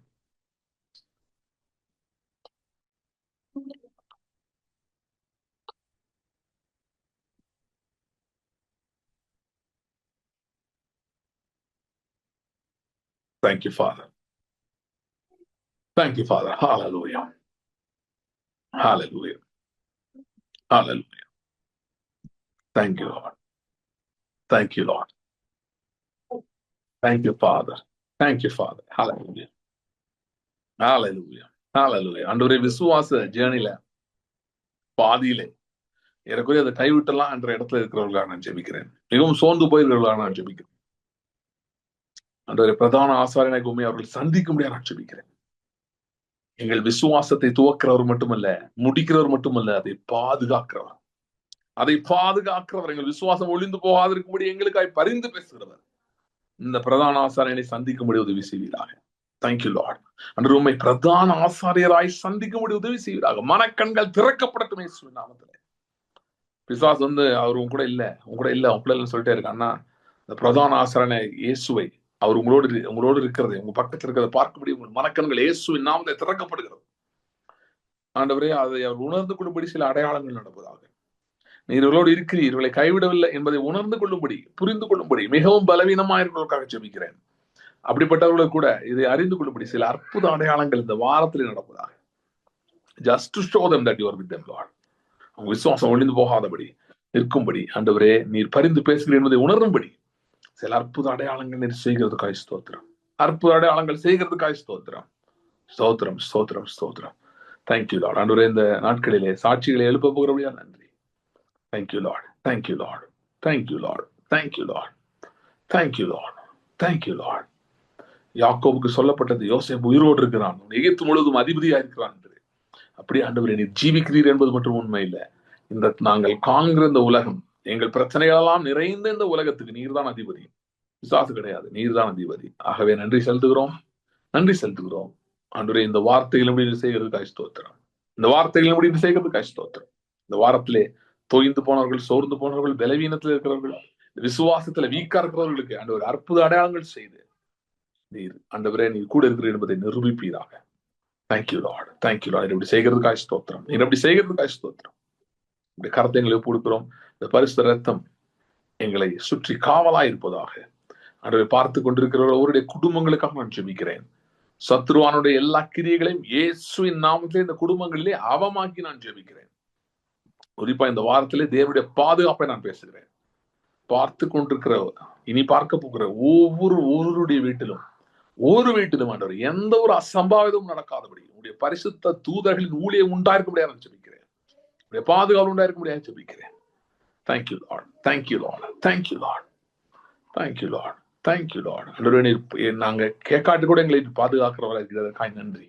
Thank you, Father. Thank you, Father. Hallelujah. Hallelujah. Hallelujah. Thank you, Lord. Thank you, Lord. Thank you, Father. Thank you, Father. Hallelujah. Hallelujah. Hallelujah. ஆண்டவரே, விசுவாச ஜேர்னில பாதியிலே எனக்குரிய அதை கைவிட்டலாம் என்ற இடத்துல இருக்கிறவர்களாக நான் ஜெபிக்கிறேன். மிகவும் சோர்ந்து போயிருக்கிறவர்களாக நான் ஜெபிக்கிறேன். ஆண்டவரே, பிரதான ஆசாரியனாகிய உம்மை அவர்கள் சந்திக்க முடியாது நான் ஜெபிக்கிறேன். எங்கள் விசுவாசத்தை துவக்கிறவர் மட்டுமல்ல, முடிக்கிறவர் மட்டுமல்ல, அதை பாதுகாக்கிறவர். அதை பாதுகாக்கிறவர். எங்கள் விசுவாசம் ஒளிந்து போகாதிருக்கும்படி எங்களுக்காய் பரிந்து பேசுகிறவர். இந்த பிரதான ஆசாரியனை சந்திக்கும்படி உதவி செய்வீராக. Thank you Lord. அன்று உண்மை பிரதான ஆசாரியராய் சந்திக்கும்படி உதவி செய்வீராக. மனக்கண்கள் திறக்கப்படட்டும் இயேசுவின் நாமத்திலே. பிசாசு அவர் உங்க கூட இல்லைன்னு சொல்லிட்டே இருக்கு. அண்ணா, இந்த பிரதான ஆசாரியனை இயேசுவை, அவர் உங்களோடு இருக்கிறது, உங்க பக்கத்தில் இருக்கிறத பார்க்கும்படி உங்கள் மனக்கண்கள் இயேசுவின் நாமத்தை திறக்கப்படுகிறது. ஆண்டவரே, அதை அவர் உணர்ந்து கொள்ளும்படி சில அடையாளங்கள் நடப்பதாக. நீர் இவர்களோடு இருக்கிறீர், இவர்களை கைவிடவில்லை என்பதை உணர்ந்து கொள்ளும்படி, புரிந்து கொள்ளும்படி, மிகவும் பலவீனமாயிருக்கிறவர்களுக்காக ஜெபிக்கிறேன். அப்படிப்பட்டவர்களுக்கு கூட இதை அறிந்து கொள்ளும்படி சில அற்புத அடையாளங்கள் இந்த வாரத்தில் நடப்பதாக. Just to show them that you are with them, Lord. அவங்க விசுவாசம் ஒளிந்து போகாதபடி நிற்கும்படி, ஆண்டவரே நீர் பரிந்து பேசுகிறீர் என்பதை உணரும்படி சில அற்புத அடையாளங்கள் நீர் செய்கிறதுக்காய் ஸ்தோத்திரம். அற்புத அடையாளங்கள் செய்கிறதுக்காய் ஸ்தோத்திரம். ஸ்தோத்திரம், ஸ்தோத்திரம், ஸ்தோத்திரம். Thank you Lord. ஆண்டவரே, இந்த நாட்களிலே சாட்சிகளை எழுப்ப போகிறபடியா நன்றி. Thank you Lord. Thank you Lord. Thank you Lord. Thank you Lord. Thank you Lord. Thank you Lord. யாக்கோபுக்கு சொல்லப்பட்டது, யோசேப்பு உயிரோடு இருக்கிறான், எகிப்து முழுவதும் அதிபதியா இருக்கிறான் என்று. அப்படி ஆண்டவரே, நீர் ஜீவிக்கிறீர் என்பது மட்டும் உண்மை இல்லை. இந்த நாங்கள் காண்கிற இந்த உலகம், எங்கள் பிரச்சனைகள் எல்லாம் நிறைந்த இந்த உலகத்துக்கு நீர்தான் அதிபதி, பிசாசு கிடையாது, நீர்தான் அதிபதி. ஆகவே நன்றி செலுத்துகிறோம், நன்றி செலுத்துகிறோம். ஆண்டவரே, இந்த வார்த்தைகள் முடிவு செய்கிறதுக்காக ஸ்தோத்திரம். இந்த வார்த்தைகள் முடிவு செய்கிறதுக்காக ஸ்தோத்திரம். இந்த வாரத்திலே தொய்ந்து போனவர்கள், சோர்ந்து போனவர்கள், பலவீனத்தில் இருக்கிறவர்கள், விசுவாசத்துல வீக்கா இருக்கிறவர்களுக்கு ஆண்டவர் அற்புத அடையாளங்கள் செய்து நீர், ஆண்டவரே நீர் கூட இருக்கிறீர் என்பதை நிரூபிப்பீராக. Thank you Lord. Thank you Lord. இப்படி செய்கிறதுக்காக ஸ்தோத்திரம். நீர் அப்படி செய்கிறதுக்காக ஸ்தோத்திரம். இப்படி கருத்தை எங்களை கொடுக்கிறோம். இந்த பரிசுத்த ரத்தம் எங்களை சுற்றி காவலாய் இருப்பதாக. ஆண்டவரை பார்த்து கொண்டிருக்கிறவர்கள் அவருடைய குடும்பங்களுக்காக நான் ஜெபிக்கிறேன். சத்ருவானுடைய எல்லா கிரியைகளையும் இயேசுவின் நாமத்திலே இந்த குடும்பங்களிலே அவமாக்கி நான் ஜெபிக்கிறேன். குறிப்பா இந்த வாரத்திலே தேவனுடைய பாதுகாப்பை நான் பேசுகிறேன். பார்த்து கொண்டிருக்கிற, இனி பார்க்க போகிற ஒவ்வொருடைய வீட்டிலும் ஆண்டவர் எந்த ஒரு அசம்பாவிதமும் நடக்காதபடி உங்களுடைய பரிசுத்த தூதர்களின் ஊழியம் உண்டாயிருக்க முடியாது ஜெபிக்கிறேன். உங்களுடைய பாதுகாப்பு உண்டாயிருக்க முடியாது ஜெபிக்கிறேன். Thank you Lord. Thank you Lord. Thank you Lord. Thank you Lord. Thank you Lord. ஆண்டவரே, நாங்க கேட்காட்டு கூட எங்களை பாதுகாக்கிறவராக இருக்கிறதற்காய் நன்றி.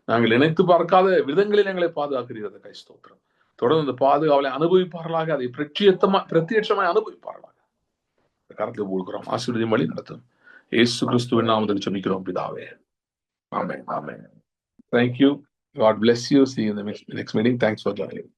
நாங்கள் நினைத்து பார்க்காத விதங்களில் எங்களை பாதுகாக்கிறதற்காய் ஸ்தோத்திரம். தொடர்ந்து இந்த பாதுகாவலை அனுபவிப்பார்களாக, அதை பிரத்யட்சமாய் அனுபவிப்பார்களாக. கருத்தில் போடுகிறோம். ஆசீர்வதியும் வழி நடத்தும். இயேசு கிறிஸ்துவின் நாமத்தில் ஜெபிக்கிறோம் பிதாவே. ஆமென். ஆமென். Thank you. God bless you. See you in the next meeting. Thanks for joining.